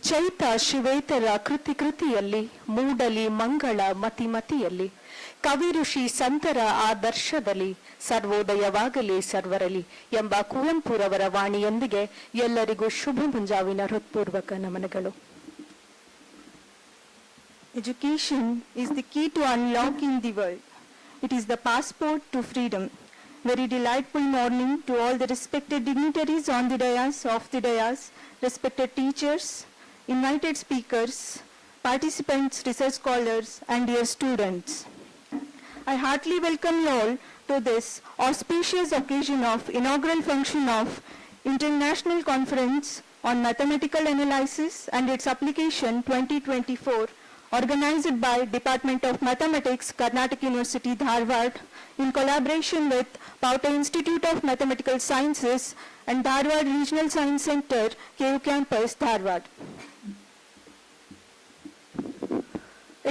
ಚೈತ ಶಿವೇತರ ಕೃತಿಯಲ್ಲಿ ಮೂಡಲಿ ಮಂಗಳ ಮತಿಯಲ್ಲಿ ಕವಿ ಋಷಿ ಸಂತರ ಆದರ್ಶದಲ್ಲಿ ಸರ್ವೋದಯವಾಗಲಿ ಸರ್ವರಲಿ ಎಂಬ ಕುವೆಂಪುರವರ ವಾಣಿಯೊಂದಿಗೆ ಎಲ್ಲರಿಗೂ ಶುಭ ಮುಂಜಾವಿನ ಹೃತ್ಪೂರ್ವಕ ನಮನಗಳು. Education is the key to unlocking the world. It is the passport to freedom. Very delightful morning to all the respected dignitaries on the dais, off the dais, respected teachers, invited speakers, participants, research scholars, and dear students. I heartily welcome you all to this auspicious occasion of inaugural function of International Conference on Mathematical Analysis and its Application 2024, organized by Department of Mathematics, Karnatak University, Dharwad, in collaboration with Pauta Institute of Mathematical Sciences and Dharwad Regional Science Center, KU Campus, Dharwad.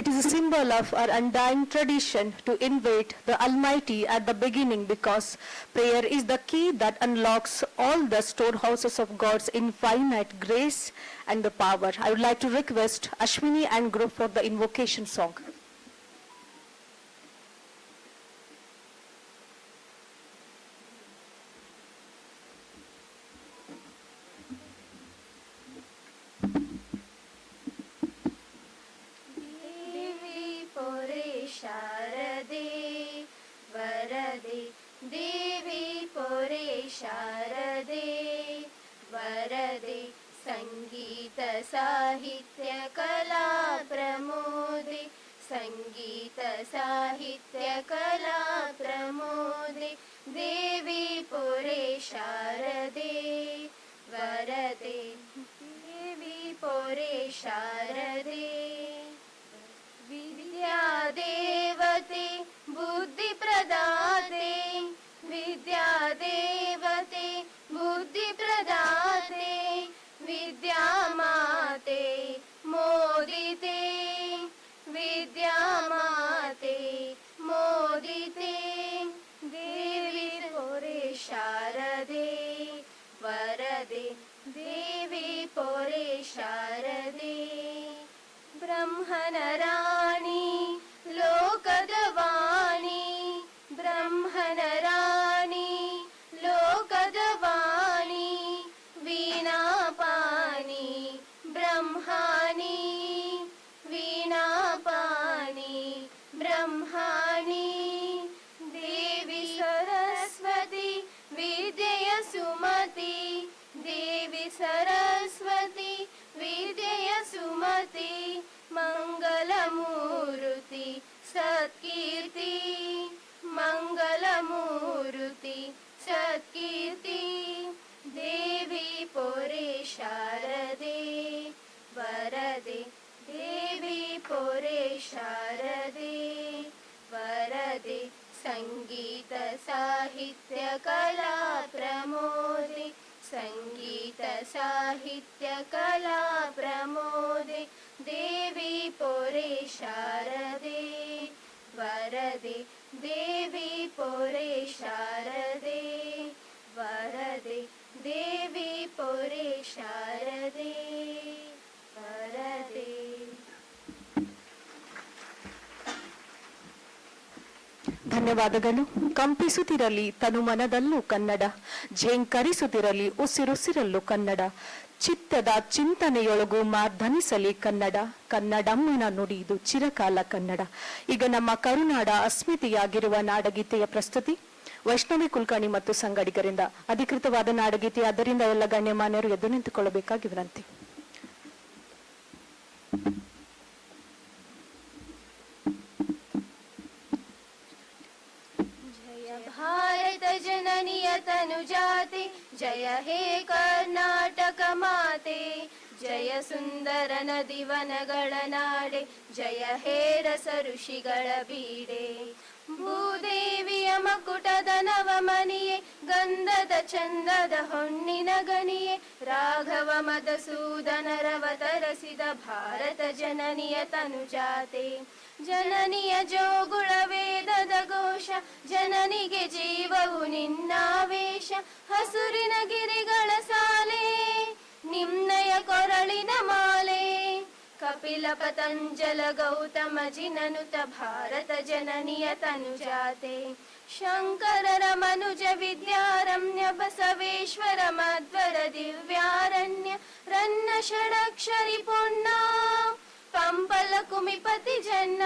It is a symbol of our undying tradition to invite the Almighty at the beginning, because prayer is the key that unlocks all the storehouses of God's infinite grace and the power. I would like to request Ashwini and group for the invocation song. ಶಾರದೆ ವರದೆ ದೇವಿ ಪೊರೆ ಶಾರದೆ ವರದೆ ಸಂಗೀತ ಸಾಹಿತ್ಯ ಕಲಾ ಪ್ರಮೋದೆ ಸಂಗೀತ ಸಾಹಿತ್ಯ ಕಲಾ ಪ್ರಮೋದೆ ದೇವಿ ಪೊರೆ ಶಾರದೆ ವರದೆ ದೇವಿ ಪೊರೆ ಶಾರದೆ ವಿದ್ಯಾದೇವತೆ ಬುದ್ಧಿ ಪ್ರದಾತೆ ವಿದ್ಯಾದೇವತೆ ಬುದ್ಧಿ ಪ್ರದಾತೆ ವಿದ್ಯಾಮಾತೆ ಮೋದಿತೆ ವಿದ್ಯಾಮಾತೆ ಮೋದಿತೆ ದೇವಿ ಪೊರೆ ಶಾರದೆ ವರದೆ ದೇವಿ ಪೊರೆ ಶಾರದೆ ಬ್ರಹ್ಮನ ರಾಣಿ ಲೋಕದ ವಾಣಿ ಬ್ರಹ್ಮನ ರಾಣಿ ಲೋಕದ ವಾಣಿ ವೀಣಾಪಾಣಿ ಬ್ರಹ್ಮಾಣಿ ವೀಣಾಪಾಣಿ ಬ್ರಹ್ಮಾಣಿ ದೇವಿ ಸರಸ್ವತಿ ವಿದ್ಯೆಯ ಸುಮತಿ ದೇವಿ ಸರಸ್ವತಿ ವಿದ್ಯೆಯ ಸುಮತಿ ಮಂಗಲಮೂರುತಿ ಸತ್ಕೀರ್ತಿ ಮಂಗಲಮೂರುತಿ ಸತ್ಕೀರ್ತಿ ದೇವಿ ಪೊರೆ ಶಾರದೆ ವರದೆ ದೇವಿ ಪೊರೆ ಶಾರದೆ ವರದೆ ಸಂಗೀತ ಸಾಹಿತ್ಯ ಕಲಾ ಪ್ರಮೋದೆ ಸಂಗೀತ ಸಾಹಿತ್ಯ ಕಲಾ ಪ್ರಮೋದೆ ದೇವಿ ಪೊರೆ ಶಾರದೆ ವರದೆ ದೇವಿ ಪೊರೆ ಶಾರದೆ ವರದೆ ದೇವಿ ಪೊರೆ ಶಾರದೆ ವರದೆ. ಧನ್ಯವಾದಗಳು. ಕಂಪಿಸುತ್ತಿರಲಿ ತನು ಮನದಲ್ಲೂ ಕನ್ನಡ, ಝೇಂಕರಿಸುತ್ತಿರಲಿ ಉಸಿರುಸಿರಲ್ಲೂ ಕನ್ನಡ, ಚಿತ್ತದ ಚಿಂತನೆಯೊಳಗೂ ಮಾರ್ಧನಿಸಲಿ ಕನ್ನಡ, ಕನ್ನಡಮ್ಮನ ನುಡಿದು ಚಿರಕಾಲ ಕನ್ನಡ. ಈಗ ನಮ್ಮ ಕರುನಾಡ ಅಸ್ಮಿತೆಯಾಗಿರುವ ನಾಡಗೀತೆಯ ಪ್ರಸ್ತುತಿ ವೈಷ್ಣವಿ ಕುಲಕರ್ಣಿ ಮತ್ತು ಸಂಗಡಿಗರಿಂದ. ಅಧಿಕೃತವಾದ ನಾಡಗೀತೆ, ಆದ್ದರಿಂದ ಎಲ್ಲ ಗಣ್ಯಮಾನ್ಯರು ಎದ್ದು ನಿಂತುಕೊಳ್ಳಬೇಕಾಗಿ ವಿನಂತಿ. ಭಾರತ ಜನನಿಯ ತನುಜಾತೆ ಜಯ ಹೇ ಕರ್ನಾಟಕ ಮಾತೆ, ಜಯ ಸುಂದರ ನದಿವನಗಳ ನಾಡೆ, ಜಯ ಹೇ ರಸ ಋಷಿಗಳ ಬೀಡೆ. ಭೂದೇವಿಯ ಮಕುಟದ ನವಮನಿಯೇ, ಗಂಧದ ಚಂದದ ಹೊನ್ನಿನ ಗಣಿಯೇ, ರಾಘವ ಮಧುಸೂದನರವತರಿಸಿದ ಭಾರತ ಜನನಿಯ ತನುಜಾತೆ. ಜನನಿಯ ಜೋಗುಳ ವೇದದ ಘೋಷ, ಜನನಿಗೆ ಜೀವವು ನಿನ್ನಾವೇಶ. ಹಸುರಿನ ಗಿರಿಗಳ ಸಾಲೆ, ನೀ ನಿಮ್ನಯ ಕೊರಳಿನ ಮಾಲೆ ಕಪಿಲ ಪತಂಜಲ ಗೌತಮ ಜಿನನುತ ಭಾರತ ಜನನಿಯ ತನುಜಾತೆ ಶಂಕರರ ಮನುಜ ವಿದ್ಯಾರಮ್ಯ ಬಸವೇಶ್ವರ ಮಧ್ವರ ದಿವ್ಯಾರಣ್ಯ ರನ್ನ ಷಡಕ್ಷರಿ ಪುಣ್ಣ ಪಂಪಲ ಕುಮಿಪತಿ ಜನ್ನ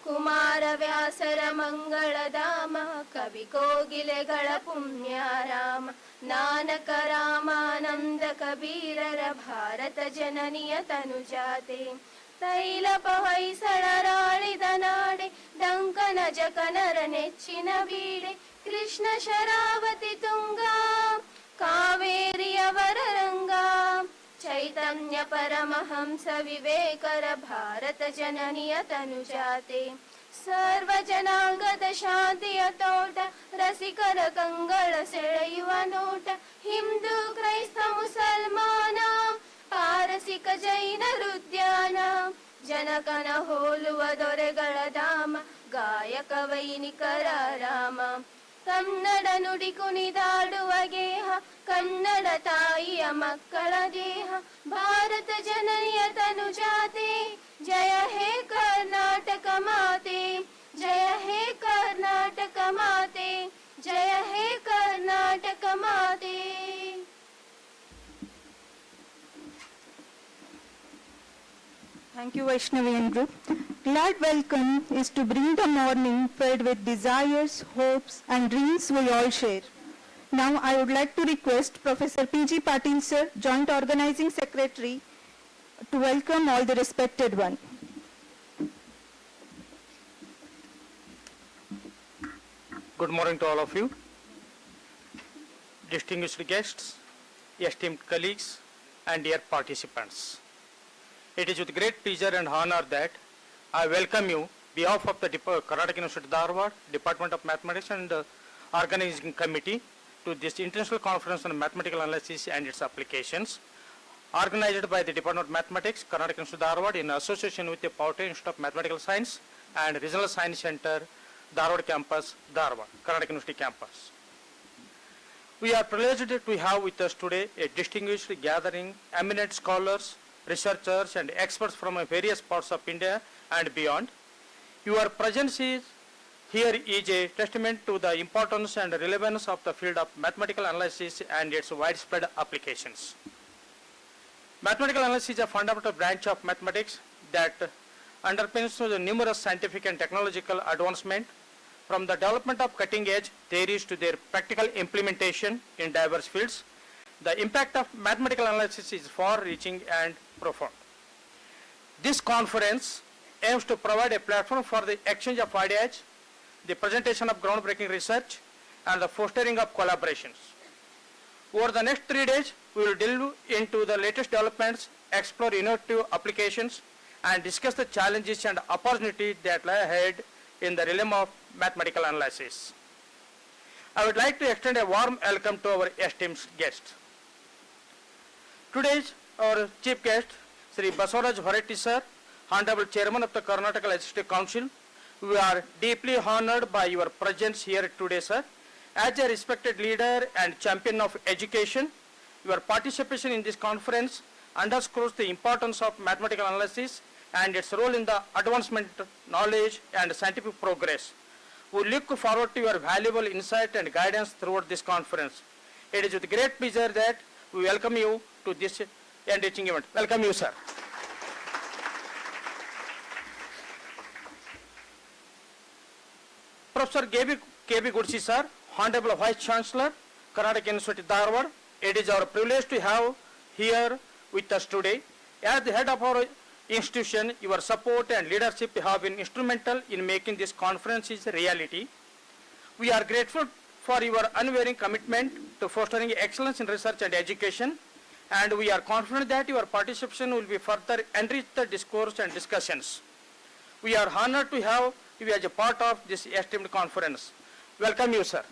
ಕುಮಾರ ವ್ಯಾಸರ ಮಂಗಳಧಾಮ ಕವಿ ಕೋಗಿಲೆಗಳ ಪುಣ್ಯಾರಾಮ ನಾನಕ ರಾಮಾನಂದ ಕಬೀರರ ಭಾರತ ಜನನಿಯ ತನುಜಾತೆ ತೈಲಪ ಹೊಯ್ಸಳರಾಳಿದ ನಾಡೆ ಡಂಕನ ಜಕನರ ನೆಚ್ಚಿನ ಬೀಡೆ ಕೃಷ್ಣ ಶರಾವತಿ ತುಂಗ ಕಾವೇರಿಯವರ ರಂಗ ಚೈತನ್ಯ ಪರಮಹಂಸ ವಿವೇಕರ ಭಾರತ ಜನನಿಯ ತನುಜಾತೆ ಸರ್ವ ಜನಾಂಗದ ಶಾಂತಿಯ ತೋಟ ರಸಿಕರ ಕಂಗಳ ಸೆಳೆಯುವ ನೋಟ ಹಿಂದೂ ಕ್ರೈಸ್ತ ಮುಸಲ್ಮಾನ ಪಾರಸಿಕ ಜೈನರ ಉದ್ಯಾನ ಜನಕನ ಹೋಲುವ ದೊರೆಗಳ ಧಾಮ ಗಾಯಕ ವೈನಿಕರ ರಾಮ ಕನ್ನಡ ನುಡಿ ಕುಣಿದಾಡುವ ಗೇಹ ಕನ್ನಡ ತಾಯಿಯ ಮಕ್ಕಳ ದೇಹ ಭಾರತ ಜನನಿಯ ತನುಜಾತೆ ಜಯ ಹೇ ಕರ್ನಾಟಕ ಮಾತೆ ಜಯ ಹೇ ಕರ್ನಾಟಕ ಮಾತೆ ಜಯ ಹೇ ಕರ್ನಾಟಕ ಮಾತೆ. Thank you, Vaishnavi and group. Glad welcome is to bring the morning filled with desires, hopes, and dreams we all share. Now, I would like to request Professor P.G. Patil, sir, Joint Organizing Secretary, to welcome all the respected one. Good morning to all of you, distinguished guests, esteemed colleagues, and dear participants. It is with great pleasure and honor that I welcome you on behalf of the Karnatak University Dharwad, Department of Mathematics and Organizing Committee to this International Conference on Mathematical Analysis and its Applications, organized by the Department of Mathematics, Karnatak University Dharwad in association with the Powter Institute of Mathematical Science and Regional Science Center, Dharwad Campus, Dharwad, Karnatak University Campus. We are privileged to have with us today a distinguished gathering, eminent scholars, researchers and experts from various parts of India and beyond. Your presence here is a testament to the importance and relevance of the field of mathematical analysis and its widespread applications. Mathematical analysis is a fundamental branch of mathematics that underpins the numerous scientific and technological advancement, from the development of cutting-edge theories to their practical implementation in diverse fields. The impact of mathematical analysis is far-reaching and profound. This conference aims to provide a platform for the exchange of ideas, the presentation of groundbreaking research, and the fostering of collaborations. Over the next 3 days, we will delve into the latest developments, explore innovative applications, and discuss the challenges and opportunities that lie ahead in the realm of mathematical analysis. I would like to extend a warm welcome to our esteemed guests. Today's our chief guest, Sri Basavaraj Bharati sir, Honorable Chairman of the Karnataka Legislative Council. We are deeply honored by your presence here today, sir. As a respected leader and champion of education, your participation in this conference underscores the importance of mathematical analysis and its role in the advancement of knowledge and scientific progress. We look forward to your valuable insight and guidance throughout this conference. It is with great pleasure that we welcome you to this enriching event. Welcome you, sir. Professor K.B. Gudsi, sir, Honorable Vice Chancellor, Karnataka University Dharwad. It is our privilege to have here with us today. As the head of our institution, your support and leadership have been instrumental in making this conference a reality. We are grateful for your unwavering commitment to fostering excellence in research and education, and we are confident that your participation will be further enrich the discourse and discussions. We are honored to have you as a part of this esteemed conference. Welcome you, sir.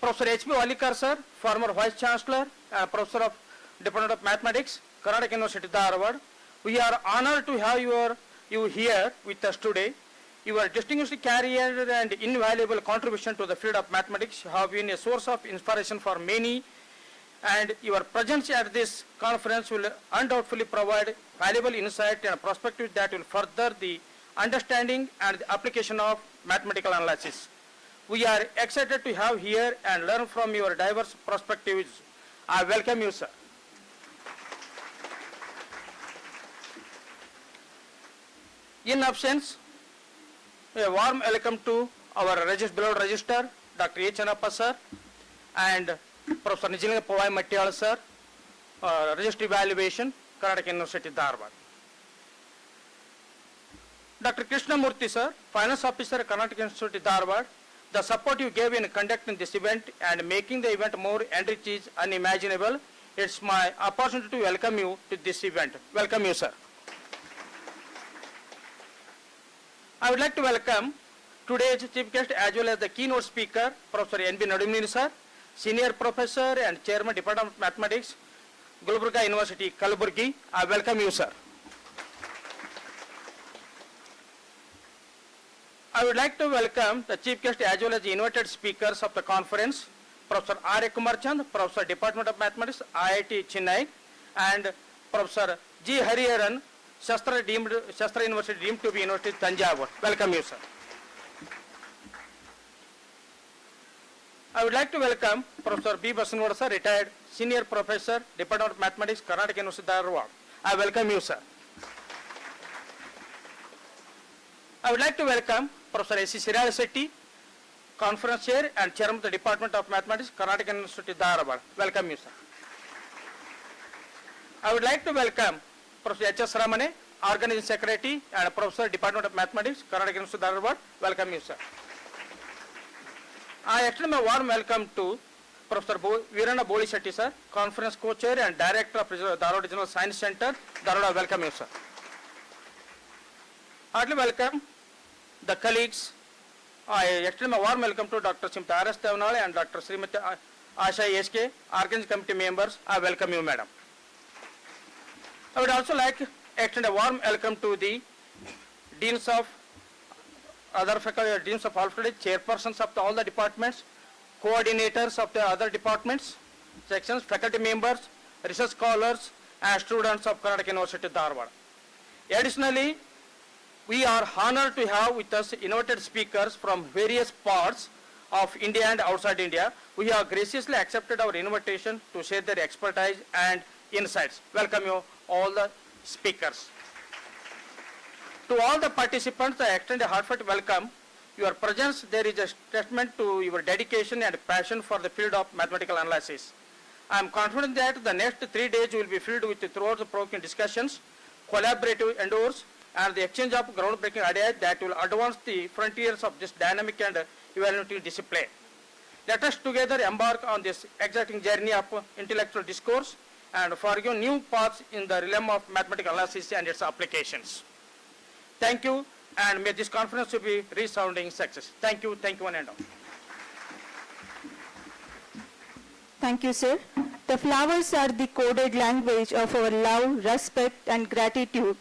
Professor H.P. Walikar, sir, former Vice Chancellor and Professor of Department of Mathematics, Karnataka University, Dharwad. We are honored to have you here with us today. Your distinguished career and invaluable contribution to the field of mathematics have been a source of inspiration for many, and your presence at this conference will undoubtedly provide valuable insight and perspective that will further the understanding and the application of mathematical analysis. We are excited to have here and learn from your diverse perspectives. I welcome you, sir. In absence, a warm welcome to our beloved Registrar, Dr. A. Chennappa, sir, and Professor Nijilinga Povai Mattiyal, sir, Registry Evaluation, Karnatak University, Dharwad. Dr. Krishnamurthy, sir, Finance Officer, Karnatak University, Dharwad. The support you gave in conducting this event and making the event more enriched is unimaginable. It's my opportunity to welcome you to this event. Welcome you, sir. I would like to welcome today's chief guest as well as the keynote speaker, Professor N.B. Nadumnini, sir, Senior Professor and Chairman, Department of Mathematics, Gulbarga University, Kalaburgi. I welcome you, sir. I would like to welcome the chief guest as well as the invited speakers of the conference, Professor R. A. Kumarchand, Professor, Department of Mathematics, IIT Chennai, and Professor G. Hariharan, Shastra University, deemed to be University, Tanjavur. Welcome you, sir. I would like to welcome Professor B. Basanwada, sir, retired Senior Professor, Department of Mathematics, Karnatak University, Dharwad. I welcome you, sir. I would like to welcome Professor S. C. Siraj Setti, Conference Chair and Chairman of the Department of Mathematics, Karnatak University, Dharwad. Welcome you, sir. I would like to welcome Professor H. S. Ramane, Organizing Secretary and Professor, Department of Mathematics, Karnatak University, Dharwad. Welcome you, sir. I extend my warm welcome to Professor Veerana Boli Shetty, sir, Conference Co-Chair and Director of Dharwad Regional Science Center, Dharwad. Welcome you, sir. Heartily welcome the colleagues. I extend my warm welcome to Dr. Srimati R. S. Devanale and Dr. Srimati Asha S.K., Organizing Committee members. I welcome you, madam. I would also like to extend a warm welcome to the deans of other faculty, deans of all faculty, chairpersons of all the departments, coordinators of the other departments, sections, faculty members, research scholars, and students of Karnatak University, Dharwad. Additionally, we are honored to have with us invited speakers from various parts of India and outside India, who have graciously accepted our invitation to share their expertise and insights. Welcome you, all the speakers. To all the participants, I extend a heartfelt welcome. Your presence there is a testament to your dedication and passion for the field of mathematical analysis. I am confident that the next 3 days will be filled with thought-provoking discussions, collaborative endeavors, and the exchange of groundbreaking ideas that will advance the frontiers of this dynamic and evaluative discipline. Let us together embark on this exciting journey of intellectual discourse and forge new paths in the realm of mathematical analysis and its applications. Thank you, and may this conference be resounding success. Thank you one and all. Thank you, sir. The flowers are the coded language of our love, respect, and gratitude.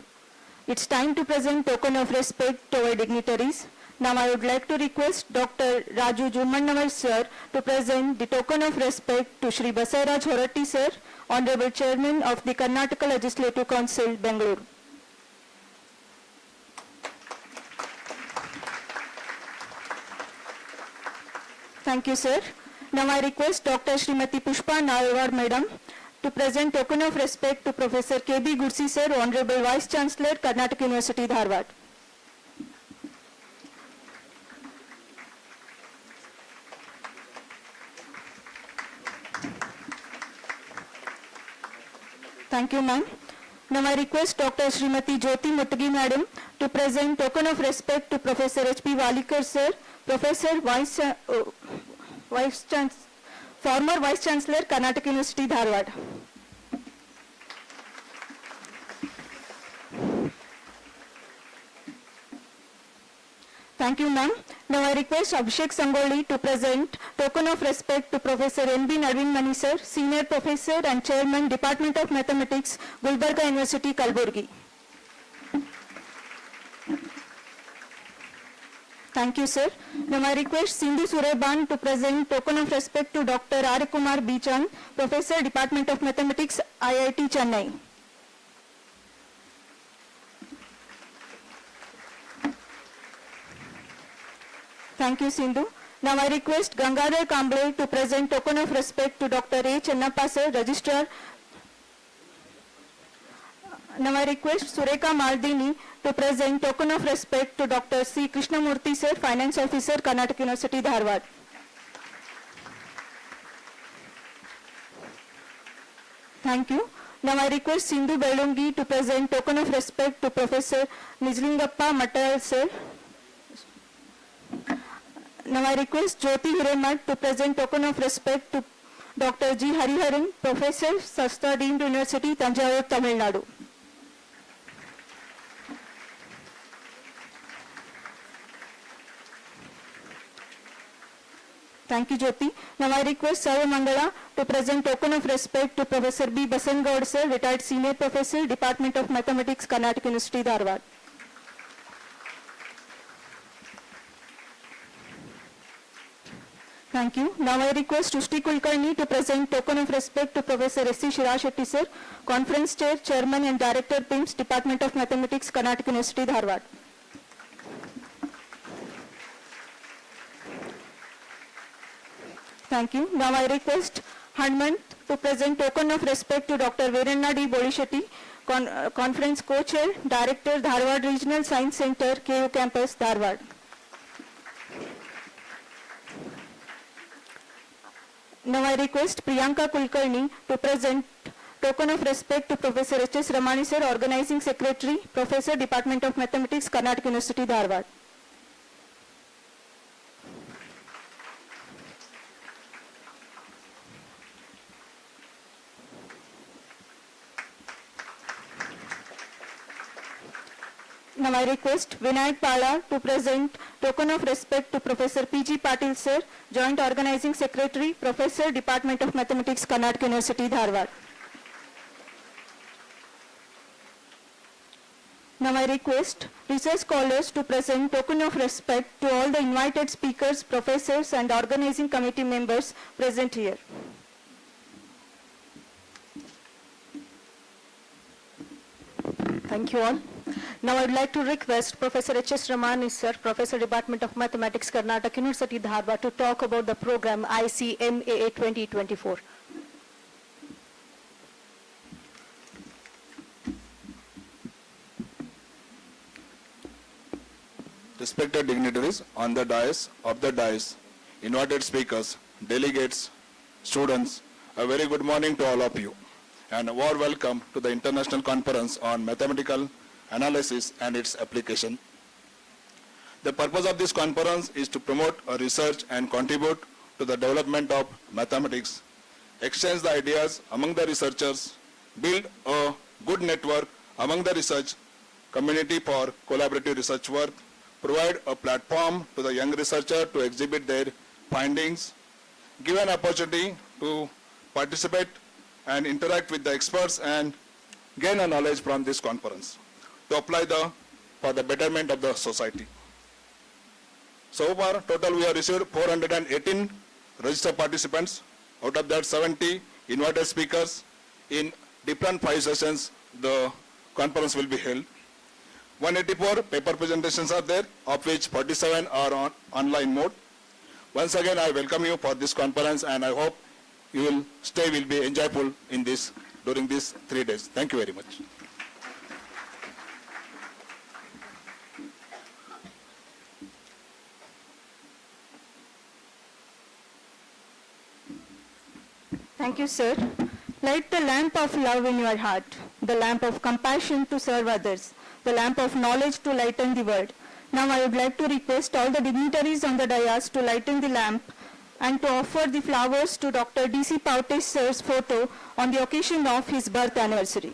It's time to present token of respect to our dignitaries. Now I would like to request Dr. Raju Jumannawar, sir, to present the token of respect to Shri Basaraj Horatti, sir, Honorable Chairman of the Karnataka Legislative Council, Bangalore. Thank you, sir. Now I request Dr. Srimati Pushpa Nalwar, madam, to present token of respect to Professor K.B. Gursi, sir, Honorable Vice Chancellor, Karnataka University, Dharwad. Thank you, ma'am. Now I request Dr. Srimati Jyoti Muttagi, madam, to present token of respect to Professor H.P. Walikar, sir, Professor former Vice Chancellor, Karnataka University, Dharwad. Thank you, ma'am. Now I request Abhishek Sangoli to present token of respect to Professor N.B. Nadumnini, sir, Senior Professor and Chairman, Department of Mathematics, Gulbarga University, Kalaburgi. Thank you, sir. Now I request Sindhu Sureban to present token of respect to Dr. R. Kumar Bichan, Professor, Department of Mathematics, IIT Chennai. Thank you, Sindhu. Now I request Gangadhar Kamble to present token of respect to Dr. A. Chennappa, sir, Registrar. Now I request Sureka Maldini to present token of respect to Dr. C. Krishnamurthy, sir, Finance Officer, Karnatak University, Dharwad. Thank you. Now I request Sindhu Belungi to present token of respect to Professor Nijlingappa Mattal, sir. Now I request Jyoti Hiremat to present token of respect to Dr. G. Hariharan, Professor, Sastra Deemed University, Tanjavur, Tamil Nadu. Thank you, Jyoti. Now I request Sarva Mangala to present token of respect to Professor B. Basangaud, sir, retired Senior Professor, Department of Mathematics, Karnatak University, Dharwad. Thank you. Now I request Tushti Kulkarni to present token of respect to Professor S.C. Shirashetty, sir, Conference Chair, Chairman and Director, PIMS, Department of Mathematics, Karnatak University, Dharwad. Thank you. Now I request Hanmant to present token of respect to Dr. Verenna D. Bolishetty, Conference Co-Chair, Director, Dharwad Regional Science Center, KU Campus, Dharwad. Now I request Priyanka Kulkarni to present token of respect to Professor H.S. Ramani, sir, Organizing Secretary, Professor, Department of Mathematics, Karnatak University, Dharwad. Now I request Vinayak Pala to present token of respect to Professor P.G. Patil, sir, Joint Organizing Secretary, Professor, Department of Mathematics, Karnatak University, Dharwad. Now I request research scholars to present token of respect to all the invited speakers, professors and organizing committee members present here. Thank you all. Now I would like to request Professor H.S. Ramani, sir, Professor, Department of Mathematics, Karnatak University, Dharwad, to talk about the program ICMAA 2024. Respected dignitaries on the dais, of the dais, invited speakers, delegates, students, a very good morning to all of you, and a warm welcome to the International Conference on Mathematical Analysis and its Application. The purpose of this conference is to promote research and contribute to the development of mathematics, exchange the ideas among the researchers, build a good network among the research community for collaborative research work, provide a platform to the young researcher to exhibit their findings, give an opportunity to participate and interact with the experts and gain a knowledge from this conference to apply for the betterment of the society. So far, total we have received 418 registered participants. Out of that, 70 invited speakers. In different 5 sessions, the conference will be held. 184 paper presentations are there, of which 47 are on online mode. Once again, I welcome you for this conference, and I hope you will be enjoyable in this during these 3 days. Thank you very much. Thank you, sir. Light the lamp of love in your heart, the lamp of compassion to serve others, the lamp of knowledge to lighten the world. Now I would like to request all the dignitaries on the dais to lighten the lamp and to offer the flowers to Dr. D.C. Paute sir's photo on the occasion of his birth anniversary.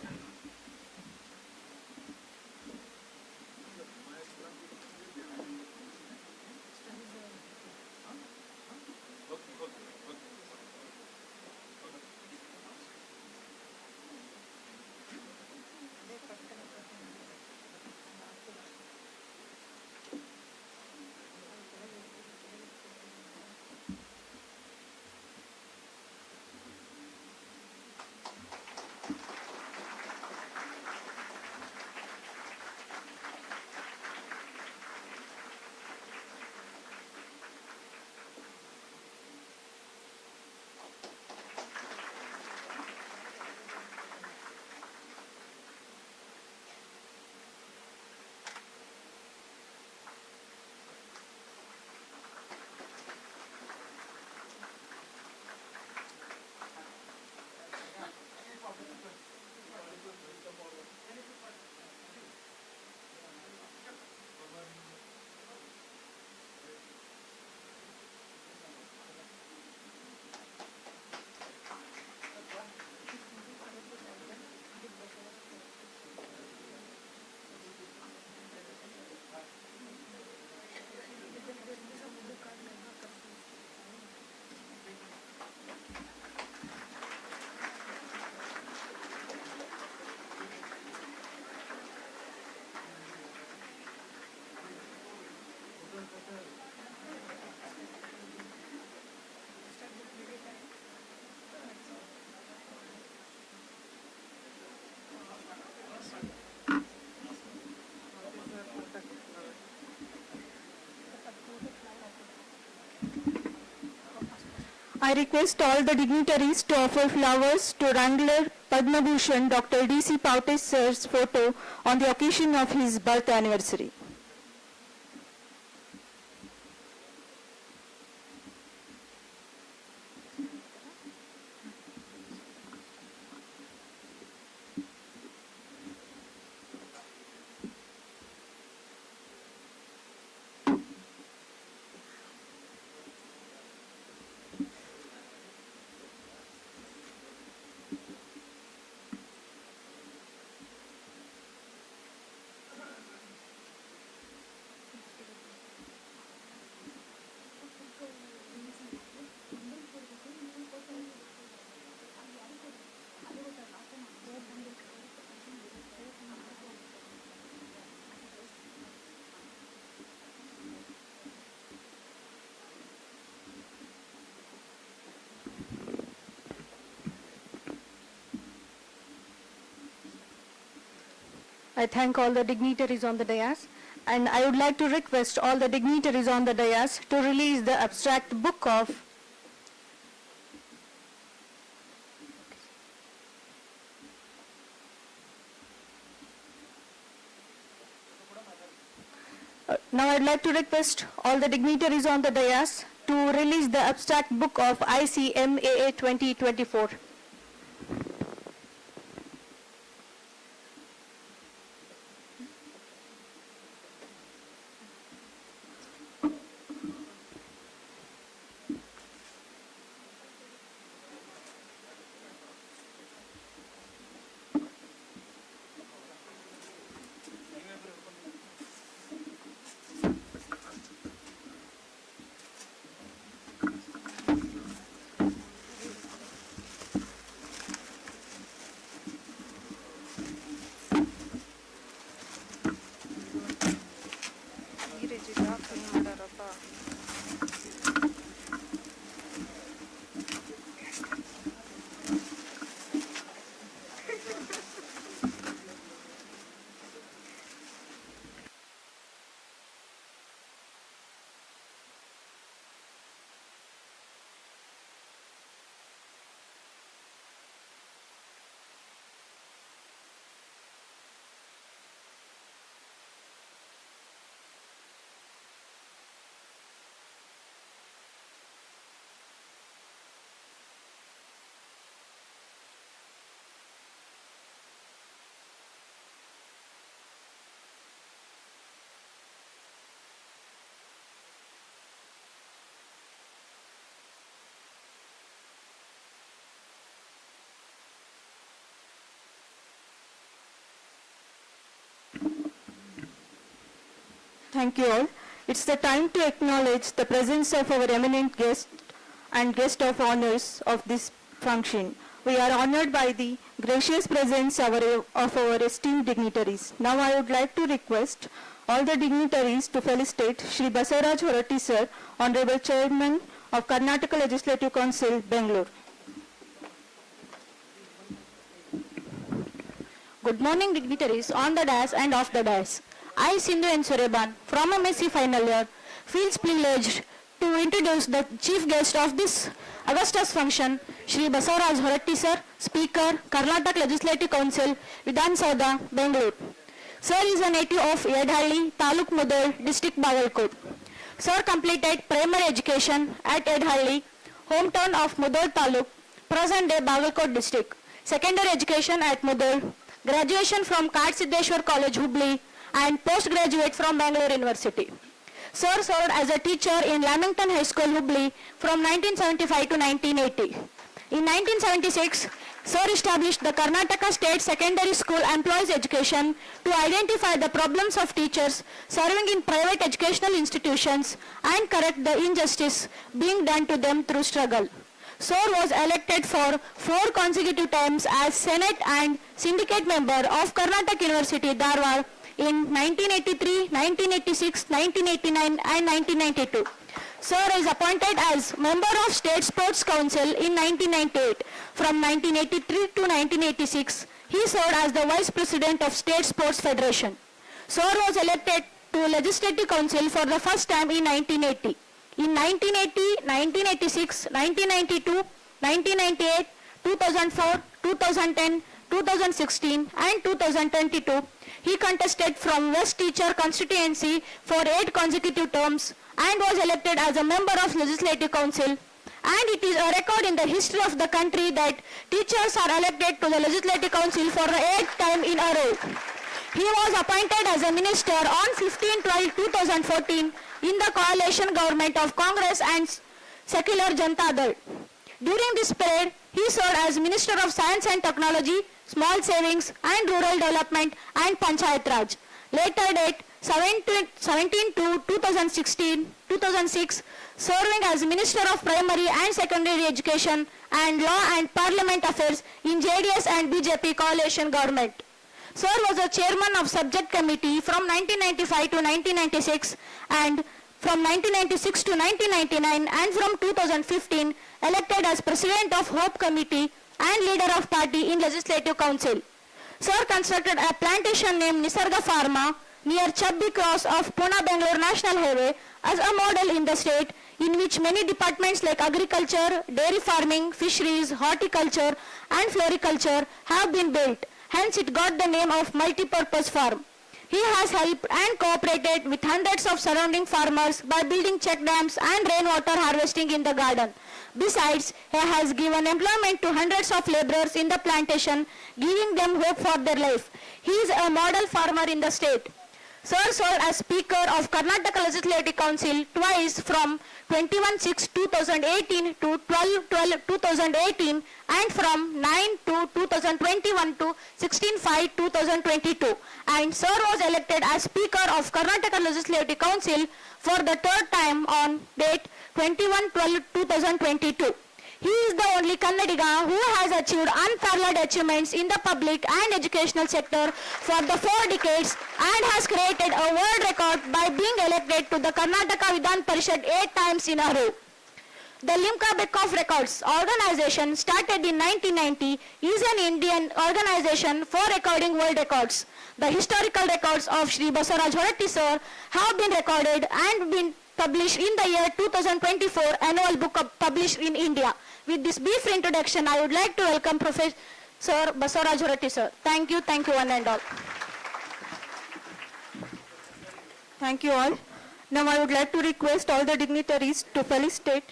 I request all the dignitaries to offer flowers to Wrangler Padma Bhushan Dr. D.C. Paute sir's photo on the occasion of his birth anniversary. I thank all the dignitaries on the dais, and I would like to request all the dignitaries on the dais to release the abstract book of now I'd like to request all the dignitaries on the dais to release the abstract book of ICMAA 2024. Thank you all. It's the time to acknowledge the presence of our eminent guest and guest of honors of this function. We are honored by the gracious presence of our esteemed dignitaries. Now I would like to request all the dignitaries to felicitate Shri Basavaraj Horatti Sir, Honorable Chairman of Karnataka Legislative Council, Bangalore. Good morning, dignitaries on the dais and off the dais. I, Sindhu N. Sureban, from MSc final year, feels privileged to introduce the chief guest of this Augustus function, Shri Basavaraj Horatti Sir, Speaker, Karnatak Legislative Council, Vidhan Soudha, Bangalore. Sir is a native of Yedhalli, Taluk Mudal, District Bagalkot. Sir completed primary education at Yedhalli, hometown of Mudal Taluk, present day Bagalkot District. Secondary education at Mudal, graduation from Siddheshwar College, Hubli, and postgraduate from Bangalore University. Sir served as a teacher in Lamington High School, Hubli from 1975 to 1980. In 1976, Sir established the Karnataka State Secondary School Employees Education to identify the problems of teachers serving in private educational institutions and correct the injustice being done to them through struggle. Sir was elected for 4 consecutive times as Senate and Syndicate member of Karnataka University, Dharwad in 1983, 1986, 1989 and 1992. Sir is appointed as member of State Sports Council in 1998. From 1983 to 1986, he served as the Vice President of State Sports Federation. Sir was elected to Legislative Council for the first time in 1980. In 1980, 1986, 1992, 1998, 2004, 2010, 2016 and 2022, he contested from West Teacher constituency for 8 consecutive terms and was elected as a member of Legislative Council. And it is a record in the history of the country that teachers are elected to the Legislative Council for the 8th time in a row. He was appointed as a minister on 15/12/2014 in the coalition government of Congress and Secular Janata Dal. During this period, he served as Minister of Science and Technology, Small Savings and Rural Development and Panchayat Raj. Later date 17 to 2006, serving as Minister of Primary and Secondary Education and Law and Parliament Affairs in JDS and BJP coalition government. Sir was a chairman of subject committee from 1995 to 1996 and from 1996 to 1999 and from 2015 elected as President of Hope Committee and leader of party in Legislative Council. Sir constructed a plantation named Nisarga Pharma near Chabbi Cross of Pune-Bangalore National Highway as a model in the state, in which many departments like agriculture, dairy farming, fisheries, horticulture and floriculture have been built. Hence it got the name of multi-purpose farm. He has helped and cooperated with hundreds of surrounding farmers by building check dams and rainwater harvesting in the garden. Besides, he has given employment to hundreds of laborers in the plantation, giving them hope for their life. He is a model farmer in the state. Sir served as Speaker of Karnataka Legislative Council twice from 21/6/2018 to 12/12/2018 and from 9/2/2021 to 16/5/2022. And Sir was elected as Speaker of Karnataka Legislative Council for the 3rd time on date 21/12/2022. He is the only Kannadiga who has achieved unparalleled achievements in the public and educational sector for the 4 decades and has created a world record by being elected to the Karnataka Vidhan Parishad 8 times in a row. The Limca Book of Records organization, started in 1990, is an Indian organization for recording world records. The historical records of Shri Basaraj Horatti sir have been recorded and been published in the year 2024 annual book published in India. With this brief introduction, I would like to welcome Professor Basaraj Horatti sir. Thank you one and all. Thank you all. Now I would like to request all the dignitaries to felicitate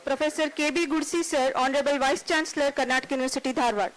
Professor K.B. Gudsi sir, Honorable Vice Chancellor, Karnataka University, Dharwad.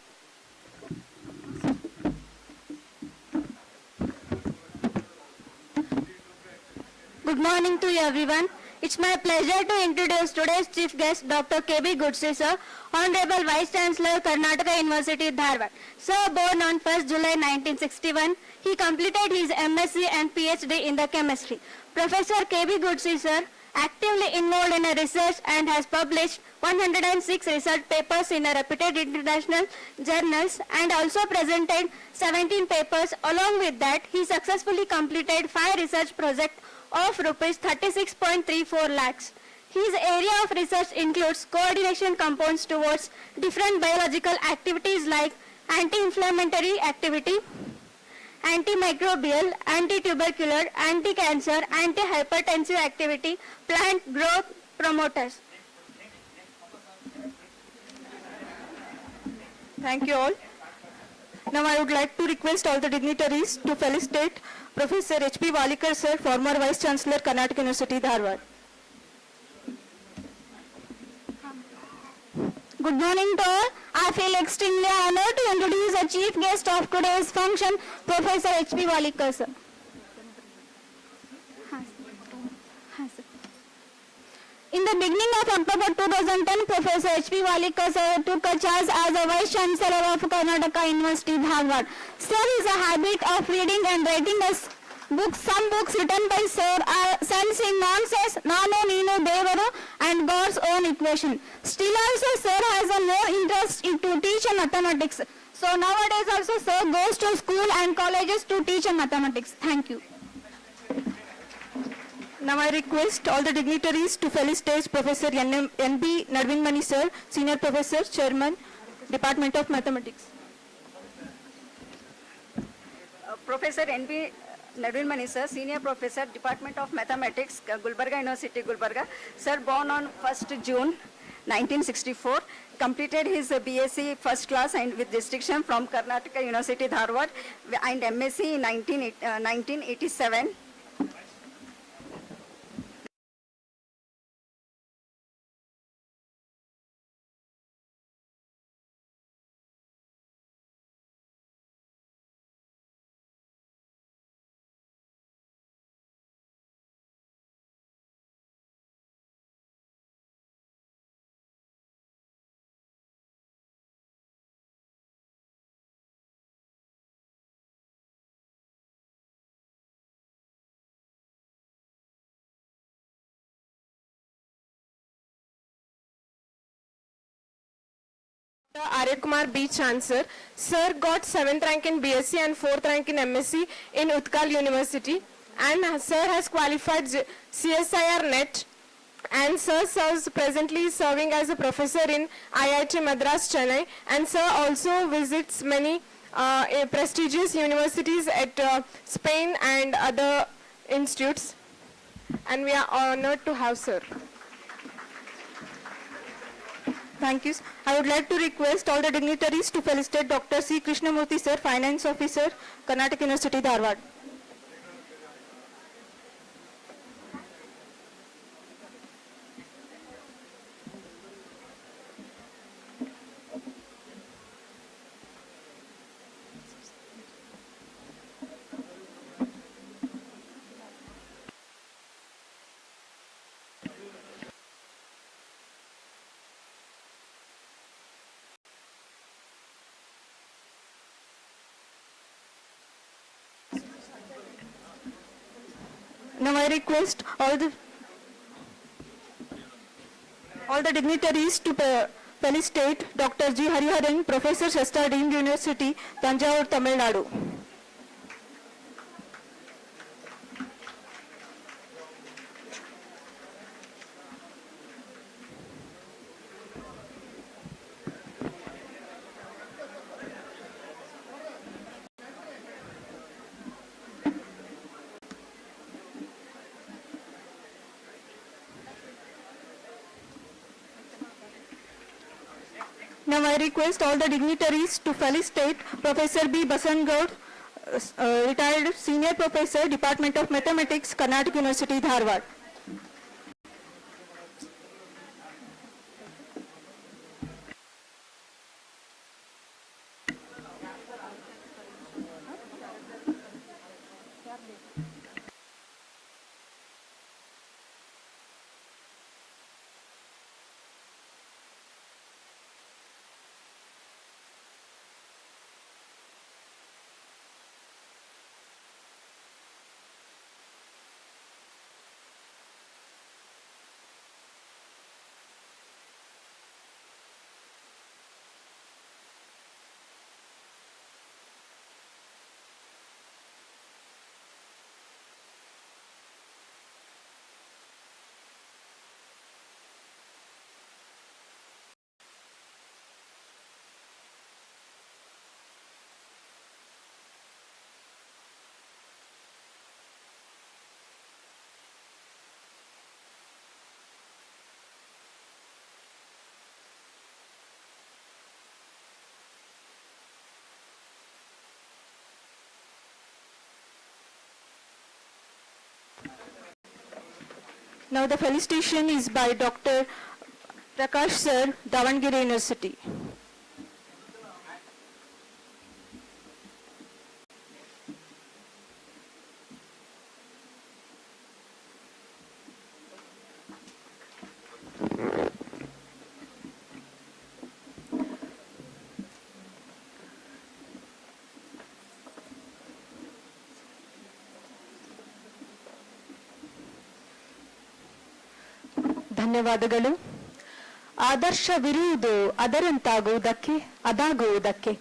Good morning to everyone. It's my pleasure to introduce today's chief guest, Dr. K.B. Gudsi sir, Honorable Vice Chancellor, Karnataka University, Dharwad. Sir, born on 1st July 1961, he completed his MSc and PhD in the chemistry. Professor K.B. Gudsi sir, actively involved in research and has published 106 research papers in reputed international journals and also presented 17 papers. Along with that, he successfully completed 5 research projects of rupees 36.34 lakhs. His area of research includes coordination compounds towards different biological activities like anti-inflammatory activity, antimicrobial, anti-tubercular, anti-cancer, anti-hypertensive activity, plant growth promoters. Thank you all. Now I would like to request all the dignitaries to felicitate Professor H.P. Walikar sir, former Vice Chancellor, Karnataka University, Dharwad. Good morning to all. I feel extremely honored to introduce the chief guest of today's function, Professor H.P. Walikar sir. In the beginning of October 2010, Professor H.P. Walikar sir took a charge as a Vice Chancellor of Karnataka University, Dharwad. Sir is a habit of reading and writing books. Some books written by Sir are Sense in Nonsense, Nano Nino Devaru and God's own equation. Still also sir has a more interest to teach mathematics. So nowadays also sir goes to school and colleges to teach mathematics. Thank you. Now I request all the dignitaries to felicitate Professor N.B. Nadvinmani sir, Senior Professor, Chairman, Department of Mathematics. Professor N.B. Nadvinmani sir, Senior Professor, Department of Mathematics, Gulbarga University, Gulbarga. Sir, born on 1st June 1964, completed his BSc first class and with distinction from Karnatak University, Dharwad, and MSc in 1987. Arya Kumar B. Chancellor. Sir got 7th rank in BSc and 4th rank in MSc in Utkal University, and sir has qualified CSIR NET, and sir serves presently serving as a professor in IIT Madras Chennai, and sir also visits many prestigious universities at Spain and other institutes, and we are honored to have sir. Thank you. I would like to request all the dignitaries to felicitate Dr. C. Krishnamurthy sir, Finance Officer, Karnatak University, Dharwad. Now I request all the dignitaries to felicitate Dr. G. Hariharan, Professor Shastra Deemed University, Tanjavur, Tamil Nadu. Now I request all the dignitaries to felicitate Professor B. Basangaud, retired Senior Professor, Department of Mathematics, Karnataka University, Dharwad. Now the felicitation is by Dr. Prakash Sir, Davangere University. ಧನ್ಯವಾದಗಳು. ಆದರ್ಶವಿರುವುದು ಅದರಂತಾಗುವುದಕ್ಕೆ ಅದಾಗುವುದಕ್ಕೆ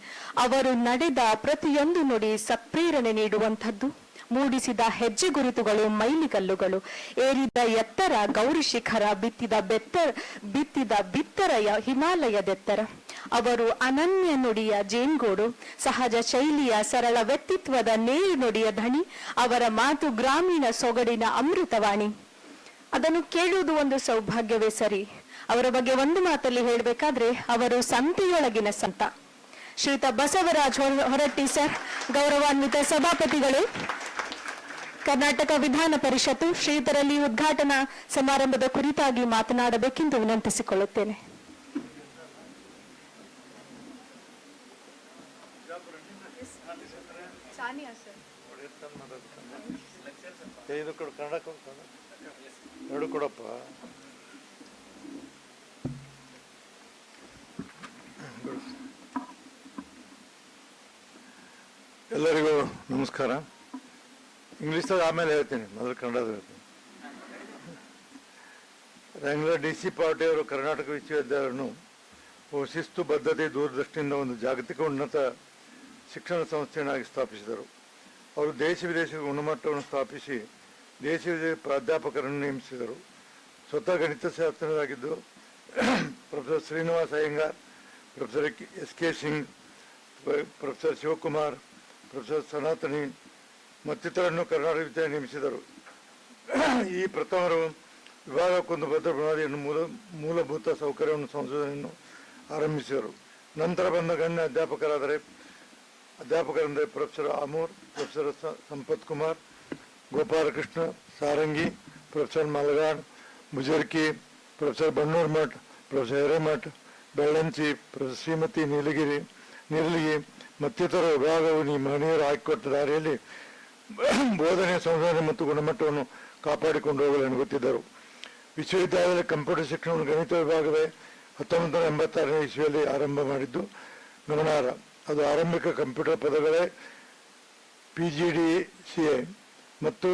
ಅವರು ನಡೆದ ಪ್ರತಿಯೊಂದು ನುಡಿ ಸತ್ಪ್ರೇರಣೆ ನೀಡುವಂಥದ್ದು. ಮೂಡಿಸಿದ ಹೆಜ್ಜೆ ಗುರುತುಗಳು ಮೈಲಿಗಲ್ಲುಗಳು, ಏರಿದ ಎತ್ತರ ಗೌರಿ ಶಿಖರ, ಬಿತ್ತಿದ ಬಿತ್ತರೆಯ ಹಿಮಾಲಯದೆತ್ತರ. ಅವರು ಅನನ್ಯ ನುಡಿಯ ಜೇನ್ಗೋಡು, ಸಹಜ ಶೈಲಿಯ ಸರಳ ವ್ಯಕ್ತಿತ್ವದ ನೇರು ನುಡಿಯ ಧಣಿ. ಅವರ ಮಾತು ಗ್ರಾಮೀಣ ಸೊಗಡಿನ ಅಮೃತವಾಣಿ. ಅದನ್ನು ಕೇಳುವುದು ಒಂದು ಸೌಭಾಗ್ಯವೇ ಸರಿ. ಅವರ ಬಗ್ಗೆ ಒಂದು ಮಾತಲ್ಲಿ ಹೇಳಬೇಕಾದ್ರೆ ಅವರು ಸಂತೆಯೊಳಗಿನ ಸಂತ. ಶ್ರೀಯುತ ಬಸವರಾಜ್ ಹೊರಟ್ಟಿ ಸರ್, ಗೌರವಾನ್ವಿತ ಸಭಾಪತಿಗಳು, ಕರ್ನಾಟಕ ವಿಧಾನ ಪರಿಷತ್ತು, ಶ್ರೀಯುತರಲ್ಲಿ ಉದ್ಘಾಟನಾ ಸಮಾರಂಭದ ಕುರಿತಾಗಿ ಮಾತನಾಡಬೇಕೆಂದು ವಿನಂತಿಸಿಕೊಳ್ಳುತ್ತೇನೆ. ಎರಡು ಕೊಡಪ್ಪ. ಎಲ್ಲರಿಗೂ ನಮಸ್ಕಾರ. ಇಂಗ್ಲೀಷ್ದಾಗ ಆಮೇಲೆ ಹೇಳ್ತೀನಿ, ಮೊದಲು ಕನ್ನಡದಾಗ ಹೇಳ್ತೀನಿ. Wrangler D C Patil Karnataka ವಿಶ್ವವಿದ್ಯಾಲಯವನ್ನು ಶಿಸ್ತು, ಬದ್ಧತೆ, ದೂರದೃಷ್ಟಿಯಿಂದ ಒಂದು ಜಾಗತಿಕ ಉನ್ನತ ಶಿಕ್ಷಣ ಸಂಸ್ಥೆಯನ್ನಾಗಿ ಸ್ಥಾಪಿಸಿದರು. ಅವರು ದೇಶ ವಿದೇಶದ ಗುಣಮಟ್ಟವನ್ನು ಸ್ಥಾಪಿಸಿ ದೇಶ ವಿದೇಶ ಪ್ರಾಧ್ಯಾಪಕರನ್ನು ನೇಮಿಸಿದರು. ಸ್ವತಃ ಗಣಿತಶಾಸ್ತ್ರಜ್ಞರಾಗಿದ್ದು professor Srinivasa Iyengar, professor S K. Singh, professor Shivakumar, professor Sanatani ಮತ್ತಿತರನ್ನು ಕರ್ನಾಟಕ ವಿದ್ಯಾಲಯ ನೇಮಿಸಿದರು. ಈ ಪ್ರಥಮರು ವಿಭಾಗಕ್ಕೊಂದು ಭದ್ರ ಬುನಾದಿಯನ್ನು ಮೂಲಭೂತ ಸೌಕರ್ಯವನ್ನು ಸಂಶೋಧನೆಯನ್ನು ಆರಂಭಿಸಿದರು. ನಂತರ ಬಂದ ಗಣ್ಯ ಅಧ್ಯಾಪಕರೆಂದರೆ professor Amur, professor Sampath Kumar, Gopalakrishna Sarangi, professor Malagad, Mujarki, professor Bannur Math, professor Hiremath, Bellanchi, professor Shrimati Nilagi ಮತ್ತಿತರ ವಿಭಾಗವು ಈ ಮಹನೀಯರು ಹಾಕಿಕೊಟ್ಟ ದಾರಿಯಲ್ಲಿ ಬೋಧನೆ, ಸಂಶೋಧನೆ ಮತ್ತು ಗುಣಮಟ್ಟವನ್ನು ಕಾಪಾಡಿಕೊಂಡು ಹೋಗಲು ಅನುಗುತ್ತಿದ್ದರು. ವಿಶ್ವವಿದ್ಯಾಲಯದಲ್ಲಿ ಕಂಪ್ಯೂಟರ್ ಶಿಕ್ಷಣವನ್ನು ಗಣಿತ ವಿಭಾಗವೇ 1986ನೇ ಇಸ್ವಿಯಲ್ಲಿ ಆರಂಭ ಮಾಡಿದ್ದು ಗಮನಾರ್ಹ. ಅದು ಆರಂಭಿಕ ಕಂಪ್ಯೂಟರ್ ಪದಗಳೇ PGDCA ಮತ್ತು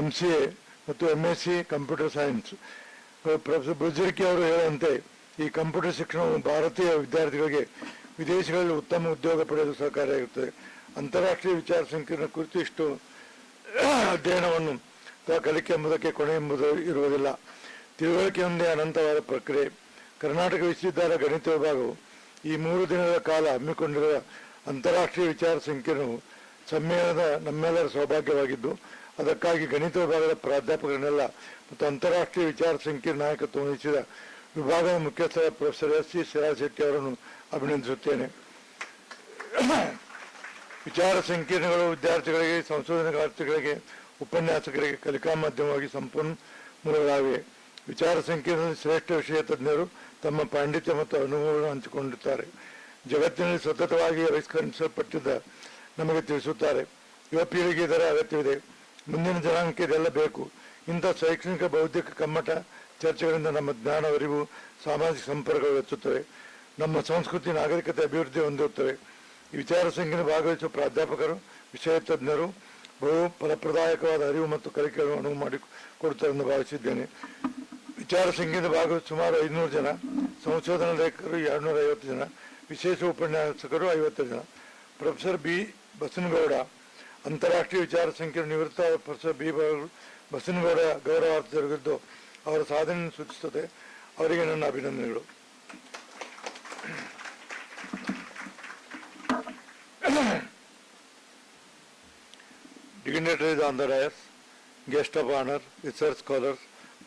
MCA ಮತ್ತು MSc ಕಂಪ್ಯೂಟರ್ ಸೈನ್ಸ್. ಪ್ರೊಫೆಸರ್ ಬುಜರ್ಕಿ ಅವರು ಹೇಳುವಂತೆ ಈ ಕಂಪ್ಯೂಟರ್ ಶಿಕ್ಷಣವು ಭಾರತೀಯ ವಿದ್ಯಾರ್ಥಿಗಳಿಗೆ ವಿದೇಶಗಳಲ್ಲಿ ಉತ್ತಮ ಉದ್ಯೋಗ ಪಡೆಯಲು ಸಹಕಾರಿಯಾಗುತ್ತದೆ. ಅಂತಾರಾಷ್ಟ್ರೀಯ ವಿಚಾರ ಸಂಕಿರಣ ಕುರಿತು ಇಷ್ಟು ಅಧ್ಯಯನವನ್ನು ಕಲಿಕೆ ಎಂಬುದಕ್ಕೆ ಕೊನೆ ಎಂಬುದು ಇರುವುದಿಲ್ಲ. ತಿಳುವಳಿಕೆ ಒಂದೇ ಅನಂತವಾದ ಪ್ರಕ್ರಿಯೆ. ಕರ್ನಾಟಕ ವಿಶ್ವವಿದ್ಯಾಲಯ ಗಣಿತ ವಿಭಾಗವು ಈ 3 ದಿನಗಳ ಕಾಲ ಹಮ್ಮಿಕೊಂಡಿರುವ ಅಂತಾರಾಷ್ಟ್ರೀಯ ವಿಚಾರ ಸಂಕಿರಣವು ಸಮ್ಮೇಳನದ ನಮ್ಮೆಲ್ಲರ ಸೌಭಾಗ್ಯವಾಗಿದ್ದು, ಅದಕ್ಕಾಗಿ ಗಣಿತ ವಿಭಾಗದ ಪ್ರಾಧ್ಯಾಪಕರನ್ನೆಲ್ಲ ಮತ್ತು ಅಂತಾರಾಷ್ಟ್ರೀಯ ವಿಚಾರ ಸಂಕಿರಣ ನಾಯಕತ್ವ ವಹಿಸಿದ ವಿಭಾಗದ ಮುಖ್ಯಸ್ಥರ ಪ್ರೊಫೆಸರ್ S.C. ಶಿರಾಶೆಟ್ಟಿ ಅವರನ್ನು ಅಭಿನಂದಿಸುತ್ತೇನೆ. ವಿಚಾರ ಸಂಕಿರಣಗಳು ವಿದ್ಯಾರ್ಥಿಗಳಿಗೆ, ಸಂಶೋಧನಾರ್ಥಿಗಳಿಗೆ, ಉಪನ್ಯಾಸಕರಿಗೆ ಕಲಿಕಾ ಮಾಧ್ಯಮವಾಗಿ ಸಂಪನ್ಮೂಲಗಳಾಗಿವೆ. ವಿಚಾರ ಸಂಕಿರಣದಲ್ಲಿ ಶ್ರೇಷ್ಠ ವಿಷಯ ತಜ್ಞರು ತಮ್ಮ ಪಾಂಡಿತ್ಯ ಮತ್ತು ಅನುಭವಗಳನ್ನು ಹಂಚಿಕೊಂಡಿರುತ್ತಾರೆ. ಜಗತ್ತಿನಲ್ಲಿ ಸತತವಾಗಿ ಆವಿಷ್ಕರಿಸಲ್ಪಟ್ಟಿದ್ದ ನಮಗೆ ತಿಳಿಸುತ್ತಾರೆ. ಯುವ ಪೀಳಿಗೆ ಇದರ ಅಗತ್ಯವಿದೆ. ಮುಂದಿನ ಜನಾಂಗಕ್ಕೆ ಇದೆಲ್ಲ ಬೇಕು. ಇಂಥ ಶೈಕ್ಷಣಿಕ ಬೌದ್ಧಿಕ ಕಮ್ಮಟ ಚರ್ಚೆಗಳಿಂದ ನಮ್ಮ ಜ್ಞಾನ, ಅರಿವು, ಸಾಮಾಜಿಕ ಸಂಪರ್ಕಗಳು ಹೆಚ್ಚುತ್ತವೆ. ನಮ್ಮ ಸಂಸ್ಕೃತಿ, ನಾಗರಿಕತೆ ಅಭಿವೃದ್ಧಿ ಹೊಂದುತ್ತವೆ. ಈ ವಿಚಾರ ಸಂಕಿರಣ ಭಾಗವಹಿಸುವ ಪ್ರಾಧ್ಯಾಪಕರು, ವಿಷಯ ತಜ್ಞರು ಬಹು ಫಲಪ್ರದಾಯಕವಾದ ಅರಿವು ಮತ್ತು ಕಲಿಕೆಗಳನ್ನು ಅನುವು ಮಾಡಿಕೊಡುತ್ತಾರೆ ಎಂದು ಭಾವಿಸಿದ್ದೇನೆ. ವಿಚಾರ ಸಂಕಿರಣದ ಭಾಗವಹಿಸುವ ಸುಮಾರು 500 ಜನ, ಸಂಶೋಧನಾ ಲೇಖಕರು 250 ಜನ, ವಿಶೇಷ ಉಪನ್ಯಾಸಕರು 50 ಜನ. ಪ್ರೊಫೆಸರ್ ಬಿ ಬಸನಗೌಡ, ಅಂತಾರಾಷ್ಟ್ರೀಯ ವಿಚಾರ ಸಂಕಿರಣ ನಿವೃತ್ತ ಪ್ರೊಫೆಸರ್ ಬಿ ಬಸನಗೌಡ ಗೌರವಾರ್ಥ ಜರುಗಿದ್ದು ಅವರ ಸಾಧನೆಯನ್ನು ಸೂಚಿಸುತ್ತದೆ. ಅವರಿಗೆ ನನ್ನ ಅಭಿನಂದನೆಗಳು. Dignitaries on the dais, guests of honor, research scholars,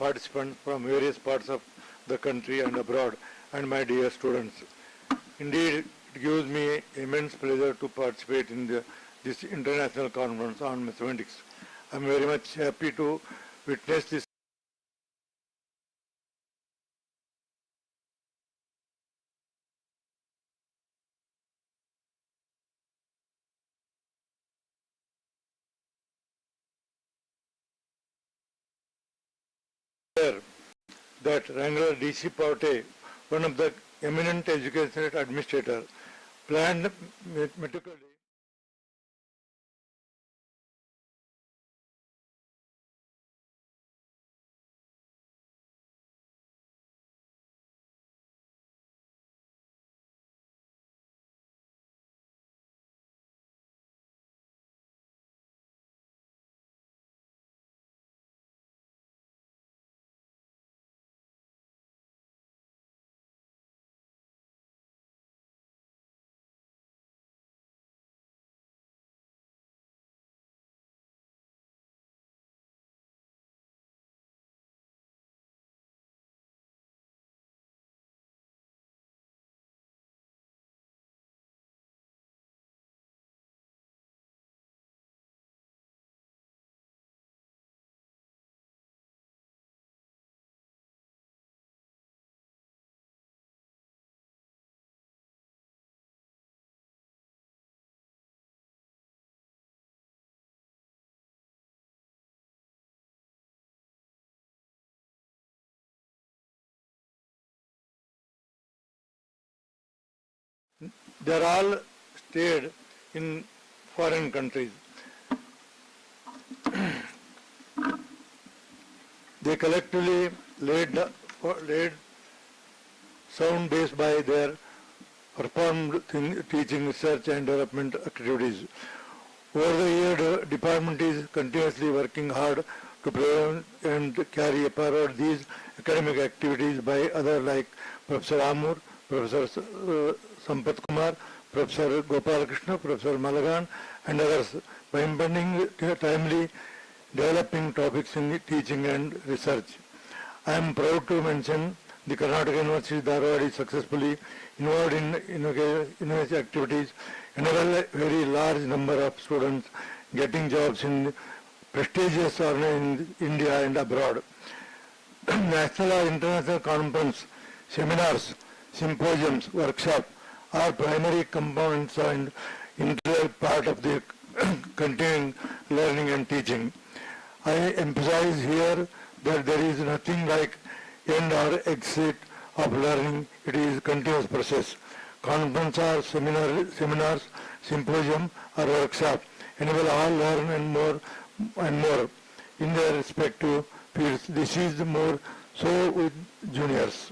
participants from various parts of the country and abroad, and my dear students. Indeed, it gives me immense pleasure to participate in this international conference on mathematics. I am very much happy to witness this that Wrangler D.C. Paute, one of the eminent education administrators, planned meticulously they are all stayed in foreign countries. They collectively laid sound base by their performed teaching, research and development activities. Over the year, the department is continuously working hard to prevent and carry forward these academic activities by others like Professor Amur, Professor Sampath Kumar, Professor Gopal Krishna, Professor Malagan and others by implementing timely developing topics in teaching and research. I am proud to mention the Karnataka University Dharwad is successfully involved in innovation activities, enable a very large number of students getting jobs in prestigious organizations in India and abroad. National or international conference, seminars, symposiums, workshops are primary components and integral part of the continuing learning and teaching. I emphasize here that there is nothing like end or exit of learning. It is a continuous process. Conferences or seminars, symposium or workshop enable all learn and more in their respective fields. This is more so with juniors.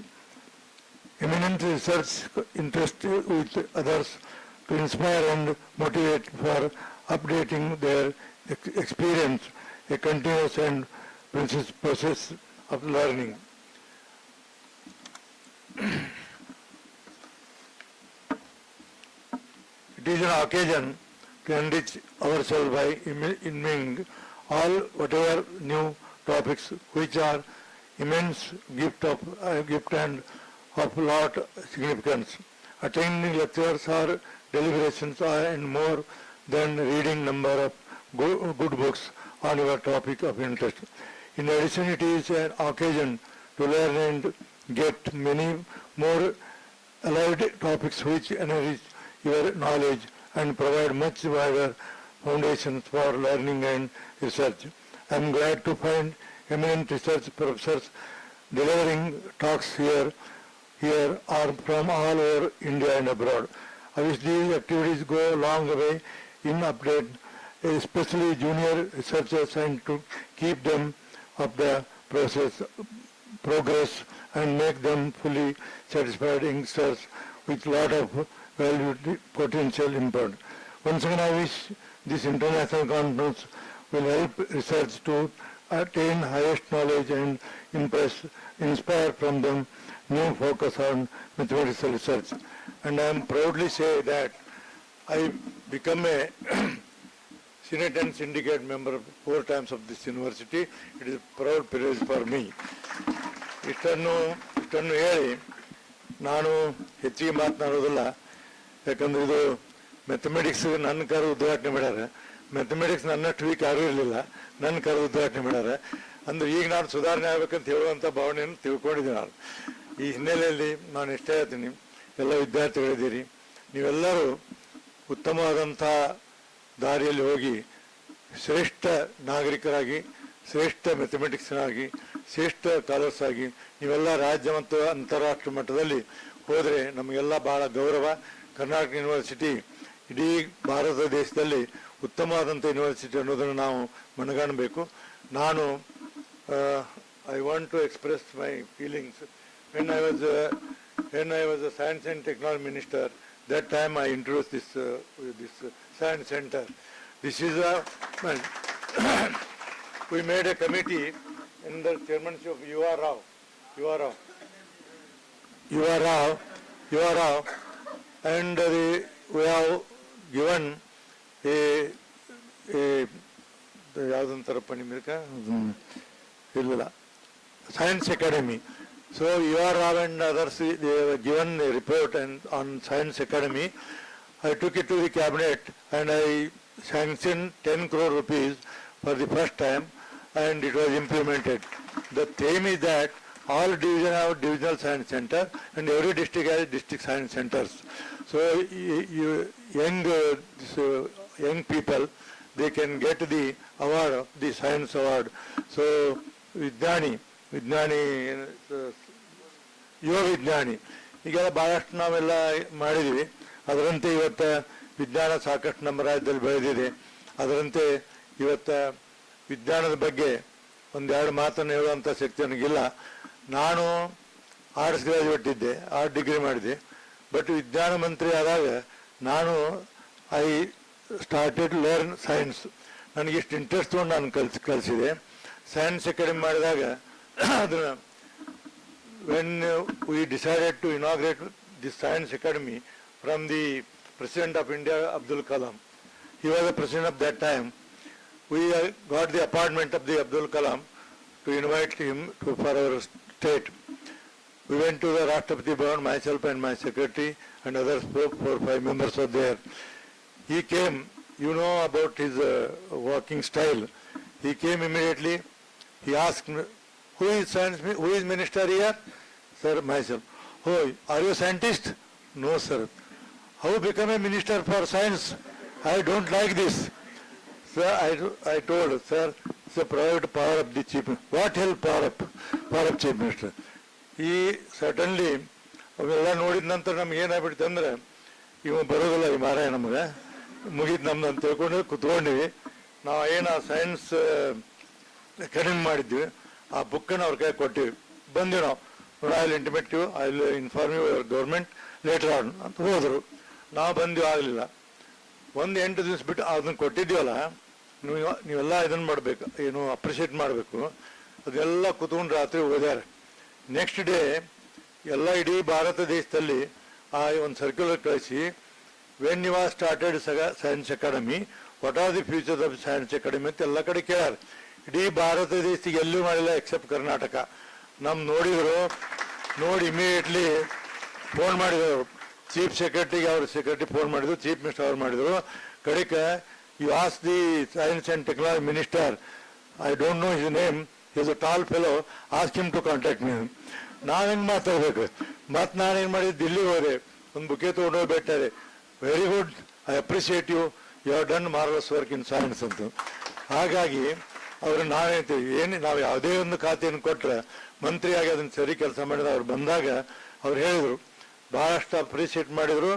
Eminent research interest with others to inspire and motivate for updating their experience, a continuous and process of learning. It is an occasion to enrich ourselves by immersing all whatever new topics which are immense gift and of lot significance. Attending lectures or deliberations and more than reading number of good books on your topic of interest. In addition, it is an occasion to learn and get many more allied topics which enrich your knowledge and provide much wider foundations for learning and research. I am glad to find eminent research professors delivering talks here are from all over India and abroad. I wish these activities go a long way in update, especially junior researchers, and to keep them up the progress and make them fully satisfied youngsters with lot of valued potential input. Once again, I wish this international conference will help research to attain highest knowledge and inspire from them new focus on mathematical research. And I am proudly say that I become a Senate and Syndicate member 4 times of this university. It is a proud privilege for me. ಇಷ್ಟನ್ನು ಹೇಳಿ ನಾನು ಹೆಚ್ಚಿಗೆ ಮಾತನಾಡೋದಿಲ್ಲ, ಯಾಕಂದ್ರೆ ಇದು mathematics ನನ್ನ ಕರೆದು ಉದ್ಘಾಟನೆ ಮಾಡ್ಯಾರ. ಮ್ಯಾಥಮೆಟಿಕ್ಸ್ ನನ್ನಷ್ಟು ವೀಕ್ ಯಾರೂ ಇರಲಿಲ್ಲ, ನನ್ನ ಕರೆದು ಉದ್ಘಾಟನೆ ಮಾಡ್ಯಾರ. ಅಂದ್ರೆ ಈಗ ನಾನು ಸುಧಾರಣೆ ಆಗ್ಬೇಕಂತ ಹೇಳುವಂಥ ಭಾವನೆಯನ್ನು ತಿಳ್ಕೊಂಡಿದ್ದೀನಿ ನಾನು. ಈ ಹಿನ್ನೆಲೆಯಲ್ಲಿ ನಾನು ಇಷ್ಟೇ ಹೇಳ್ತೀನಿ, ಎಲ್ಲ ವಿದ್ಯಾರ್ಥಿಗಳಿದ್ದೀರಿ, ನೀವೆಲ್ಲರೂ ಉತ್ತಮವಾದಂಥ ದಾರಿಯಲ್ಲಿ ಹೋಗಿ ಶ್ರೇಷ್ಠ ನಾಗರಿಕರಾಗಿ, ಶ್ರೇಷ್ಠ ಮ್ಯಾಥಮೆಟಿಕ್ಸ್ನಾಗಿ, ಶ್ರೇಷ್ಠ ಸ್ಕಾಲರ್ಸ್ ಆಗಿ ನೀವೆಲ್ಲ ರಾಜ್ಯ ಮತ್ತು ಅಂತಾರಾಷ್ಟ್ರೀಯ ಮಟ್ಟದಲ್ಲಿ ಹೋದರೆ ನಮಗೆಲ್ಲ ಬಹಳ ಗೌರವ. ಕರ್ನಾಟಕ ಯೂನಿವರ್ಸಿಟಿ ಇಡೀ ಭಾರತ ದೇಶದಲ್ಲಿ ಉತ್ತಮವಾದಂಥ ಯೂನಿವರ್ಸಿಟಿ ಅನ್ನೋದನ್ನು ನಾವು ಮನಗಾಣಬೇಕು. ನಾನು I want to express my feelings. when I was a Science and Technology Minister, that time I introduced this Science Center. This is we made a committee in the chairmanship of U.R. Rao, and we have given ಯಾವುದಂತಾರಪ್ಪ ನಿಮ್ಗೆ ಇಲ್ಲ Science Academy. So U.R. Rao and others, they were given a report on Science Academy. I took it to the cabinet and I sanctioned 10 crore rupees for the first time, and it was implemented. The theme is that all divisions have divisional science center and every district has district science centers. So young people, they can get the award, the science award. So Vijnani, ಯುವ ವಿಜ್ಞಾನಿ ಈಗೆಲ್ಲ ಭಾಳಷ್ಟು ನಾವೆಲ್ಲ ಮಾಡಿದ್ದೀವಿ. ಅದರಂತೆ ಇವತ್ತು ವಿಜ್ಞಾನ ಸಾಕಷ್ಟು ನಮ್ಮ ರಾಜ್ಯದಲ್ಲಿ ಬೆಳೆದಿದೆ. ಅದರಂತೆ ಇವತ್ತು ವಿಜ್ಞಾನದ ಬಗ್ಗೆ ಒಂದೆರಡು ಮಾತನ್ನು ಹೇಳುವಂಥ ಶಕ್ತಿ ನನಗಿಲ್ಲ. ನಾನು ಆರ್ಟ್ಸ್ ಗ್ರಾಜುಯೇಟ್ ಇದ್ದೆ, ಆರ್ಟ್ ಡಿಗ್ರಿ ಮಾಡಿದೆ. ಬಟ್ ವಿಜ್ಞಾನ ಮಂತ್ರಿ ಆದಾಗ ನಾನು ಐ ಸ್ಟಾರ್ಟೆಡ್ ಲರ್ನ್ ಸೈನ್ಸ್. ನನಗಿಷ್ಟು ಇಂಟ್ರೆಸ್ಟ್ ತೊಗೊಂಡು ನಾನು ಕಲಿಸಿದೆ. ಸೈನ್ಸ್ ಅಕಾಡೆಮಿ ಮಾಡಿದಾಗ ಅದನ್ನು when we decided to inaugurate this science academy from the President of India, Abdul Kalam. He was the president of that time. We got the appointment of the Abdul Kalam to invite him for our state. We went to the Rashtrapati Bhavan, myself and my secretary and others, 4-5 members were there. He came, you know about his working style. He came immediately. He asked me, who is minister here? Sir, myself. Oh, are you a scientist? No, sir. How become a minister for science? I don't like this. Sir, I told, sir, it's a private power of the chief. What help power of chief minister? He certainly, ಅವೆಲ್ಲ ನೋಡಿದ ನಂತರ ನಮ್ಗೆ ಏನಾಗ್ಬಿಡ್ತು ಅಂದ್ರೆ ಇವ ಬರೋದಿಲ್ಲ ಈ ಮಾರಾಯ ನಮಗೆ ಮುಗಿದು ನಮ್ದು ಅಂತ ತಿಳ್ಕೊಂಡು ಕುತ್ಕೊಂಡಿವಿ. ನಾವು ಏನು ಸೈನ್ಸ್ ಅಕಾಡೆಮಿ ಮಾಡಿದ್ವಿ, ಆ ಬುಕ್ಕನ್ನು ಅವ್ರ ಕೈ ಕೊಟ್ಟಿವಿ. ಬಂದ್ವಿ ನಾವು, I will intimate you, I will inform you your government later on ಅಂತ ಹೋದರು. ನಾವು ಬಂದ್ವಿ, ಆಗಲಿಲ್ಲ. 8 ದಿವಸ ಬಿಟ್ಟು ಅದನ್ನು ಕೊಟ್ಟಿದ್ದೀವಲ್ಲ, ನೀವೆಲ್ಲ ಇದನ್ನು ಮಾಡಬೇಕು, ಏನು ಅಪ್ರಿಷಿಯೇಟ್ ಮಾಡಬೇಕು. ಅದೆಲ್ಲ ಕುತ್ಕೊಂಡು ರಾತ್ರಿ ಓದ್ಯಾರ. ನೆಕ್ಸ್ಟ್ ಡೇ ಎಲ್ಲ ಇಡೀ ಭಾರತ ದೇಶದಲ್ಲಿ ಆ ಒಂದು ಸರ್ಕ್ಯುಲರ್ ಕಳಿಸಿ, when you are started science academy, what are the future of science academy ಅಂತ ಎಲ್ಲ ಕಡೆ ಕೇಳ್ಯಾರ. ಇಡೀ ಭಾರತ ದೇಶಕ್ಕೆ ಎಲ್ಲೂ ಮಾಡಿಲ್ಲ ಎಕ್ಸೆಪ್ಟ್ ಕರ್ನಾಟಕ. ನೋಡಿದ್ರು, ನೋಡಿ ಇಮಿಡಿಯೇಟ್ಲಿ ಫೋನ್ ಮಾಡಿದರು ಚೀಫ್ ಸೆಕ್ರೆಟರಿಗೆ. ಅವ್ರ ಸೆಕ್ರೆಟರಿ ಫೋನ್ ಮಾಡಿದ್ರು, ಚೀಫ್ ಮಿನಿಸ್ಟರ್ ಅವ್ರು ಮಾಡಿದರು. ಕಡೆಗೆ you as the science and technology minister, I don't know his name, is a tall fellow, ask him to contact me. ನಾವೇನು ಮಾತಾಡ್ಬೇಕು? ಮತ್ತು ನಾನೇನು ಮಾಡಿದ್ದು, ದಿಲ್ಲಿಗೆ ಹೋದೆ, ಒಂದು ಬುಕ್ಕೆ ತೊಗೊಂಡೋಗಿ ಬಿಟ್ಟಾರೆ. Very good, I appreciate you, you have done marvellous work in science ಅಂತ. ಹಾಗಾಗಿ ಅವರು ನಾವೇಂತೀವಿ, ಏನು ನಾವು ಯಾವುದೇ ಒಂದು ಖಾತೆಯನ್ನು ಕೊಟ್ಟರೆ ಮಂತ್ರಿಯಾಗಿ ಅದನ್ನು ಸರಿ ಕೆಲಸ ಮಾಡಿದ ಅವ್ರು ಬಂದಾಗ ಅವ್ರು ಹೇಳಿದರು, ಭಾಳಷ್ಟು ಅಪ್ರಿಷಿಯೇಟ್ ಮಾಡಿದರು.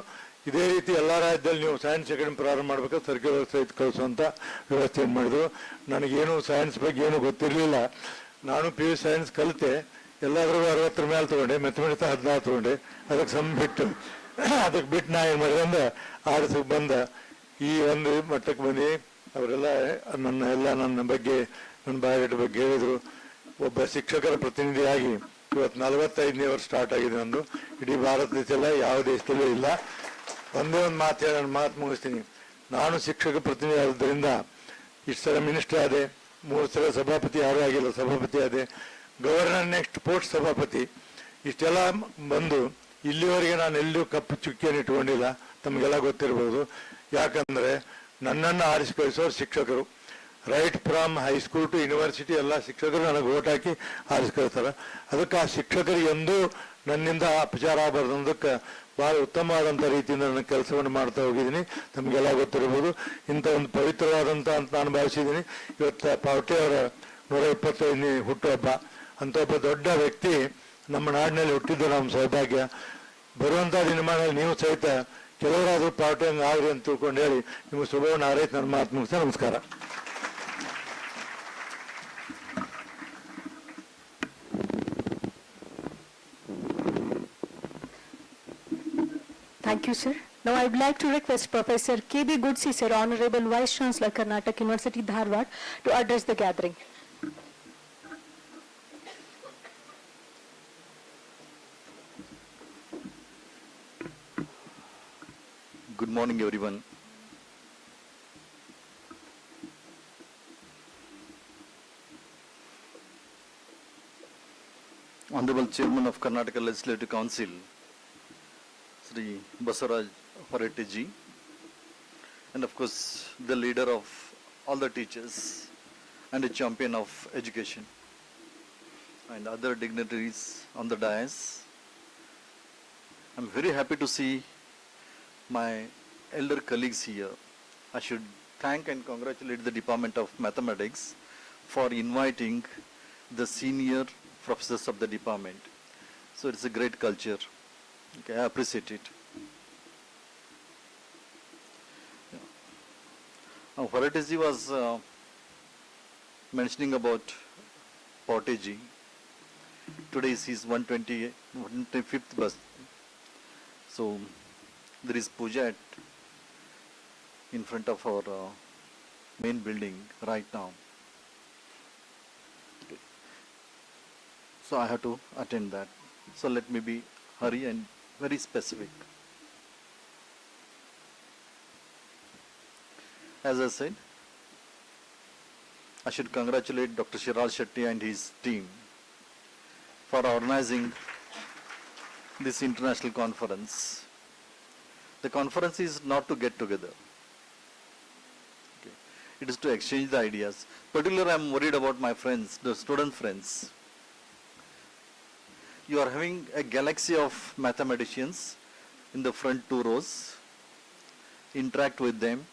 ಇದೇ ರೀತಿ ಎಲ್ಲ ರಾಜ್ಯದಲ್ಲಿ ನೀವು ಸೈನ್ಸ್ ಅಕಾಡೆಮಿ ಪ್ರಾರಂಭ ಮಾಡಬೇಕು, ಸರ್ಕ್ಯುಲರ್ ಸಹಿತ ಕಳಿಸುವಂಥ ವ್ಯವಸ್ಥೆಯನ್ನು ಮಾಡಿದರು. ನನಗೇನು ಸೈನ್ಸ್ ಬಗ್ಗೆ ಏನೂ ಗೊತ್ತಿರಲಿಲ್ಲ. ನಾನು PU ಸೈನ್ಸ್ ಕಲಿತೆ, ಎಲ್ಲಾದ್ರೂ 60 ಮೇಲೆ ತೊಗೊಂಡೆ, ಮೆಥಮೆಟಿಕ್ಸ್ 16 ತೊಗೊಂಡೆ. ಅದಕ್ಕೆ ಬಿಟ್ಟು ನಾ ಏನು ಮಾಡಿದೆ ಅಂದ್ರೆ ಆರ್ಟ್ಸ್ಗೆ ಬಂದ ಈ ಒಂದು ಮಟ್ಟಕ್ಕೆ ಬಂದು ಅವರೆಲ್ಲ ನನ್ನ ಬಗ್ಗೆ, ನನ್ನ ಬಯೋಡೇಟಾ ಬಗ್ಗೆ ಹೇಳಿದರು. ಒಬ್ಬ ಶಿಕ್ಷಕರ ಪ್ರತಿನಿಧಿಯಾಗಿ ಇವತ್ತು 45ನೇ ವರ್ಷ ಸ್ಟಾರ್ಟ್ ಆಗಿದೆ ನಂದು. ಇಡೀ ಭಾರತ ದೇಶದಲ್ಲ, ಯಾವ ದೇಶದಲ್ಲೂ ಇಲ್ಲ. ಒಂದೇ ಒಂದು ಮಾತು ಹೇಳಿ ನಾನು ಮಾತು ಮುಗಿಸ್ತೀನಿ. ನಾನು ಶಿಕ್ಷಕ ಪ್ರತಿನಿಧಿ ಆದ್ದರಿಂದ ಇಷ್ಟು ಸಲ ಮಿನಿಸ್ಟರ್ ಆದೆ, 3 ಸಲ ಸಭಾಪತಿ, ಯಾರೂ ಆಗಿಲ್ಲ ಸಭಾಪತಿ ಆದೆ, ಗವರ್ನರ್ ನೆಕ್ಸ್ಟ್ ಪೋಸ್ಟ್ ಸಭಾಪತಿ. ಇಷ್ಟೆಲ್ಲ ಬಂದು ಇಲ್ಲಿವರೆಗೆ ನಾನು ಎಲ್ಲೂ ಕಪ್ಪು ಚುಕ್ಕಿಯನ್ನು ಇಟ್ಕೊಂಡಿಲ್ಲ, ತಮಗೆಲ್ಲ ಗೊತ್ತಿರ್ಬೋದು. ಯಾಕಂದರೆ ನನ್ನನ್ನು ಆರಿಸಿ ಕಳಿಸೋರು ಶಿಕ್ಷಕರು. Right from high school to university ಎಲ್ಲ ಶಿಕ್ಷಕರು ನನಗೆ ಓಟ್ ಹಾಕಿ ಆರಿಸಿ ಕಳಿಸ್ತಾರೆ. ಅದಕ್ಕೆ ಆ ಶಿಕ್ಷಕರಿಗೆ ಎಂದೂ ನನ್ನಿಂದ ಅಪಚಾರ ಆಗಬಾರ್ದು ಅನ್ನೋದಕ್ಕೆ ಭಾಳ ಉತ್ತಮವಾದಂಥ ರೀತಿಯಿಂದ ನನ್ನ ಕೆಲಸವನ್ನು ಮಾಡ್ತಾ ಹೋಗಿದ್ದೀನಿ. ತಮಗೆಲ್ಲ ಗೊತ್ತಿರ್ಬೋದು. ಇಂಥ ಒಂದು ಪವಿತ್ರವಾದಂಥ ಅಂತ ನಾನು ಭಾವಿಸಿದ್ದೀನಿ. ಇವತ್ತು ಪಾವಟೆ ಅವರ 125ನೇ ಹುಟ್ಟುಹಬ್ಬ. ಅಂಥ ಒಬ್ಬ ದೊಡ್ಡ ವ್ಯಕ್ತಿ ನಮ್ಮ ನಾಡಿನಲ್ಲಿ ಹುಟ್ಟಿದ್ದು ನಮ್ಮ ಸೌಭಾಗ್ಯ. ಬರುವಂಥ ದಿನಮಾನದಲ್ಲಿ ನೀವು ಸಹಿತ ಕೆಲವರಾದರೂ ಪಾವಟೆ ಹಂಗೆ ಆಗ್ರಿ ಅಂತ ತಿಳ್ಕೊಂಡು ಹೇಳಿ ನಿಮಗೆ ಶುಭವನ್ನು ಹಾರೈಸಿ ನನ್ನ ಮಾತು ಮುಗಿಸ್ತಾ ನಮಸ್ಕಾರ. Thank you, sir. Now I would like to request Professor K.B. Goodsi, sir, Honorable Vice Chancellor, Karnatak University, Dharwad, to address the gathering. Good morning, everyone. Honorable Chairman of Karnataka Legislative Council, Sri Basaraj Paretji, and of course the leader of all the teachers and a champion of education, and other dignitaries on the dais. I'm very happy to see my elder colleagues here. I should thank and congratulate the Department of Mathematics for inviting the senior professors of the department. So it's a great culture. Okay, I appreciate it. Felicity was mentioning about Portage. Today is his 125th birthday. So there is puja in front of our main building right now. Okay. So I have to attend that. So let me be hurry and very specific. As I said, I should congratulate Dr. Shiral Shetty and his team for organizing this international conference. The conference is not to get together. Okay. It is to exchange the ideas. Particularly, I am worried about my friends, the student friends. You are having a galaxy of mathematicians in the front 2 rows. Interact with them.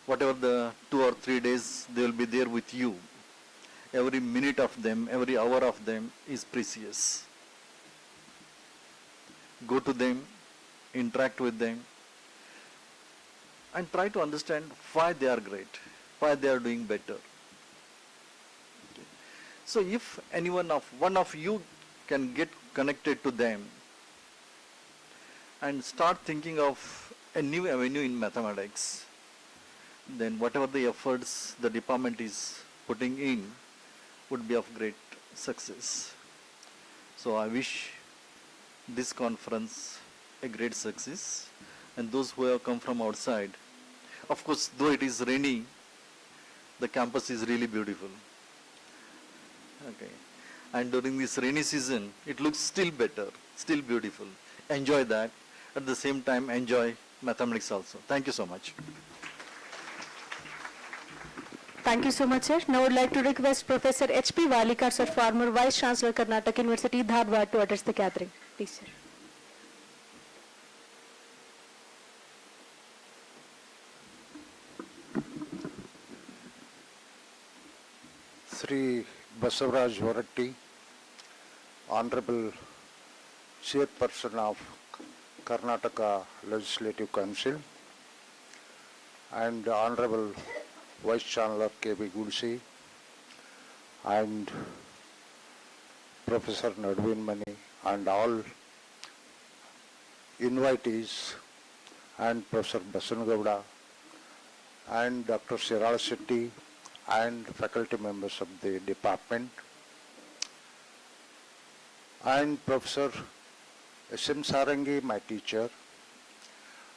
Whatever the 2 or 3 days, they will be there with you. Every minute of them, every hour of them is precious. Go to them, interact with them, and try to understand why they are great, why they are doing better. Okay. So if one of you can get connected to them and start thinking of a new avenue in mathematics, then whatever the efforts the department is putting in would be of great success. So I wish this conference a great success, and those who have come from outside, of course, though it is rainy, the campus is really beautiful. Okay. And during this rainy season, it looks still better, still beautiful. Enjoy that. At the same time, enjoy mathematics also. Thank you so much. Thank you so much, sir. Now I would like to request Professor H.P. Walikar, sir, former Vice Chancellor, Karnatak University, Dharwad, to address the gathering. Please, sir. Sri Basavaraj Varatti, Honorable Chairperson of Karnataka Legislative Council, and Honorable Vice Chancellor K.B. Gulsi, and Professor Nadwin Mani, and all invitees, and Professor Basangowda, and Dr. Shiral Shetty, and faculty members of the department, and Professor S.M. Sarangi, my teacher,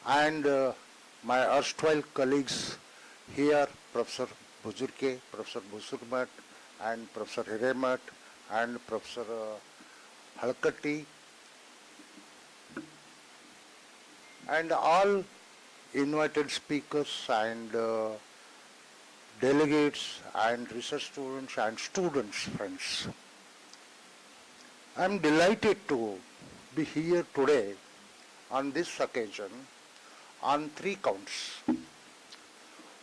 and my erstwhile colleagues here, Professor Buzurke, Professor Busurmat, and Professor Hiremat, and Professor Halkatti, and all invited speakers and delegates and research students and students, friends. I am delighted to be here today on this occasion on 3 counts.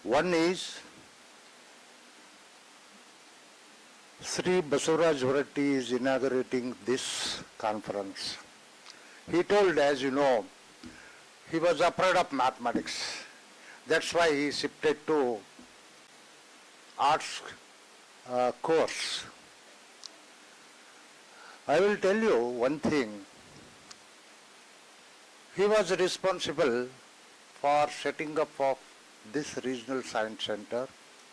One is Sri Basavaraj Varatti is inaugurating this conference. He told, as you know, he was afraid of mathematics. That's why he shifted to arts course. I will tell you one thing. He was responsible for setting up of this regional science center.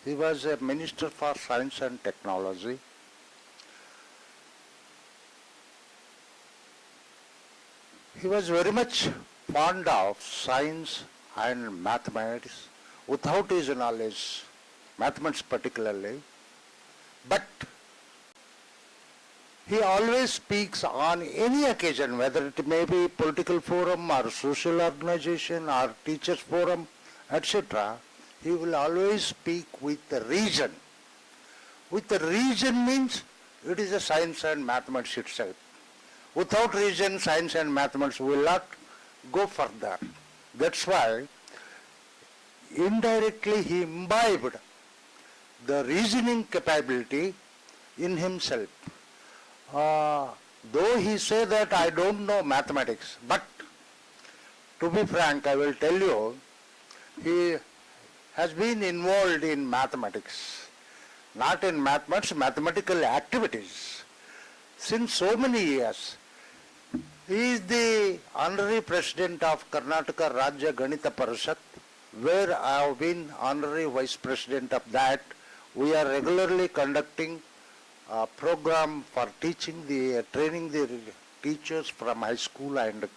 He was a minister for science and technology. He was very much fond of science and mathematics. Without his knowledge, mathematics particularly, but he always speaks on any occasion, whether it may be political forum or social organization or teachers forum, etc. He will always speak with the region. With the region means it is a science and mathematics itself. Without region, science and mathematics will not go further. That's why indirectly he imbibed the reasoning capability in himself. Though he say that I don't know mathematics, but to be frank, I will tell you, he has been involved in mathematics, not in mathematical activities, since so many years. He is the honorary president of Karnataka Rajya Ganita Parishad, where I have been honorary vice president of that. We are regularly conducting a program for training the teachers from high school and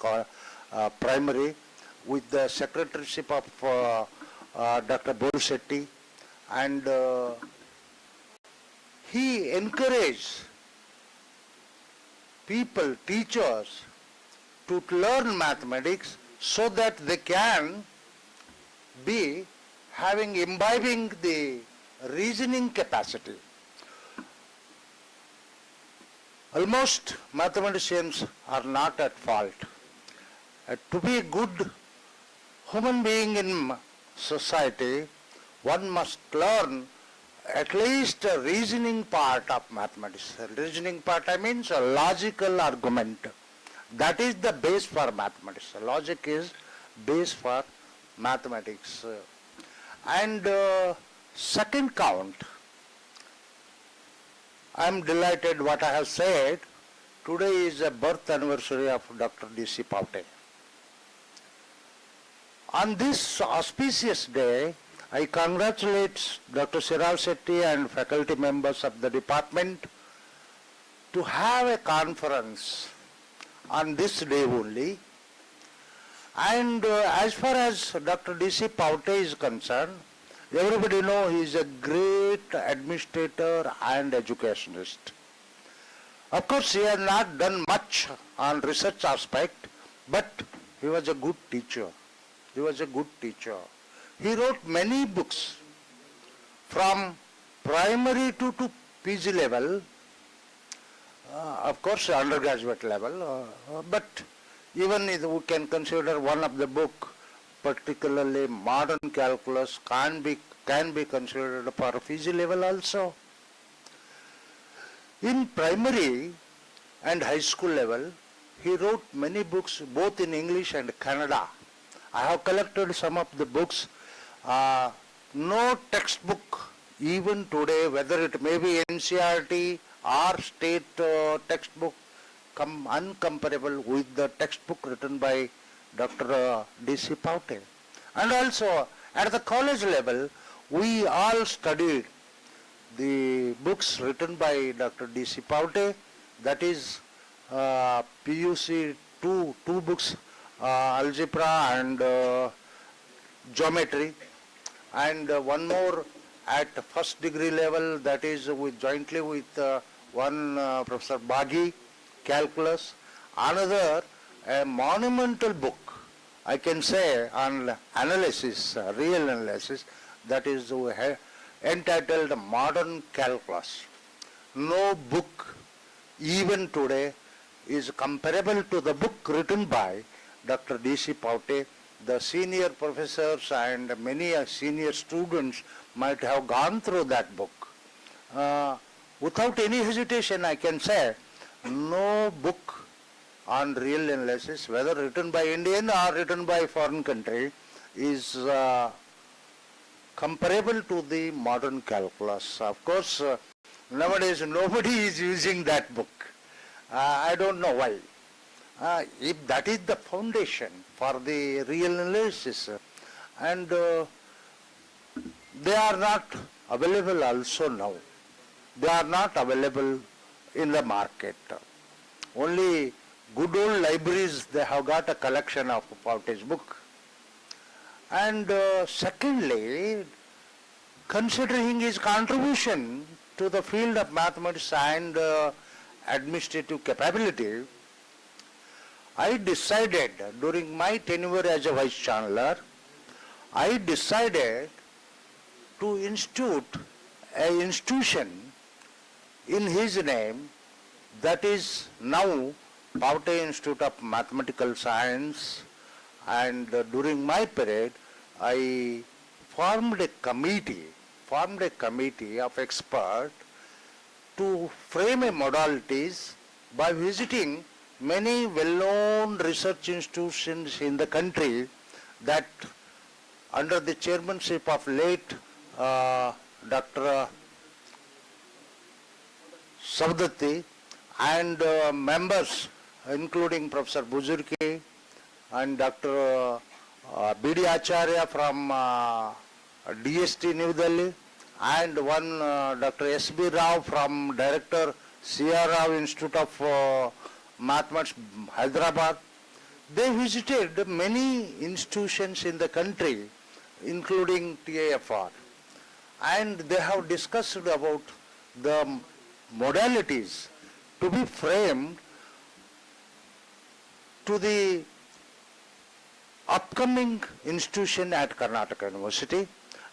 primary with the secretaryship of Dr. Borishetty, and he encouraged people, teachers, to learn mathematics so that they can be imbibing the reasoning capacity. Almost mathematicians are not at fault. To be a good human being in society, one must learn at least a reasoning part of mathematics. A reasoning part, I mean a logical argument. That is the base for mathematics. Logic is base for mathematics. And second count, I am delighted what I have said. Today is a birth anniversary of Dr. D.C. Paute. On this auspicious day, I congratulate Dr. Sirav Shetty and faculty members of the department to have a conference on this day only. And as far as Dr. D.C. Paute is concerned, everybody knows he is a great administrator and educationist. Of course, he has not done much on research aspect, but he was a good teacher. He was a good teacher. He wrote many books from primary to PG level, of course undergraduate level, but even we can consider one of the book, particularly modern calculus, can be considered for PG level also. In primary and high school level, he wrote many books both in English and Kannada. I have collected some of the books. No textbook, even today, whether it may be NCERT or state textbook, come uncomparable with the textbook written by Dr. D.C. Paute. And also, at the college level, we all studied the books written by Dr. D.C. Paute, that is PUC two books, algebra and geometry, and one more at first degree level, that is jointly with one Professor Baghi, calculus. Another, a monumental book, I can say, on analysis, real analysis, that is entitled Modern Calculus. No book, even today, is comparable to the book written by Dr. D.C. Paute. The senior professors and many senior students might have gone through that book. Without any hesitation, I can say, no book on real analysis, whether written by Indian or written by foreign country, is comparable to the modern calculus. Of course, nowadays nobody is using that book. I don't know why. If that is the foundation for the real analysis, and they are not available also now. They are not available in the market. Only good old libraries, they have got a collection of Paute's book. And secondly, considering his contribution to the field of mathematics and administrative capability, I decided during my tenure as a Vice Chancellor, I decided to institute an institution in his name, that is now Paute Institute of Mathematical Science. And during my period, I formed a committee of experts to frame a modalities by visiting many well-known research institutions in the country that under the chairmanship of late Dr. Savdatti and members including Professor Buzurki and Dr. B.D. Acharya from DST New Delhi and one Dr. S.B. Rao from Director C.R. Rao Institute of Mathematics, Hyderabad. They visited many institutions in the country, including TAFR, and they have discussed about the modalities to be framed to the upcoming institution at Karnataka University.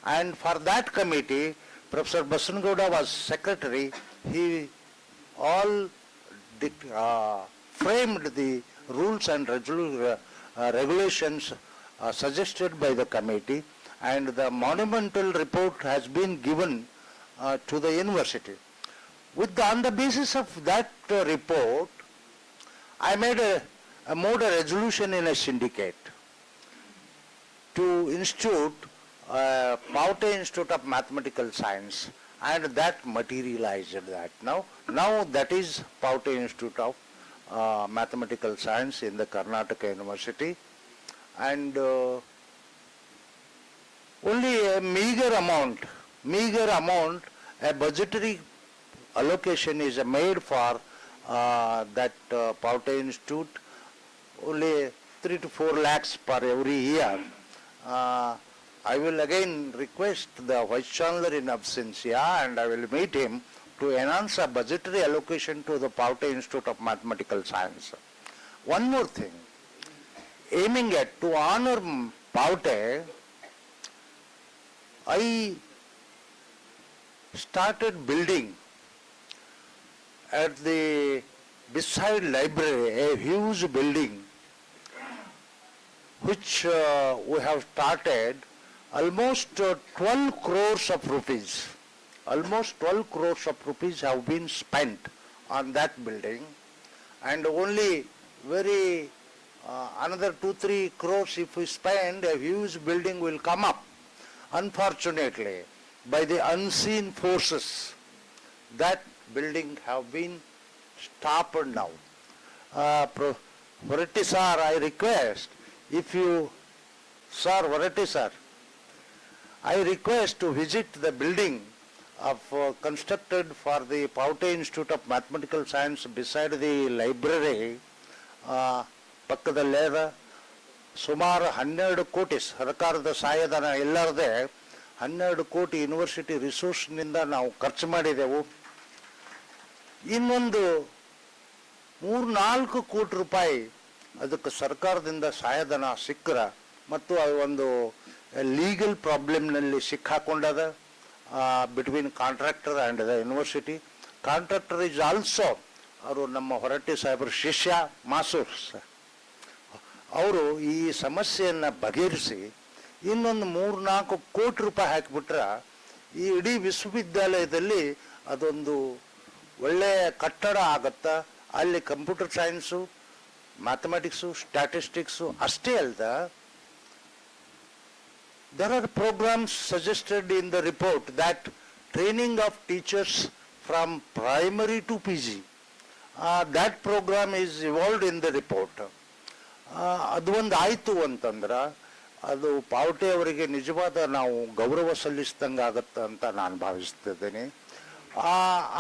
And for that committee, Professor Basangouda was secretary. He all framed the rules and regulations suggested by the committee, and the monumental report has been given to the university. On the basis of that report, I made a resolution in a syndicate to institute Paute Institute of Mathematical Science, and that materialized that. Now that is Paute Institute of Mathematical Science in the Karnataka University, and only a meager amount, a budgetary allocation is made for that Paute Institute, only 3 to 4 lakhs per every year. I will again request the Vice Chancellor in absentia, and I will meet him to enhance a budgetary allocation to the Paute Institute of Mathematical Science. One more thing, aiming at to honor Paute, I started building at the beside library a huge building which we have started. Almost 12 crores of rupees. Almost 12 crores of rupees have been spent on that building, and only very another 2-3 crores if we spend, a huge building will come up. Unfortunately, by the unseen forces, that building have been stopped now. Varetti sir, I request, if you, sir, Varetti sir, I request to visit the building of constructed for the Paute Institute of Mathematical Science beside the library, ಪಕ್ಕದಲ್ಲೇ ಸುಮಾರು 12 ಕೋಟಿ ಸರ್ಕಾರದ ಸಹಾಯಧನ ಎಲ್ಲರದೇ 12 ಕೋಟಿ university ರಿಸೋರ್ಸ್ನಿಂದ ನಾವು ಖರ್ಚು ಮಾಡಿದೆವು. ಇನ್ನೊಂದು 3-4 ಕೋಟಿ ರೂಪಾಯಿ ಅದಕ್ಕೆ ಸರ್ಕಾರದಿಂದ ಸಹಾಯಧನ ಸಿಕ್ಕರ ಮತ್ತು ಒಂದು ಲೀಗಲ್ ಪ್ರಾಬ್ಲಮ್ನಲ್ಲಿ ಸಿಕ್ಕಾಕೊಂಡದ between contractor and the university. Contractor is also ಅವರು ನಮ್ಮ ಹೊರಟ್ಟಿ ಸಾಹೇಬರ ಶಿಷ್ಯ ಮಾಸೂರ್. ಅವರು ಈ ಸಮಸ್ಯೆಯನ್ನು ಬಗೆಹರಿಸಿ ಇನ್ನೊಂದು 3-4 ಕೋಟಿ ರೂಪಾಯಿ ಹಾಕಿಬಿಟ್ರೆ ಈ ಇಡೀ ವಿಶ್ವವಿದ್ಯಾಲಯದಲ್ಲಿ ಅದೊಂದು ಒಳ್ಳೆಯ ಕಟ್ಟಡ ಆಗತ್ತಾ. ಅಲ್ಲಿ ಕಂಪ್ಯೂಟರ್ ಸೈನ್ಸು, ಮ್ಯಾಥಮೆಟಿಕ್ಸು, ಸ್ಟ್ಯಾಟಿಸ್ಟಿಕ್ಸು ಅಷ್ಟೇ ಅಲ್ಲದ there are programs suggested in the report that training of teachers from primary to PG. That program is evolved in the report. ಅದು ಒಂದು ಆಯಿತು ಅಂತಂದ್ರೆ ಅದು ಪಾವಟೆ ಅವರಿಗೆ ನಿಜವಾದ ನಾವು ಗೌರವ ಸಲ್ಲಿಸಿದಂಗೆ ಆಗತ್ತೆ ಅಂತ ನಾನು ಭಾವಿಸ್ತಿದ್ದೇನೆ.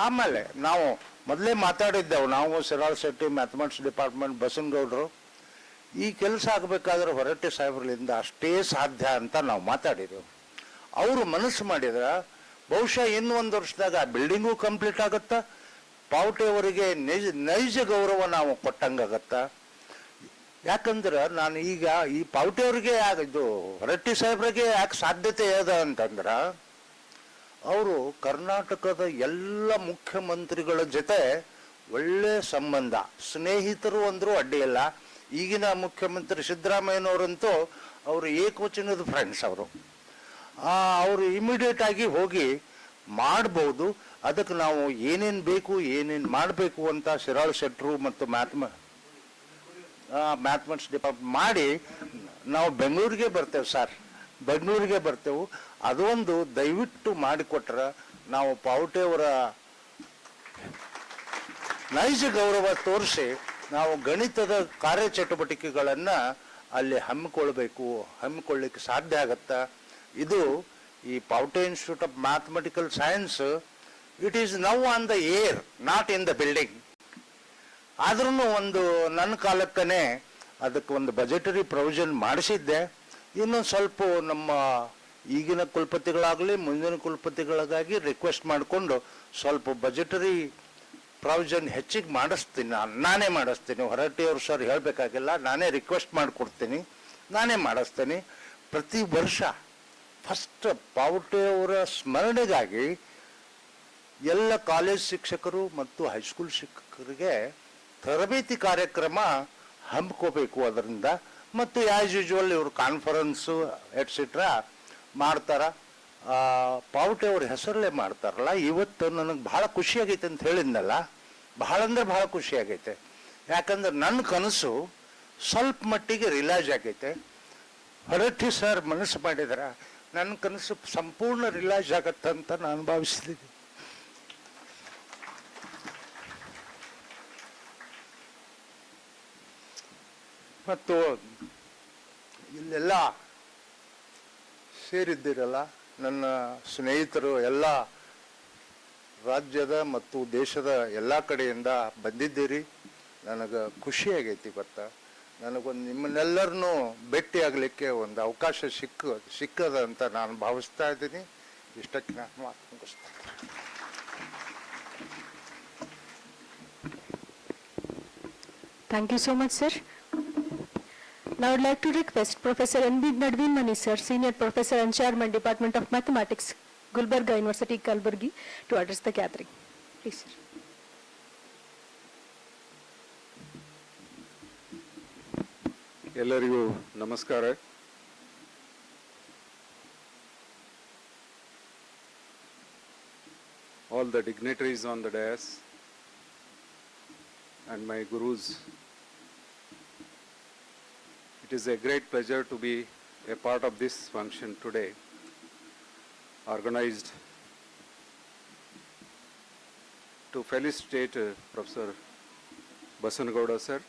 ಆಮೇಲೆ ನಾವು ಮೊದಲೇ ಮಾತಾಡಿದ್ದೆವು, ನಾವು ಶಿರಾಳ್ ಶೆಟ್ಟಿ ಮ್ಯಾಥಮೆಟಿಕ್ಸ್ ಡಿಪಾರ್ಟ್ಮೆಂಟ್ ಬಸನಗೌಡರು, ಈ ಕೆಲಸ ಆಗಬೇಕಾದ್ರೆ ಹೊರಟ್ಟಿ ಸಾಹೇಬ್ರಲಿಂದ ಅಷ್ಟೇ ಸಾಧ್ಯ ಅಂತ ನಾವು ಮಾತಾಡಿದೆವು. ಅವರು ಮನಸ್ಸು ಮಾಡಿದ್ರೆ ಬಹುಶಃ ಇನ್ನೂ 1 ವರ್ಷದಾಗ ಆ ಬಿಲ್ಡಿಂಗು ಕಂಪ್ಲೀಟ್ ಆಗುತ್ತಾ, ಪಾವಟೆ ಅವರಿಗೆ ನೈಜ ಗೌರವ ನಾವು ಕೊಟ್ಟಂಗಾಗತ್ತಾ. ಯಾಕಂದ್ರೆ ನಾನು ಈಗ ಈ ಪಾವಟೆಯವ್ರಿಗೆ ಇದು ಹೊರಟ್ಟಿ ಸಾಹೇಬ್ರಿಗೆ ಯಾಕೆ ಸಾಧ್ಯತೆ ಇದೆ ಅಂತಂದ್ರೆ ಅವರು ಕರ್ನಾಟಕದ ಎಲ್ಲ ಮುಖ್ಯಮಂತ್ರಿಗಳ ಜೊತೆ ಒಳ್ಳೆ ಸಂಬಂಧ, ಸ್ನೇಹಿತರು ಅಂದರೂ ಅಡ್ಡಿಯಿಲ್ಲ. ಈಗಿನ ಮುಖ್ಯಮಂತ್ರಿ ಸಿದ್ದರಾಮಯ್ಯನವರಂತೂ ಅವರು ಏಕವಚನದ ಫ್ರೆಂಡ್ಸ್. ಅವರು ಇಮಿಡಿಯೇಟ್ ಆಗಿ ಹೋಗಿ ಮಾಡ್ಬೋದು. ಅದಕ್ಕೆ ನಾವು ಏನೇನು ಬೇಕು ಏನೇನು ಮಾಡಬೇಕು ಅಂತ ಶಿರಾಳ್ ಶೆಟ್ರು ಮತ್ತು ಮ್ಯಾಥಮೆಟಿಕ್ಸ್ ಡಿಪಾರ್ಟ್ಮೆಂಟ್ ಮಾಡಿ ನಾವು ಬೆಂಗಳೂರಿಗೆ ಬರ್ತೇವೆ ಸರ್. ಬೆಂಗಳೂರಿಗೆ ಬರ್ತೇವೆ. ಅದೊಂದು ದಯವಿಟ್ಟು ಮಾಡಿಕೊಟ್ರೆ ನಾವು ಪಾವಟೆಯವರ ನೈಜ ಗೌರವ ತೋರಿಸಿ ನಾವು ಗಣಿತದ ಕಾರ್ಯಚಟುವಟಿಕೆಗಳನ್ನು ಅಲ್ಲಿ ಹಮ್ಮಿಕೊಳ್ಳಿಕ್ಕೆ ಸಾಧ್ಯ ಆಗತ್ತಾ. ಇದು ಈ Pavate institute of mathematical science, it is now on the air, not in the building. ಆದ್ರೂ ಒಂದು ನನ್ನ ಕಾಲಕ್ಕನೇ ಅದಕ್ಕೆ ಒಂದು ಬಜೆಟರಿ ಪ್ರೊವಿಷನ್ ಮಾಡಿಸಿದ್ದೆ. ಇನ್ನು ಸ್ವಲ್ಪ ನಮ್ಮ ಈಗಿನ ಕುಲಪತಿಗಳಾಗಲಿ ಮುಂದಿನ ಕುಲಪತಿಗಳಿಗಾಗಿ ರಿಕ್ವೆಸ್ಟ್ ಮಾಡಿಕೊಂಡು ಸ್ವಲ್ಪ ಬಜೆಟರಿ ಪ್ರಾವಿಷನ್ ಹೆಚ್ಚಿಗೆ ಮಾಡಿಸ್ತೀನಿ. ನಾನೇ ಮಾಡಿಸ್ತೀನಿ, ಹೊರಟಿಯವ್ರು ಸರ್ ಹೇಳಬೇಕಾಗಿಲ್ಲ, ನಾನೇ ರಿಕ್ವೆಸ್ಟ್ ಮಾಡಿಕೊಡ್ತೀನಿ, ನಾನೇ ಮಾಡಿಸ್ತೀನಿ. ಪ್ರತಿ ವರ್ಷ ಫಸ್ಟ್ ಪಾವಟೆಯವರ ಸ್ಮರಣೆಗಾಗಿ ಎಲ್ಲ ಕಾಲೇಜ್ ಶಿಕ್ಷಕರು ಮತ್ತು ಹೈಸ್ಕೂಲ್ ಶಿಕ್ಷಕರಿಗೆ ತರಬೇತಿ ಕಾರ್ಯಕ್ರಮ ಹಮ್ಮಿಕೋಬೇಕು. ಅದರಿಂದ ಮತ್ತು ಆ್ಯಸ್ ಯೂಶುವಲ್ ಇವರು ಕಾನ್ಫರೆನ್ಸು ಎಟ್ಸೆಟ್ರಾ ಮಾಡ್ತಾರ. ಪಾವಟೆಯವ್ರ ಹೆಸರಲ್ಲೇ ಮಾಡ್ತಾರಲ್ಲ. ಇವತ್ತು ನನಗೆ ಭಾಳ ಖುಷಿಯಾಗೈತೆ ಅಂತ ಹೇಳಿದ್ನಲ್ಲ, ಭಾಳ ಅಂದರೆ ಭಾಳ ಖುಷಿಯಾಗೈತೆ. ಯಾಕಂದ್ರೆ ನನ್ನ ಕನಸು ಸ್ವಲ್ಪ ಮಟ್ಟಿಗೆ ರಿಲೈಸ್ ಆಗೈತೆ. ಹೊರಟಿ ಸರ್ ಮನಸ್ಸು ಮಾಡಿದಾರ, ನನ್ನ ಕನಸು ಸಂಪೂರ್ಣ ರಿಲೈಸ್ ಆಗತ್ತಂತ ನಾನು ಭಾವಿಸ್ತಿದ್ದೀನಿ. ಮತ್ತು ಇಲ್ಲೆಲ್ಲ ಸೇರಿದ್ದೀರಲ್ಲ ನನ್ನ ಸ್ನೇಹಿತರು, ಎಲ್ಲ ರಾಜ್ಯದ ಮತ್ತು ದೇಶದ ಎಲ್ಲ ಕಡೆಯಿಂದ ಬಂದಿದ್ದೀರಿ. ನನಗೆ ಖುಷಿಯಾಗೈತಿ. ಇವತ್ತು ನನಗೊಂದು ನಿಮ್ಮನ್ನೆಲ್ಲರನ್ನೂ ಭೇಟಿ ಆಗಲಿಕ್ಕೆ ಒಂದು ಅವಕಾಶ ಸಿಕ್ಕದ ಅಂತ ನಾನು ಭಾವಿಸ್ತಾ ಇದ್ದೀನಿ. ಇಷ್ಟಕ್ಕೆ ನಾನು ಮಾತು ಮುಗಿಸ್ತೇನೆ. Thank you so much, sir. Now I would like to request Professor N.B. Nadvinmani, sir, Senior Professor and Chairman, Department of Mathematics, Gulbarga University, Kalburgi, to address the gathering. Please, sir. ಎಲ್ಲರಿಗೂ ನಮಸ್ಕಾರ. All the dignitaries on the dais and my gurus, it is a great pleasure to be a part of this function today, organized to felicitate Professor Basanagowda sir,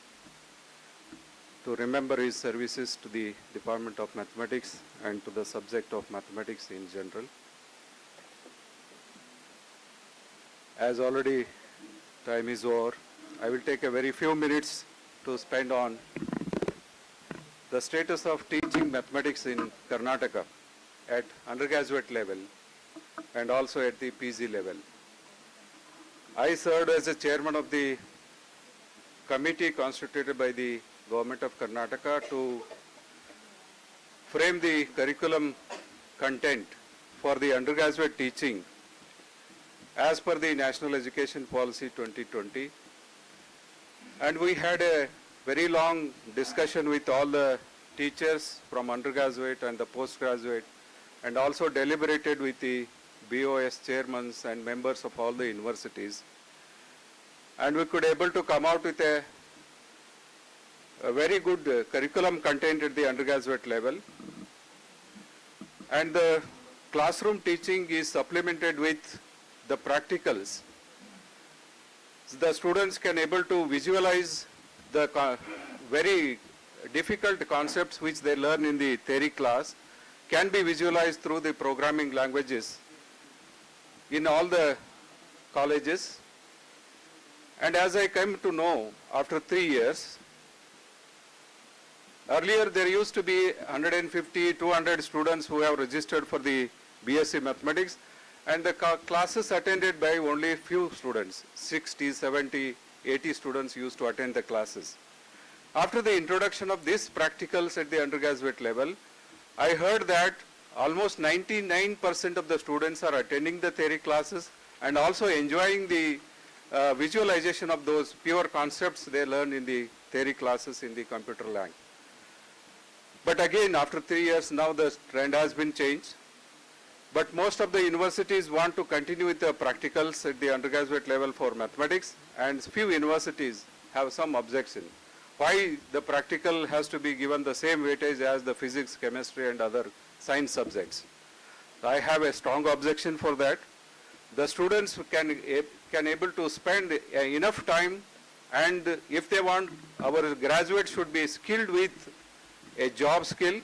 to remember his services to the Department of Mathematics and to the subject of mathematics in general. As already time is over, I will take a very few minutes to spend on the status of teaching mathematics in Karnataka at undergraduate level and also at the PG level. I served as a chairman of the committee constituted by the Government of Karnataka to frame the curriculum content for the undergraduate teaching as per the National Education Policy 2020. And we had a very long discussion with all the teachers from undergraduate and the postgraduate, and also deliberated with the BOS chairmen and members of all the universities. And we could able to come out with a very good curriculum content at the undergraduate level. And the classroom teaching is supplemented with the practicals. So the students can able to visualize the very difficult concepts which they learn in the theory class can be visualized through the programming languages in all the colleges. And as I came to know after 3 years, earlier there used to be 150, 200 students who have registered for the BSc Mathematics, and the classes attended by only few students, 60, 70, 80 students used to attend the classes. After the introduction of these practicals at the undergraduate level, I heard that almost 99% of the students are attending the theory classes and also enjoying the visualization of those pure concepts they learn in the theory classes in the computer language. But again, after 3 years, now the trend has been changed. But most of the universities want to continue with the practicals at the undergraduate level for mathematics, and few universities have some objection. Why the practical has to be given the same weightage as the physics, chemistry and other science subjects. I have a strong objection for that. The students can able to spend enough time, and if they want, our graduates should be skilled with a job skill,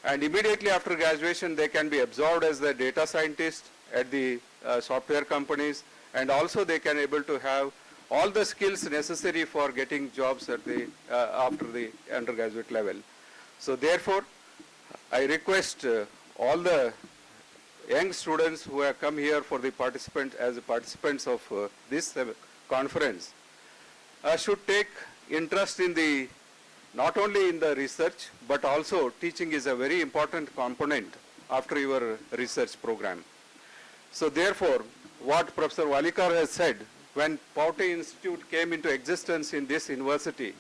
and immediately after graduation they can be absorbed as the data scientist at the software companies, and also they can able to have all the skills necessary for getting jobs at the after the undergraduate level. So therefore, I request all the young students who have come here for the participants of this conference should take interest in the not only in the research, but also teaching is a very important component after your research program. So therefore, what Professor Walikar has said, when Paute Institute came into existence in this university,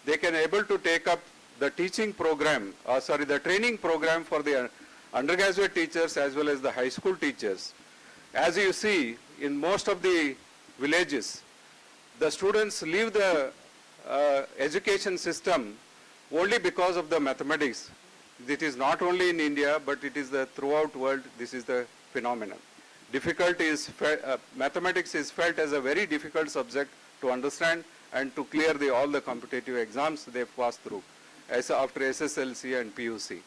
they can able to take up the teaching program, the training program for the undergraduate teachers as well as the high school teachers. As you see, in most of the villages, the students leave the education system only because of the mathematics. It is not only in India, but it is the throughout world, this is the phenomenon. Mathematics is felt as a very difficult subject to understand and to clear all the competitive exams they pass through after SSLC and PUC.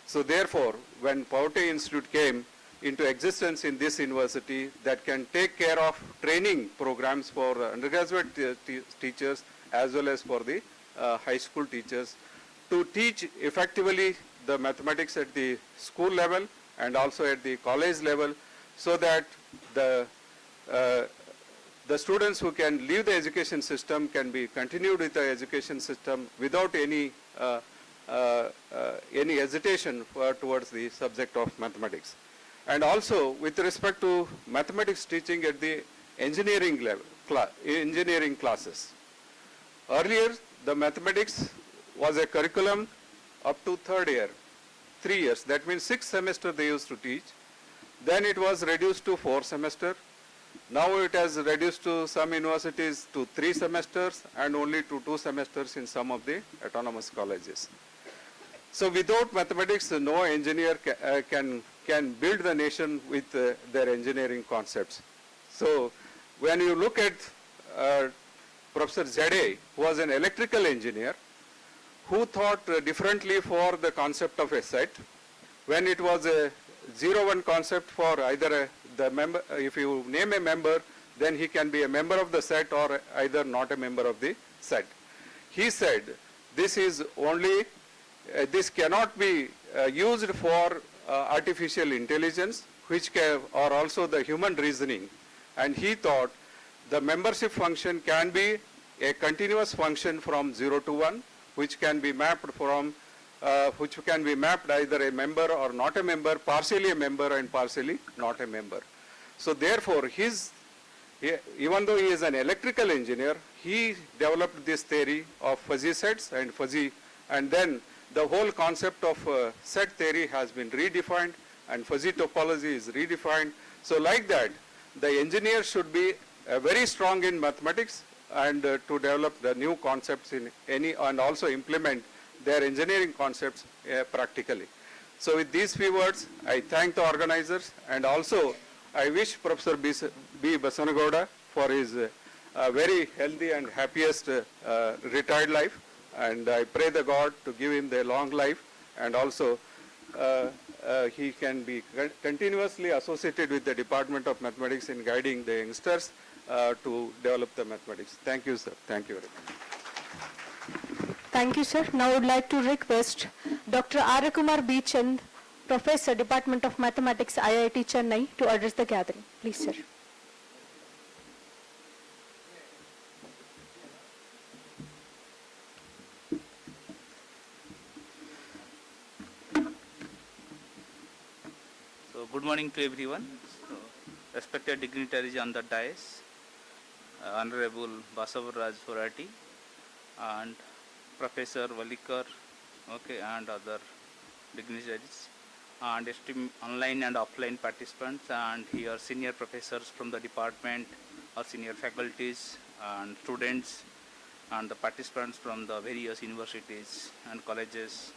So therefore, when Paute Institute came into existence in this university that can take care of training programs for undergraduate teachers as well as for the high school teachers to teach effectively the mathematics at the school level and also at the college level, so that the students who can leave the education system can be continued with the education system without any hesitation towards the subject of mathematics. And also with respect to mathematics teaching at the engineering level, engineering classes. Earlier, the mathematics was a curriculum up to third year, 3 years. That means 6 semesters they used to teach. Then it was reduced to 4 semesters. Now it has reduced to some universities to 3 semesters and only to 2 semesters in some of the autonomous colleges. So without mathematics, no engineer can build the nation with their engineering concepts. So when you look at Professor Zade, who was an electrical engineer, who thought differently for the concept of a set, when it was a 0-1 concept for either the member, if you name a member, then he can be a member of the set or either not a member of the set. He said, this is only, this cannot be used for artificial intelligence, which or also the human reasoning. And he thought the membership function can be a continuous function from 0 to 1, which can be mapped from either a member or not a member, partially a member and partially not a member. So therefore, even though he is an electrical engineer, he developed this theory of fuzzy sets and then the whole concept of set theory has been redefined and fuzzy topology is redefined. So like that, the engineer should be very strong in mathematics and to develop the new concepts in and also implement their engineering concepts practically. So with these few words, I thank the organizers, and also I wish Professor B. Basanagowda for his very healthy and happiest retired life, and I pray the God to give him the long life, and also he can be continuously associated with the Department of Mathematics in guiding the youngsters to develop the mathematics. Thank you, sir. Thank you very much. Thank you, sir. Now I would like to request Dr. R. Kumar B. Chand, Professor, Department of Mathematics, IIT Chennai, to address the gathering. Please, sir. So, good morning to everyone. So, respected dignitaries on the dais, Honorable Basavaraj Horati and Professor Walikar, and other dignitaries, and esteemed online and offline participants, and here senior professors from the department or senior faculties and students, and the participants from the various universities and colleges,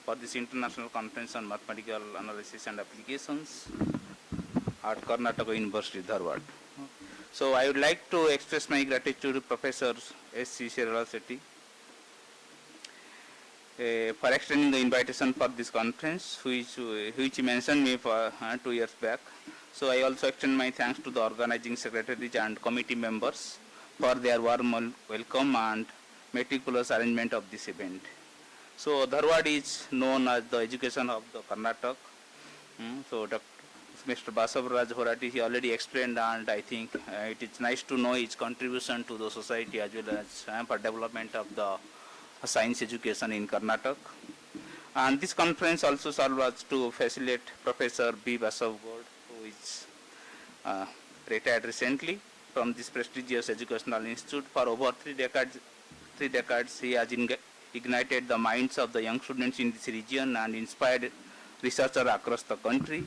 for this international conference on mathematical analysis and applications at Karnatak University, Dharwad. So I would like to express my gratitude to Professor S.C. Sherala Sethi for extending the invitation for this conference, which he mentioned me for 2 years back. So I also extend my thanks to the organizing secretaries and committee members for their warm welcome and meticulous arrangement of this event. So Dharwad is known as the education of the Karnatak. So Mr. Basavaraj Horati, he already explained, and I think it is nice to know his contribution to the society as well as for development of the science education in Karnataka. And this conference also serves to facilitate Professor B. Basavgowd, who is retired recently from this prestigious educational institute. For over 3 decades, he has ignited the minds of the young students in this region and inspired researchers across the country.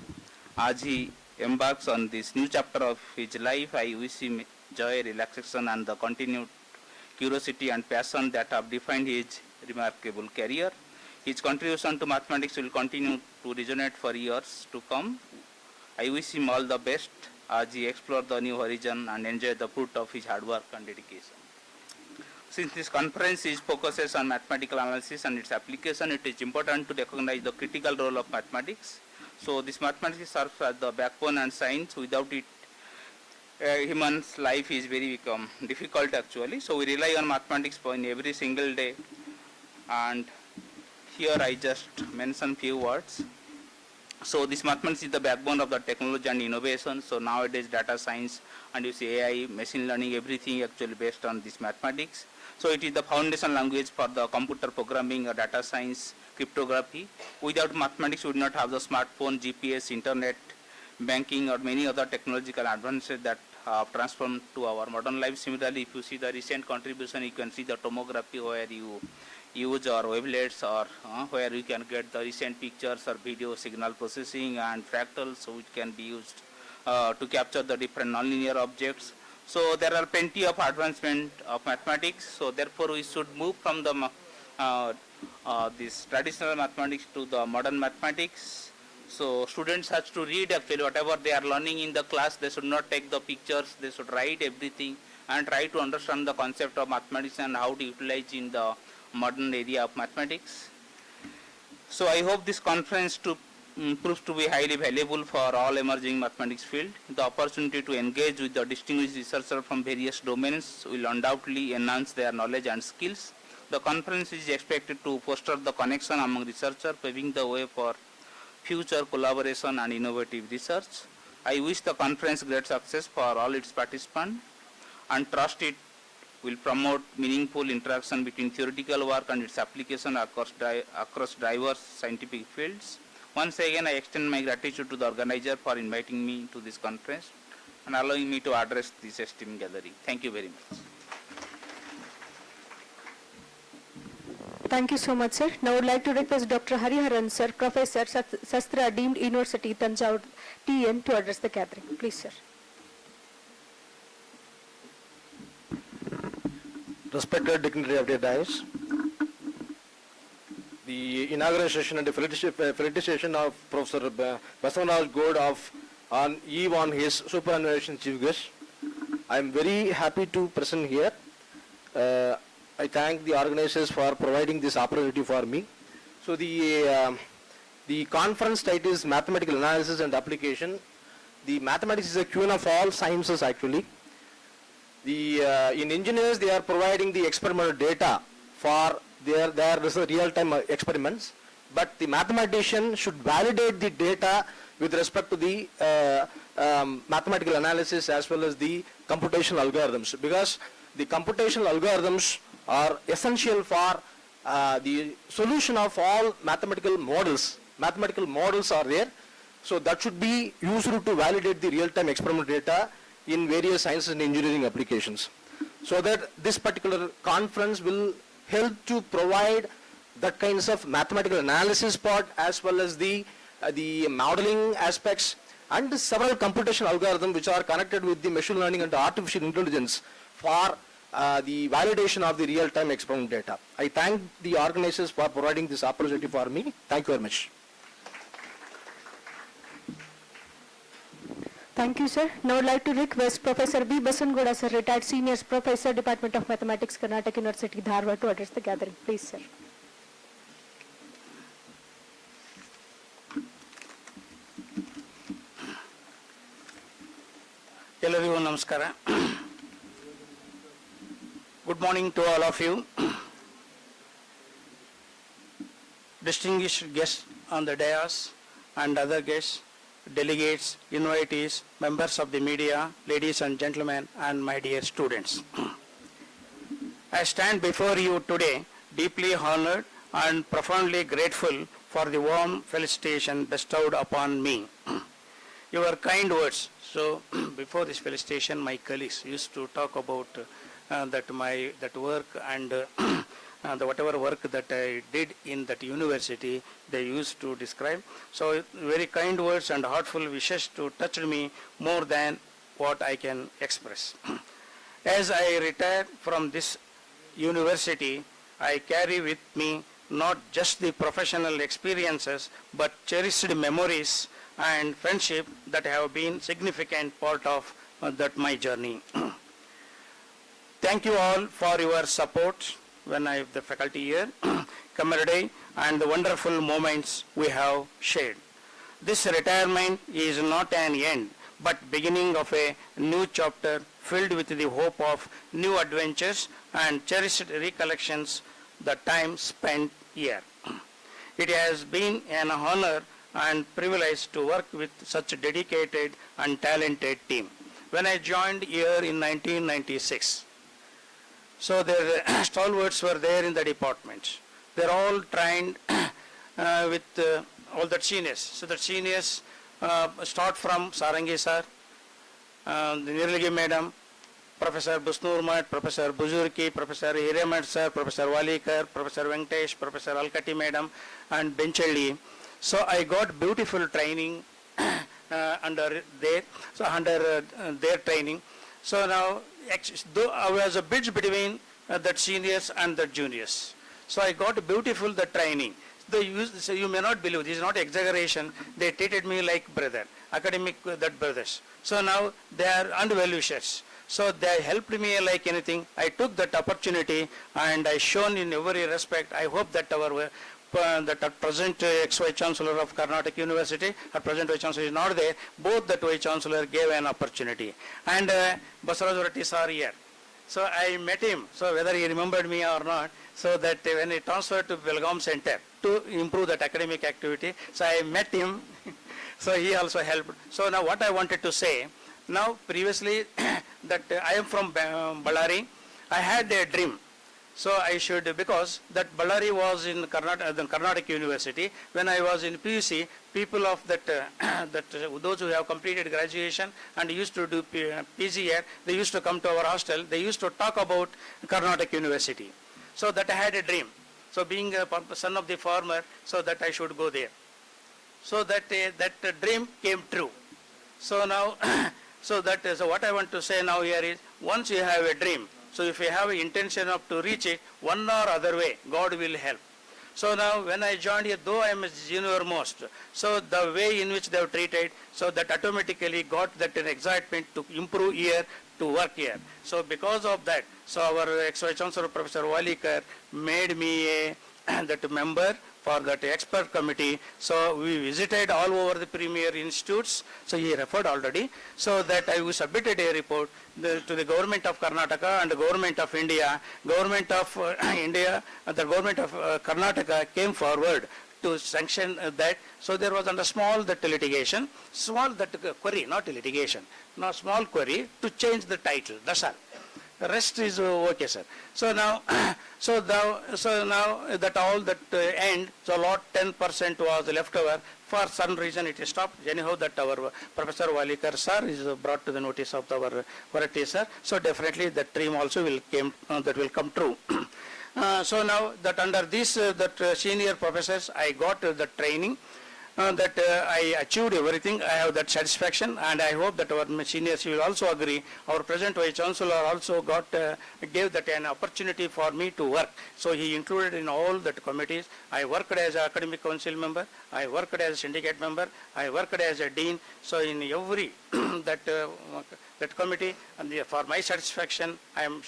As he embarks on this new chapter of his life, I wish him joy, relaxation, and the continued curiosity and passion that have defined his remarkable career. His contribution to mathematics will continue to resonate for years to come. I wish him all the best as he explores the new horizon and enjoy the fruit of his hard work and dedication. Since this conference focuses on mathematical analysis and its application, it is important to recognize the critical role of mathematics. So this mathematics serves as the backbone and science. Without it, human's life is very difficult actually. So we rely on mathematics in every single day. And here I just mention few words. So this mathematics is the backbone of the technology and innovation. So nowadays data science and you see AI, machine learning, everything actually based on this mathematics. So it is the foundation language for the computer programming, data science, cryptography. Without mathematics, we would not have the smartphone, GPS, internet, banking, or many other technological advances that have transformed to our modern life. Similarly, if you see the recent contribution, you can see the tomography where you use our wavelets, or where you can get the recent pictures or video signal processing and fractals, which can be used to capture the different nonlinear objects. So there are plenty of advancement of mathematics. So therefore, we should move from the this traditional mathematics to the modern mathematics. So students have to read actually whatever they are learning in the class. They should not take the pictures. They should write everything and try to understand the concept of mathematics and how to utilize in the modern area of mathematics. So I hope this conference proves to be highly valuable for all emerging mathematics field. The opportunity to engage with the distinguished researchers from various domains will undoubtedly enhance their knowledge and skills. The conference is expected to foster the connection among researchers, paving the way for future collaboration and innovative research. I wish the conference great success for all its participants and trust it will promote meaningful interaction between theoretical work and its application across diverse scientific fields. Once again, I extend my gratitude to the organizer for inviting me to this conference and allowing me to address this esteemed gathering. Thank you very much. Thank you so much, sir. Now I would like to request Dr. Hariharan, sir, Professor, Sastra, Deemed University, Tanjavur, TN, to address the gathering. Please, sir. Respected dignitary of the dais, the inauguration and the felicitation of Professor Basavaraj Gowd on eve on his superannuation chief guest. I am very happy to present here. I thank the organizers for providing this opportunity for me. So the conference title is Mathematical Analysis and Application. The mathematics is a queen of all sciences actually. In engineers, they are providing the experimental data for their real-time experiments, but the mathematician should validate the data with respect to the mathematical analysis as well as the computational algorithms, because the computational algorithms are essential for the solution of all mathematical models. Mathematical models are there, so that should be used to validate the real-time experimental data in various sciences and engineering applications. So that this particular conference will help to provide that kinds of mathematical analysis part as well as the modeling aspects and several computational algorithms which are connected with the machine learning and artificial intelligence for the validation of the real-time experiment data. I thank the organizers for providing this opportunity for me. Thank you very much. Thank you, sir. Now I'd like to request Professor B. Basangoda, sir, retired Senior Professor, Department of Mathematics, Karnatak University, Dharwad, to address the gathering. Please, sir. ಎಲ್ಲರಿಗೂ ನಮಸ್ಕಾರ. Good morning to all of you. Distinguished guests on the dais and other guests, delegates, invitees, members of the media, ladies and gentlemen, and my dear students. I stand before you today deeply honored and profoundly grateful for the warm felicitation bestowed upon me. Your kind words. So before this felicitation, my colleagues used to talk about that work and whatever work that I did in that university, they used to describe. So very kind words and heartful wishes to touch me more than what I can express. As I retire from this university, I carry with me not just the professional experiences, but cherished memories and friendship that have been significant part of that my journey. Thank you all for your support when I have the faculty here, camaraderie, and the wonderful moments we have shared. This retirement is not an end, but beginning of a new chapter filled with the hope of new adventures and cherished recollections the time spent here. It has been an honor and privilege to work with such a dedicated and talented team. When I joined here in 1996, so their stalwarts were there in the department. They're all trained with all the seniors. So the seniors start from Sarangi sir, the Nirligi madam, Professor Busnurmat, Professor Buzurki, Professor Hiremat sir, Professor Walikar, Professor Venkatesh, Professor Alkati madam, and Benchelli. So I got beautiful training under their training. So now, though I was a bridge between the seniors and the juniors. So I got beautiful the training. So you may not believe, this is not exaggeration, they treated me like brother, academic that brothers. So now they are and well-wishers. So they helped me like anything. I took that opportunity and I shown in every respect. I hope that our present ex-Vice Chancellor of Karnatak University, our present Vice Chancellor is not there, both that Vice Chancellor gave an opportunity. And Basaraj Varattis are here. So I met him, so whether he remembered me or not, so that when he transferred to Belgaum Center to improve that academic activity, so I met him, so he also helped. So now what I wanted to say, now previously that I am from Ballari, I had a dream. So I should, because that Ballari was in Karnatak University, when I was in PUC, people of those who have completed graduation and used to do PG here, they used to come to our hostel, they used to talk about Karnatak University. So that I had a dream. So being a son of the farmer, so that I should go there. So that dream came true. So now, so what I want to say now here is, once you have a dream, so if you have an intention of to reach it, one or other way, God will help. So now when I joined here, though I am a junior most, so the way in which they have treated, so that automatically got that an excitement to improve here, to work here. So because of that, so our ex-Vice Chancellor Professor Walikar made me that member for that expert committee. So we visited all over the premier institutes, so he referred already, so that I submitted a report to the government of Karnataka and the government of India. Government of India, the government of Karnataka came forward to sanction that. So there was under small that litigation, small that query, not litigation, no small query to change the title, that's all. The rest is okay, sir. So now, now that all that end, so lot 10% was left over. For some reason it is stopped. Anyhow, that our Professor Walikar sir is brought to the notice of our Varattis sir. So definitely that dream also will come true. So now that under this senior professors, I got the training. I achieved everything. I have that satisfaction, and I hope that our seniors will also agree. Our present Vice Chancellor also gave that an opportunity for me to work. So he included in all that committees. I worked as an academic council member. I worked as a syndicate member. I worked as a dean. So in every that committee, and for my satisfaction, I am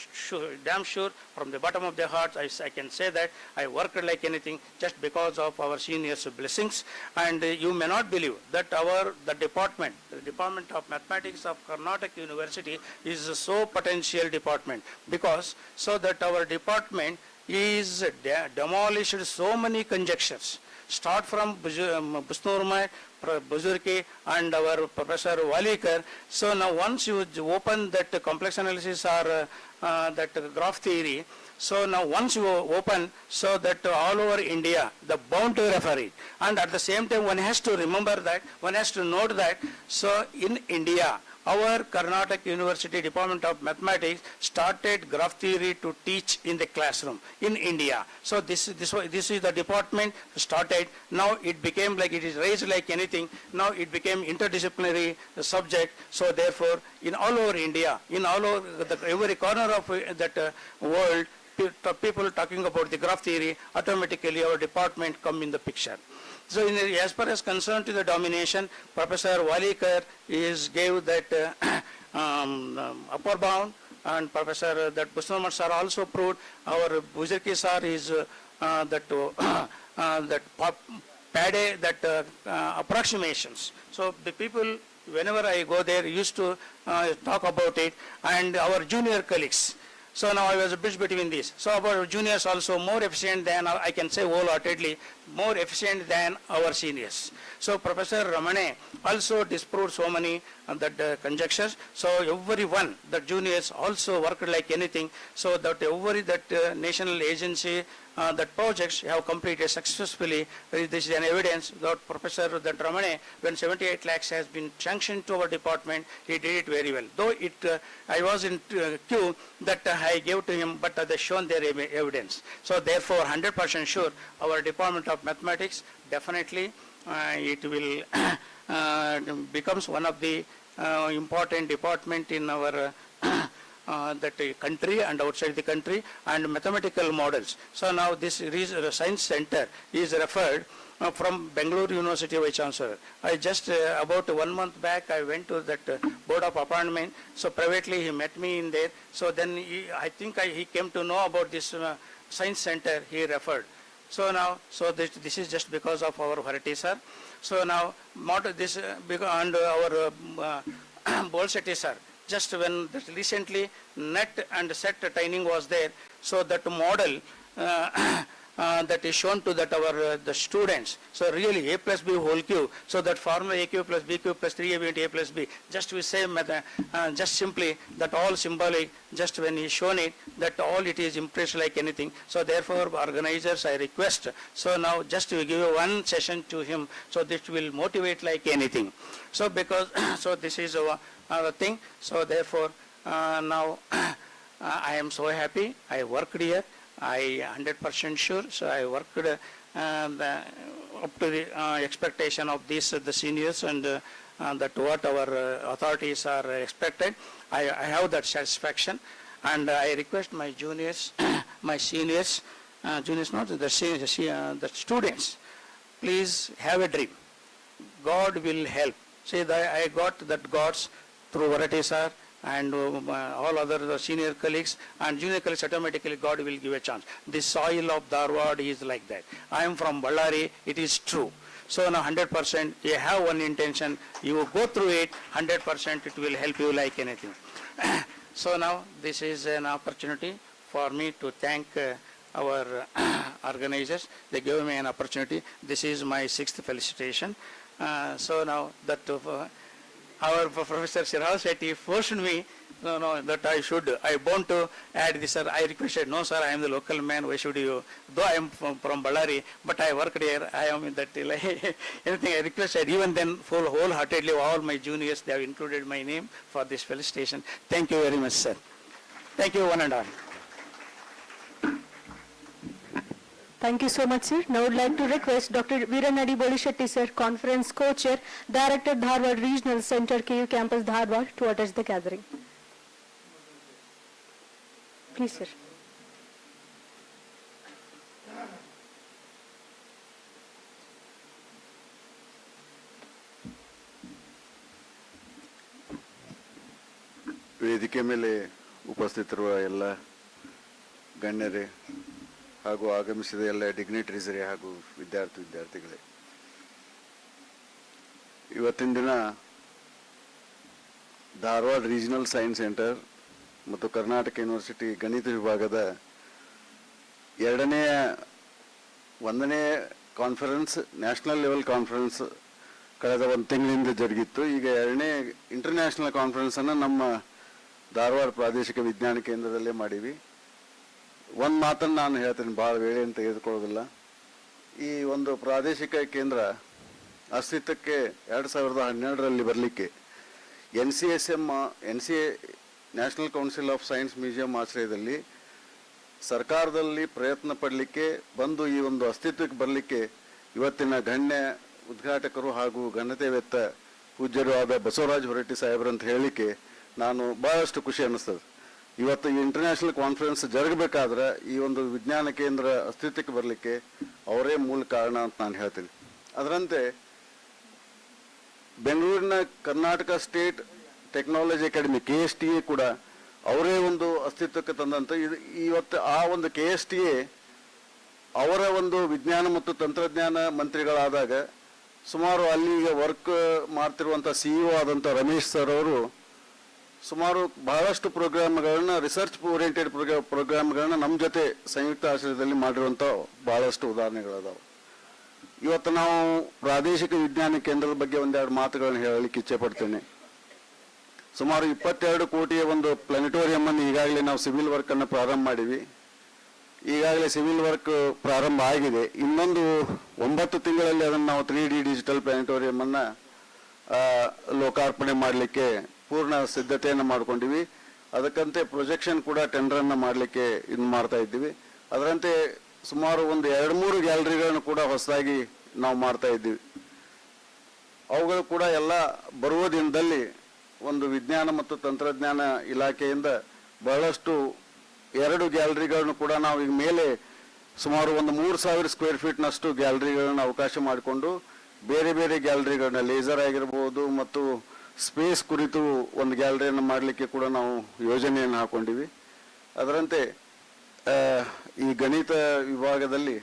damn sure from the bottom of the heart, I can say that I worked like anything just because of our seniors' blessings. And you may not believe that the Department of Mathematics of Karnatak University is a so potential department, because so that our department is demolished so many conjectures. Start from Busnurmai, Buzurki, and our Professor Walikar. So now once you open that complex analysis or that graph theory, so now once you open, so that all over India, the bound to refer it. And at the same time, one has to remember that, one has to note that, so in India, our Karnataka University Department of Mathematics started graph theory to teach in the classroom in India. So this is the department started. Now it became like it is raised like anything. Now it became interdisciplinary subject. So therefore, in all over India, in all over every corner of that world, people talking about the graph theory, automatically our department come in the picture. So as far as concerned to the domination, Professor Walikar gave that upper bound, and Professor that Busnumar sir also proved. Our Buzirki sir is that PADE, that approximations. So the people, whenever I go there, used to talk about it, and our junior colleagues. So now I was a bridge between these. So our juniors also more efficient than, I can say wholeheartedly, more efficient than our seniors. So Professor Ramane also disproved so many conjectures. So everyone, the juniors also worked like anything. So that every national agency, that projects have completed successfully. This is an evidence that Professor Ramane, when 78 lakhs has been sanctioned to our department, he did it very well. Though I was in queue that I gave to him, but they shown their evidence. So therefore, 100% sure, our Department of Mathematics definitely it will becomes one of the important department in our that country and outside the country, and mathematical models. So now this science center is referred from Bangalore University Vice Chancellor. I just about 1 month back I went to that board of appointment. So privately he met me in there. So then I think he came to know about this science center. He referred. So now, this is just because of our Bharati sir. So now, this and our Bolseti sir. Just when recently net and set training was there, so that model that is shown to that our the students. So really A plus B whole cube. So that formula A cube plus B cube plus 3AB into A plus B. Just we say just simply that all symbolic. Just when he shown it, that all it is impressed like anything. So therefore, organizers, I request. So now just to give one session to him, so this will motivate like anything. So because so this is our thing. So therefore, now I am so happy. I worked here. I 100% sure. So I worked up to the expectation of this the seniors and that what our authorities are expected. I have that satisfaction, and I request my juniors, my seniors, juniors not the seniors, the students. Please have a dream. God will help. See, I got that God's through Bharati sir and all other senior colleagues and junior colleagues, automatically God will give a chance. The soil of Dharwad is like that. I am from Ballari, it is true. So now 100%, you have one intention, you go through it, 100% it will help you like anything. So now this is an opportunity for me to thank our organizers. They gave me an opportunity. This is my 6th felicitation. So now that our Professor Shirao Shetty forced me that I want to add this, sir. I requested, no sir, I am the local man, why should you, though I am from Ballari, but I worked here, I am in that, anything I requested, even then wholeheartedly all my juniors, they have included my name for this felicitation. Thank you very much, sir. Thank you one and all. Thank you so much, sir. Now I would like to request Dr. Veeranadi Bolishetty, sir, Conference Co-Chair, Director, Dharwad Regional Center, KU Campus, Dharwad, to address the gathering. Please, sir. ವೇದಿಕೆ ಮೇಲೆ ಉಪಸ್ಥಿತರುವ ಎಲ್ಲ ಗಣ್ಯರೇ ಹಾಗೂ ಆಗಮಿಸಿದ ಎಲ್ಲ ಡಿಗ್ನಿಟರೀಸರೇ ಹಾಗೂ ವಿದ್ಯಾರ್ಥಿಗಳೇ, ಇವತ್ತಿನ ದಿನ ಧಾರವಾಡ ರೀಜನಲ್ ಸೈನ್ಸ್ ಸೆಂಟರ್ ಮತ್ತು ಕರ್ನಾಟಕ ಯೂನಿವರ್ಸಿಟಿ ಗಣಿತ ವಿಭಾಗದ 1ನೇ ಕಾನ್ಫರೆನ್ಸ್, ನ್ಯಾಷನಲ್ ಲೆವೆಲ್ ಕಾನ್ಫರೆನ್ಸ್ ಕಳೆದ ಒಂದು ತಿಂಗಳಿಂದ ಜರುಗಿತ್ತು. ಈಗ 2ನೇ ಇಂಟರ್ನ್ಯಾಷನಲ್ ಕಾನ್ಫರೆನ್ಸನ್ನು ನಮ್ಮ ಧಾರವಾಡ ಪ್ರಾದೇಶಿಕ ವಿಜ್ಞಾನ ಕೇಂದ್ರದಲ್ಲೇ ಮಾಡೀವಿ. ಒಂದು ಮಾತನ್ನು ನಾನು ಹೇಳ್ತೇನೆ, ಭಾಳ ವೇಳೆ ಅಂತ ತೆಗೆದುಕೊಳ್ಳೋದಿಲ್ಲ. ಈ ಒಂದು ಪ್ರಾದೇಶಿಕ ಕೇಂದ್ರ ಅಸ್ತಿತ್ವಕ್ಕೆ 2012ರಲ್ಲಿ ಬರಲಿಕ್ಕೆ NCA national council of science museum ಆಶ್ರಯದಲ್ಲಿ ಸರ್ಕಾರದಲ್ಲಿ ಪ್ರಯತ್ನ ಪಡಲಿಕ್ಕೆ ಬಂದು ಈ ಒಂದು ಅಸ್ತಿತ್ವಕ್ಕೆ ಬರಲಿಕ್ಕೆ ಇವತ್ತಿನ ಗಣ್ಯ ಉದ್ಘಾಟಕರು ಹಾಗೂ ಘನತೆವೆತ್ತ ಪೂಜ್ಯರು ಆದ ಬಸವರಾಜ ಹೊರಟ್ಟಿ ಸಾಹೇಬ್ರಂತ ಹೇಳಲಿಕ್ಕೆ ನಾನು ಬಹಳಷ್ಟು ಖುಷಿ ಅನ್ನಿಸ್ತದೆ. ಇವತ್ತು ಈ ಇಂಟರ್ನ್ಯಾಷನಲ್ ಕಾನ್ಫರೆನ್ಸ್ ಜರುಗಬೇಕಾದ್ರೆ ಈ ಒಂದು ವಿಜ್ಞಾನ ಕೇಂದ್ರ ಅಸ್ತಿತ್ವಕ್ಕೆ ಬರಲಿಕ್ಕೆ ಅವರೇ ಮೂಲ ಕಾರಣ ಅಂತ ನಾನು ಹೇಳ್ತೀನಿ. ಅದರಂತೆ ಬೆಂಗಳೂರಿನ Karnataka state technology academy KSTA ಕೂಡ ಅವರೇ ಒಂದು ಅಸ್ತಿತ್ವಕ್ಕೆ ತಂದಂತ ಇವತ್ತು ಆ ಒಂದು KSTA ಅವರ ಒಂದು ವಿಜ್ಞಾನ ಮತ್ತು ತಂತ್ರಜ್ಞಾನ ಮಂತ್ರಿಗಳಾದಾಗ ಸುಮಾರು ಅಲ್ಲಿ ಈಗ ವರ್ಕ್ ಮಾಡ್ತಿರುವಂಥ CEO ಆದಂಥ ರಮೇಶ್ ಸರ್ ಅವರು ಸುಮಾರು ಬಹಳಷ್ಟು ಪ್ರೋಗ್ರಾಮ್ಗಳನ್ನ, ರಿಸರ್ಚ್ ಓರಿಯೆಂಟೆಡ್ ಪ್ರೋಗ್ರಾಮ್ಗಳನ್ನ ನಮ್ಮ ಜೊತೆ ಸಂಯುಕ್ತ ಆಶ್ರಯದಲ್ಲಿ ಮಾಡಿರುವಂಥ ಬಹಳಷ್ಟು ಉದಾಹರಣೆಗಳದಾವೆ. ಇವತ್ತು ನಾವು ಪ್ರಾದೇಶಿಕ ವಿಜ್ಞಾನ ಕೇಂದ್ರದ ಬಗ್ಗೆ ಒಂದೆರಡು ಮಾತುಗಳನ್ನು ಹೇಳಲಿಕ್ಕೆ ಇಚ್ಛೆ ಪಡ್ತೇನೆ. ಸುಮಾರು 22 ಕೋಟಿಯ ಒಂದು ಪ್ಲಾನೆಟೋರಿಯಂ ಅನ್ನು ಈಗಾಗಲೇ ನಾವು ಸಿವಿಲ್ ವರ್ಕ್ ಅನ್ನು ಪ್ರಾರಂಭ ಮಾಡಿವಿ. ಈಗಾಗಲೇ ಸಿವಿಲ್ ವರ್ಕ್ ಪ್ರಾರಂಭ ಆಗಿದೆ. ಇನ್ನೊಂದು 9 ತಿಂಗಳಲ್ಲಿ ಅದನ್ನು ನಾವು 3D ಡಿಜಿಟಲ್ ಪ್ಲಾನೆಟೋರಿಯಂ ಅನ್ನ ಲೋಕಾರ್ಪಣೆ ಮಾಡಲಿಕ್ಕೆ ಪೂರ್ಣ ಸಿದ್ಧತೆಯನ್ನು ಮಾಡ್ಕೊಂಡಿವಿ. ಅದಕ್ಕಂತೆ ಪ್ರೊಜೆಕ್ಷನ್ ಕೂಡ ಟೆಂಡರ್ ಅನ್ನ ಮಾಡಲಿಕ್ಕೆ ಇದು ಮಾಡ್ತಾ ಇದ್ದೀವಿ. ಅದರಂತೆ ಸುಮಾರು ಒಂದು 2-3 ಗ್ಯಾಲರಿಗಳನ್ನು ಕೂಡ ಹೊಸದಾಗಿ ನಾವು ಮಾಡ್ತಾ ಇದ್ದೀವಿ. ಅವುಗಳು ಕೂಡ ಎಲ್ಲ ಬರುವ ದಿನದಲ್ಲಿ ಒಂದು ವಿಜ್ಞಾನ ಮತ್ತು ತಂತ್ರಜ್ಞಾನ ಇಲಾಖೆಯಿಂದ ಬಹಳಷ್ಟು 2 ಗ್ಯಾಲರಿಗಳನ್ನು ಕೂಡ ನಾವು ಈಗ ಮೇಲೆ ಸುಮಾರು ಒಂದು 3000 ಸ್ಕ್ವೇರ್ ಫೀಟ್ನಷ್ಟು ಗ್ಯಾಲರಿಗಳನ್ನು ಅವಕಾಶ ಮಾಡಿಕೊಂಡು ಬೇರೆ ಬೇರೆ ಗ್ಯಾಲರಿಗಳನ್ನ ಲೇಸರ್ ಆಗಿರ್ಬೋದು ಮತ್ತು ಸ್ಪೇಸ್ ಕುರಿತು ಒಂದು ಗ್ಯಾಲರಿಯನ್ನು ಮಾಡಲಿಕ್ಕೆ ಕೂಡ ನಾವು ಯೋಜನೆಯನ್ನು ಹಾಕೊಂಡಿವಿ. ಅದರಂತೆ ಈ ಗಣಿತ ವಿಭಾಗದಲ್ಲಿ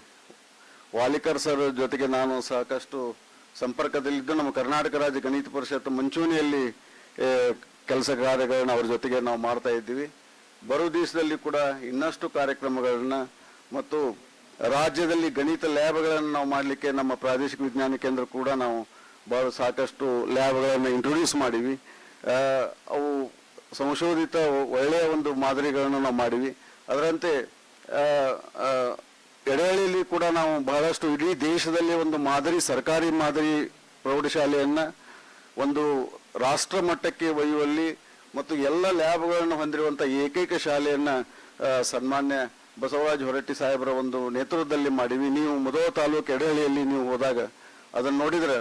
ವಾಲಿಕರ್ ಸರ್ ಜೊತೆಗೆ ನಾನು ಸಾಕಷ್ಟು ಸಂಪರ್ಕದಲ್ಲಿದ್ದು ನಮ್ಮ ಕರ್ನಾಟಕ ರಾಜ್ಯ ಗಣಿತ ಪರಿಷತ್ ಮುಂಚೂಣಿಯಲ್ಲಿ ಕೆಲಸ ಕಾರ್ಯಗಳನ್ನ ಅವ್ರ ಜೊತೆಗೆ ನಾವು ಮಾಡ್ತಾ ಇದ್ದೀವಿ. ಬರೋ ದಿವಸದಲ್ಲಿ ಕೂಡ ಇನ್ನಷ್ಟು ಕಾರ್ಯಕ್ರಮಗಳನ್ನ ಮತ್ತು ರಾಜ್ಯದಲ್ಲಿ ಗಣಿತ ಲ್ಯಾಬ್ಗಳನ್ನು ನಾವು ಮಾಡಲಿಕ್ಕೆ ನಮ್ಮ ಪ್ರಾದೇಶಿಕ ವಿಜ್ಞಾನ ಕೇಂದ್ರ ಕೂಡ ನಾವು ಬಹಳ ಸಾಕಷ್ಟು ಲ್ಯಾಬ್ಗಳನ್ನು ಇಂಟ್ರೊಡ್ಯೂಸ್ ಮಾಡಿವಿ. ಅವು ಸಂಶೋಧಿತ ಒಳ್ಳೆಯ ಒಂದು ಮಾದರಿಗಳನ್ನು ನಾವು ಮಾಡಿವಿ. ಅದರಂತೆ ಎಡೆಹಳ್ಳಿಯಲ್ಲಿ ಕೂಡ ನಾವು ಬಹಳಷ್ಟು ಇಡೀ ದೇಶದಲ್ಲಿ ಒಂದು ಮಾದರಿ ಸರ್ಕಾರಿ ಮಾದರಿ ಪ್ರೌಢಶಾಲೆಯನ್ನ ಒಂದು ರಾಷ್ಟ್ರ ಮಟ್ಟಕ್ಕೆ ಒಯ್ಯುವಲ್ಲಿ ಮತ್ತು ಎಲ್ಲ ಲ್ಯಾಬ್ಗಳನ್ನು ಹೊಂದಿರುವಂಥ ಏಕೈಕ ಶಾಲೆಯನ್ನ ಸನ್ಮಾನ್ಯ ಬಸವರಾಜ ಹೊರಟ್ಟಿ ಸಾಹೇಬರ ಒಂದು ನೇತೃತ್ವದಲ್ಲಿ ಮಾಡಿವಿ. ನೀವು ಮುಧೋಳ ತಾಲೂಕು ಎಡೆಹಳ್ಳಿಯಲ್ಲಿ ನೀವು ಹೋದಾಗ ಅದನ್ನು ನೋಡಿದ್ರೆ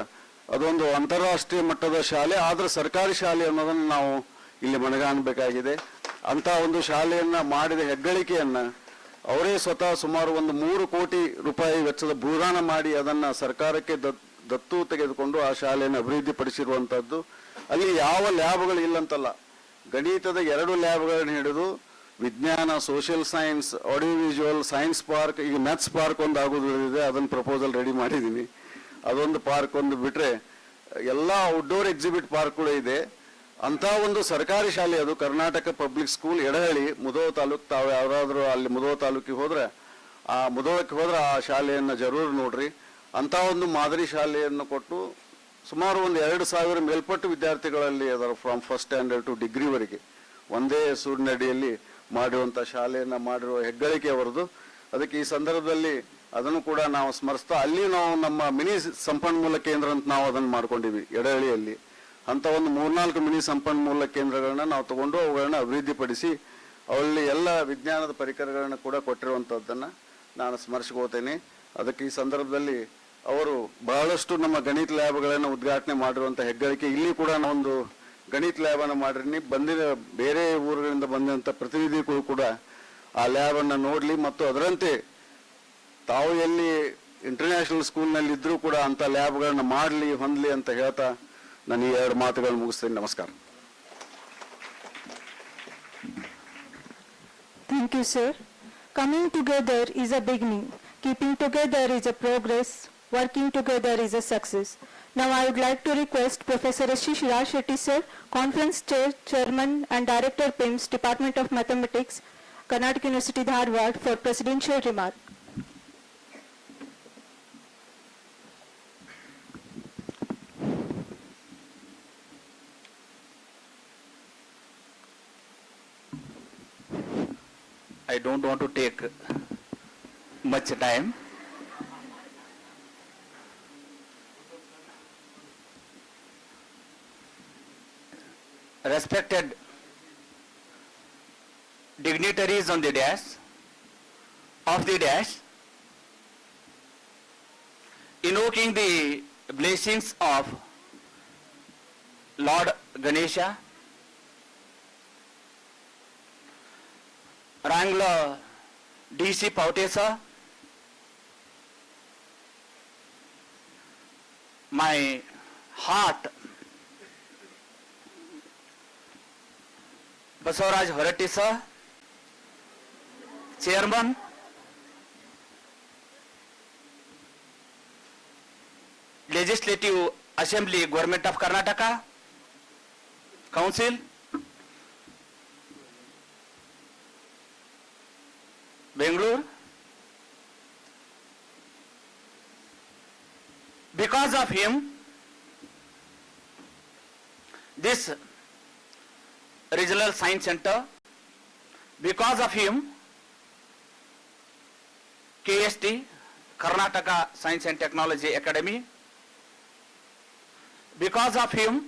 ಅದೊಂದು ಅಂತಾರಾಷ್ಟ್ರೀಯ ಮಟ್ಟದ ಶಾಲೆ, ಆದ್ರೆ ಸರ್ಕಾರಿ ಶಾಲೆ ಅನ್ನೋದನ್ನು ನಾವು ಇಲ್ಲಿ ಮನಗಾಣಬೇಕಾಗಿದೆ. ಅಂತ ಒಂದು ಶಾಲೆಯನ್ನ ಮಾಡಿದ ಹೆಗ್ಗಳಿಕೆಯನ್ನ ಅವರೇ ಸ್ವತಃ ಸುಮಾರು ಒಂದು 3 ಕೋಟಿ ರೂಪಾಯಿ ವೆಚ್ಚದ ಭೂದಾನ ಮಾಡಿ ಅದನ್ನ ಸರ್ಕಾರಕ್ಕೆ ದತ್ತು ತೆಗೆದುಕೊಂಡು ಆ ಶಾಲೆಯನ್ನು ಅಭಿವೃದ್ಧಿಪಡಿಸಿರುವಂತದ್ದು. ಅಲ್ಲಿ ಯಾವ ಲ್ಯಾಬ್ಗಳು ಇಲ್ಲಂತಲ್ಲ, ಗಣಿತದ 2 ಲ್ಯಾಬ್ಗಳನ್ನು ಹಿಡಿದು ವಿಜ್ಞಾನ, social science, audio visual, science park, ಈಗ ಮ್ಯಾಥ್ಸ್ ಪಾರ್ಕ್ ಒಂದು ಆಗೋದಿದೆ, ಅದನ್ನ ಪ್ರಪೋಸಲ್ ರೆಡಿ ಮಾಡಿದ್ದೀನಿ. ಅದೊಂದು ಪಾರ್ಕ್ ಒಂದು ಬಿಟ್ರೆ ಎಲ್ಲ ಔಟ್ಡೋರ್ ಎಕ್ಸಿಬಿಟ್ ಪಾರ್ಕ್ ಕೂಡ ಇದೆ. ಅಂತ ಒಂದು ಸರ್ಕಾರಿ ಶಾಲೆ ಅದು ಕರ್ನಾಟಕ ಪಬ್ಲಿಕ್ ಸ್ಕೂಲ್ ಎಡಹಳ್ಳಿ, ಮುಧೋಳ ತಾಲೂಕು. ತಾವು ಯಾರಾದ್ರೂ ಅಲ್ಲಿ ಮುಧೋಳ ತಾಲೂಕಿಗೆ ಹೋದ್ರೆ ಆ ಶಾಲೆಯನ್ನ ಜರೂರು ನೋಡ್ರಿ. ಅಂತ ಒಂದು ಮಾದರಿ ಶಾಲೆಯನ್ನು ಕೊಟ್ಟು ಸುಮಾರು ಒಂದು 2000 ಮೇಲ್ಪಟ್ಟು ವಿದ್ಯಾರ್ಥಿಗಳಲ್ಲಿ ಅದರ ಫ್ರಮ್ ಫಸ್ಟ್ ಸ್ಟ್ಯಾಂಡರ್ಡ್ ಟು ಡಿಗ್ರಿವರೆಗೆ ಒಂದೇ ಸೂರಿನಡಿಯಲ್ಲಿ ಮಾಡಿರುವಂಥ ಶಾಲೆಯನ್ನು ಮಾಡಿರುವ ಹೆಗ್ಗಳಿಕೆ ಅವರದು. ಅದಕ್ಕೆ ಈ ಸಂದರ್ಭದಲ್ಲಿ ಅದನ್ನು ಕೂಡ ನಾವು ಸ್ಮರಿಸ್ತಾ ಅಲ್ಲಿ ನಾವು ನಮ್ಮ ಮಿನಿ ಸಂಪನ್ಮೂಲ ಕೇಂದ್ರ ಅಂತ ನಾವು ಅದನ್ನು ಮಾಡ್ಕೊಂಡಿವಿ ಎಡಹಳ್ಳಿಯಲ್ಲಿ. ಅಂತ ಒಂದು 3-4 ಮಿನಿ ಸಂಪನ್ಮೂಲ ಕೇಂದ್ರಗಳನ್ನ ನಾವು ತಗೊಂಡು ಅವುಗಳನ್ನ ಅಭಿವೃದ್ಧಿಪಡಿಸಿ ಅವರಲ್ಲಿ ಎಲ್ಲ ವಿಜ್ಞಾನದ ಪರಿಕರಗಳನ್ನ ಕೂಡ ಕೊಟ್ಟಿರುವಂಥದ್ದನ್ನು ನಾನು ಸ್ಮರಿಸ್ಕೋತೇನೆ. ಅದಕ್ಕೆ ಈ ಸಂದರ್ಭದಲ್ಲಿ ಅವರು ಬಹಳಷ್ಟು ನಮ್ಮ ಗಣಿತ ಲ್ಯಾಬ್ಗಳನ್ನು ಉದ್ಘಾಟನೆ ಮಾಡಿರುವಂಥ ಹೆಗ್ಗಳಿಕೆ. ಇಲ್ಲಿ ಕೂಡ ನಾವೊಂದು ಗಣಿತ ಲ್ಯಾಬನ್ನು ಮಾಡಿrini. ಬಂದಿನ ಬೇರೆ ಊರುಗಳಿಂದ ಬಂದಂಥ ಪ್ರತಿನಿಧಿಗಳು ಕೂಡ ಆ ಲ್ಯಾಬನ್ನು ನೋಡಲಿ ಮತ್ತು ಅದರಂತೆ ತಾವು ಎಲ್ಲಿ ಇಂಟರ್ನ್ಯಾಷನಲ್ ಸ್ಕೂಲ್ನಲ್ಲಿ ಇದ್ರೂ ಕೂಡ ಅಂಥ ಲ್ಯಾಬ್ಗಳನ್ನು ಮಾಡಲಿ ಹೊಂದಲಿ ಅಂತ ಹೇಳ್ತಾ ನಾನು ಈ 2 ಮಾತುಗಳನ್ನು ಮುಗಿಸ್ತೇನೆ. ನಮಸ್ಕಾರ. Thank you, sir. Coming together is a beginning. Keeping together is a progress. Working together is a success. Now I would like to request Professor Ashish Raj Shetty, sir, Conference Chair, Chairman and Director PIMS, Department of Mathematics, Karnatak University, Dharwad, for presidential remark. I don't want to take much time. Respected dignitaries on the dash, invoking the blessings of Lord Ganesha, Wrangler DC Pautesa, my heart, Basavaraj Horati sir, Chairman, Legislative Assembly, Government of Karnataka, Council, Bangalore. Because of him, this Regional Science Center, because of him, KST, Karnataka Science and Technology Academy, because of him,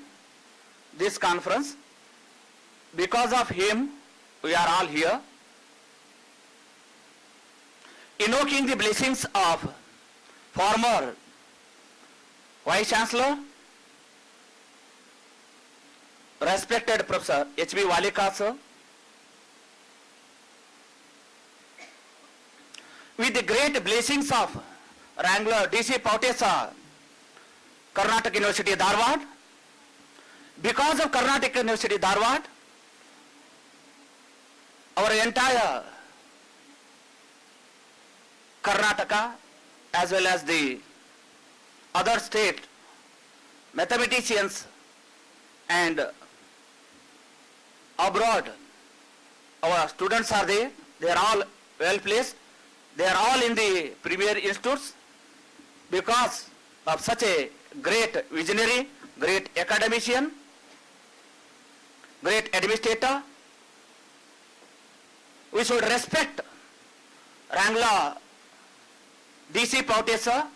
this conference, because of him, we are all here, invoking the blessings of former Vice Chancellor, respected Professor H.B. Walika sir, with the great blessings of Wrangler DC Pautesa, Karnataka University, Dharwad, because of Karnataka University, Dharwad, our entire Karnataka as well as the other state mathematicians and abroad, our students are there. They are all well placed. They are all in the premier institutes because of such a great visionary, great academician, great administrator. We should respect Wrangler DC Pautesa,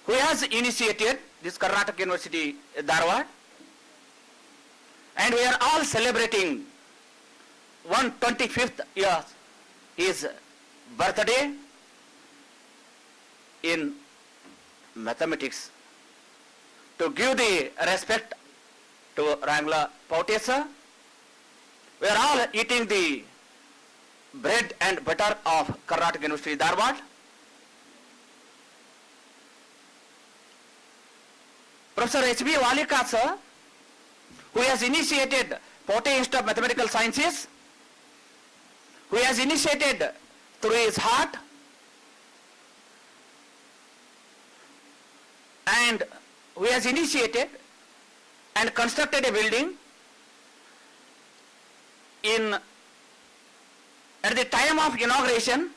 who has initiated this Karnataka University, Dharwad, and we are all celebrating 125th year his birthday in mathematics. To give the respect to Wrangler Pautesa, we are all eating the bread and butter of Karnataka University, Dharwad. Professor H.B. Walika sir, who has initiated Pote Institute of Mathematical Sciences, who has initiated through his heart and who has initiated and constructed a building at the time of inauguration.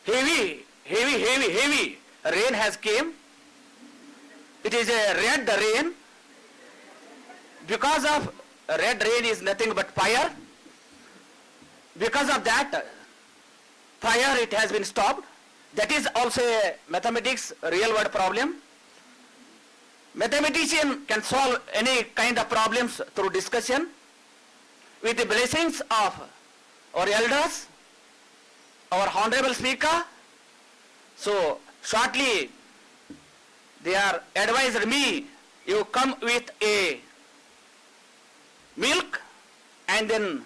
Heavy rain has came. It is a red rain. Because of red rain is nothing but fire. Because of that fire it has been stopped. That is also a mathematics real world problem. Mathematician can solve any kind of problems through discussion. With the blessings of our elders, our honorable speaker. So shortly they are advised me, you come with a milk and then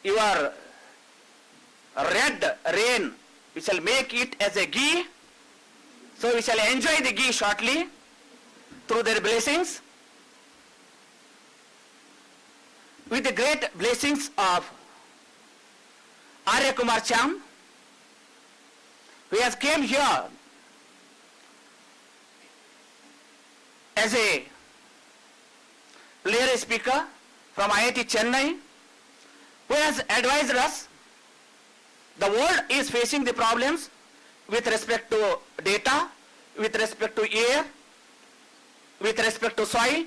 your red rain, we shall make it as a ghee. So we shall enjoy the ghee shortly through their blessings. With the great blessings of Arya Kumar Cham, who has came here as a plenary speaker from IIT Chennai, who has advised us the world is facing the problems with respect to data, with respect to air, with respect to soil,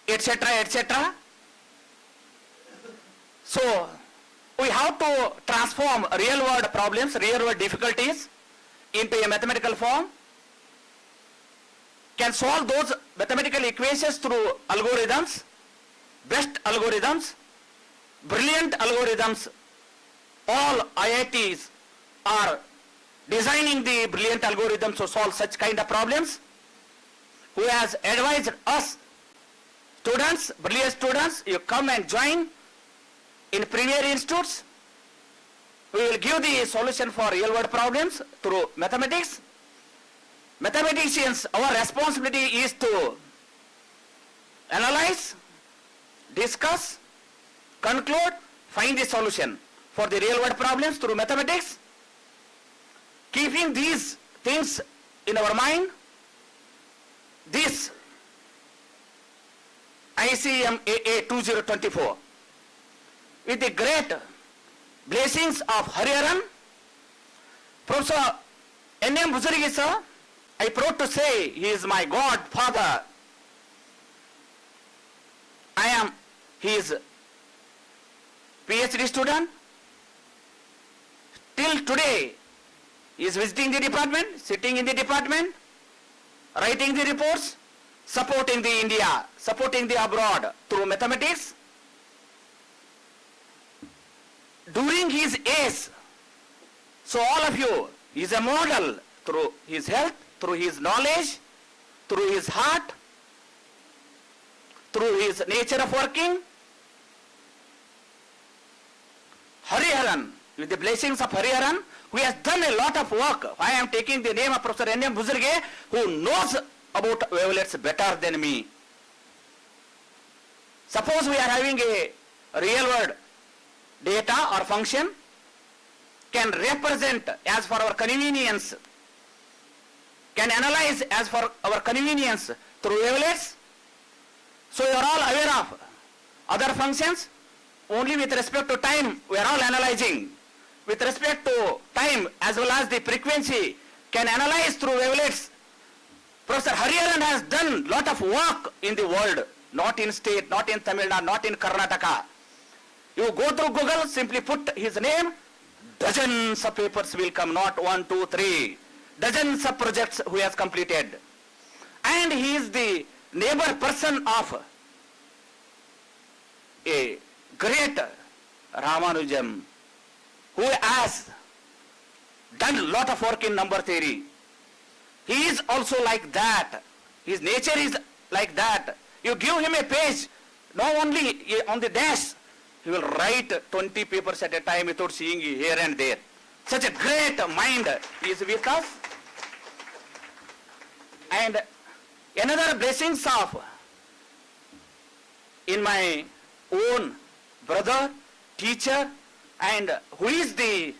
etc., etc. So we have to transform real world problems, real world difficulties into a mathematical form, can solve those mathematical equations through algorithms, best algorithms, brilliant algorithms. All IITs are designing the brilliant algorithms to solve such kind of problems. Who has advised us, students, brilliant students, you come and join in premier institutes. We will give the solution for real world problems through mathematics. Mathematicians, our responsibility is to analyze, discuss, conclude, find the solution for the real world problems through mathematics. Keeping these things in our mind, this ICMAA2024, with the great blessings of Hariharan, Professor N.M. Buzurgi sir, I proud to say he is my godfather. I am his PhD student. Till today, he is visiting the department, sitting in the department, writing the reports, supporting the India, supporting the abroad through mathematics. During his age, so all of you, he is a model through his health, through his knowledge, through his heart, through his nature of working. Hariharan, with the blessings of Hariharan, who has done a lot of work. I am taking the name of Professor N.M. Buzurgi, who knows about wavelets better than me. Suppose we are having a real world data or function, can represent as for our convenience, can analyze as for our convenience through wavelets. So you are all aware of other functions. Only with respect to time we are all analyzing. With respect to time as well as the frequency, can analyze through wavelets. Professor Hariharan has done lot of work in the world, not in state, not in Tamil Nadu, not in Karnataka. You go through Google, simply put his name, dozens of papers will come, not 1, 2, 3. Dozens of projects who has completed. And he is the neighbor person of a great Ramanujan, who has done a lot of work in number theory. He is also like that. His nature is like that. You give him a page, not only on the dash, he will write 20 papers at a time without seeing here and there. Such a great mind is with us. And another blessings of in my own brother, teacher, and who is the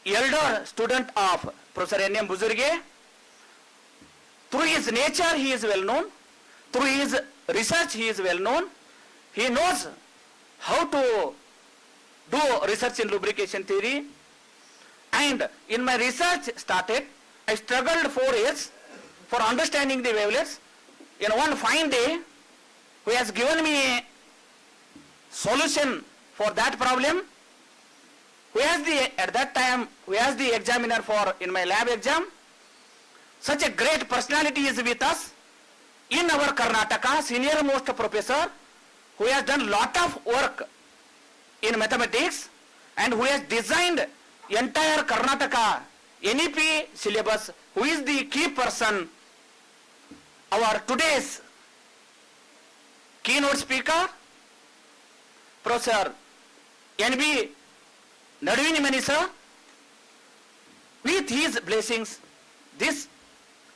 elder student of Professor N.M. Buzurgi. Through his nature he is well known. Through his research he is well known. He knows how to do research in lubrication theory. And in my research started, I struggled 4 years for understanding the wavelets. In one fine day, who has given me a solution for that problem, who has the, at that time, who has the examiner for in my lab exam. Such a great personality is with us in our Karnataka, senior most professor, who has done lot of work in mathematics, and who has designed entire Karnataka NEP syllabus, who is the key person, our today's keynote speaker, Professor N.B. Nadwini sir, with his blessings, this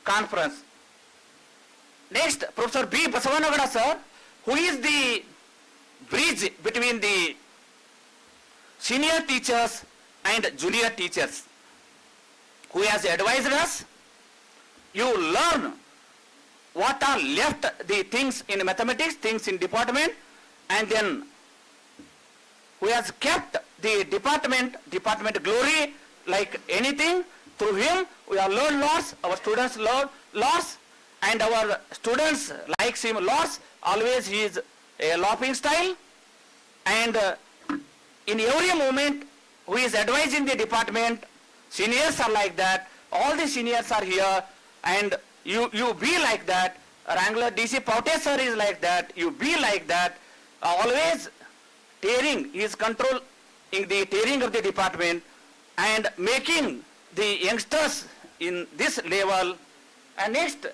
conference. Next, Professor B. Basavanagada sir, who is the bridge between the senior teachers and junior teachers, who has advised us. You learn what are left the things in mathematics, things in department, and then who has kept the department glory like anything. Through him, we have learned lots, our students learn lots, and our students likes him lots. Always he is a laughing style, and in every moment who is advising the department, seniors are like that, all the seniors are here, and you be like that. Wrangler DC Paute sir is like that, you be like that, always tearing, he is controlling the tearing of the department and making the youngsters in this level. And next,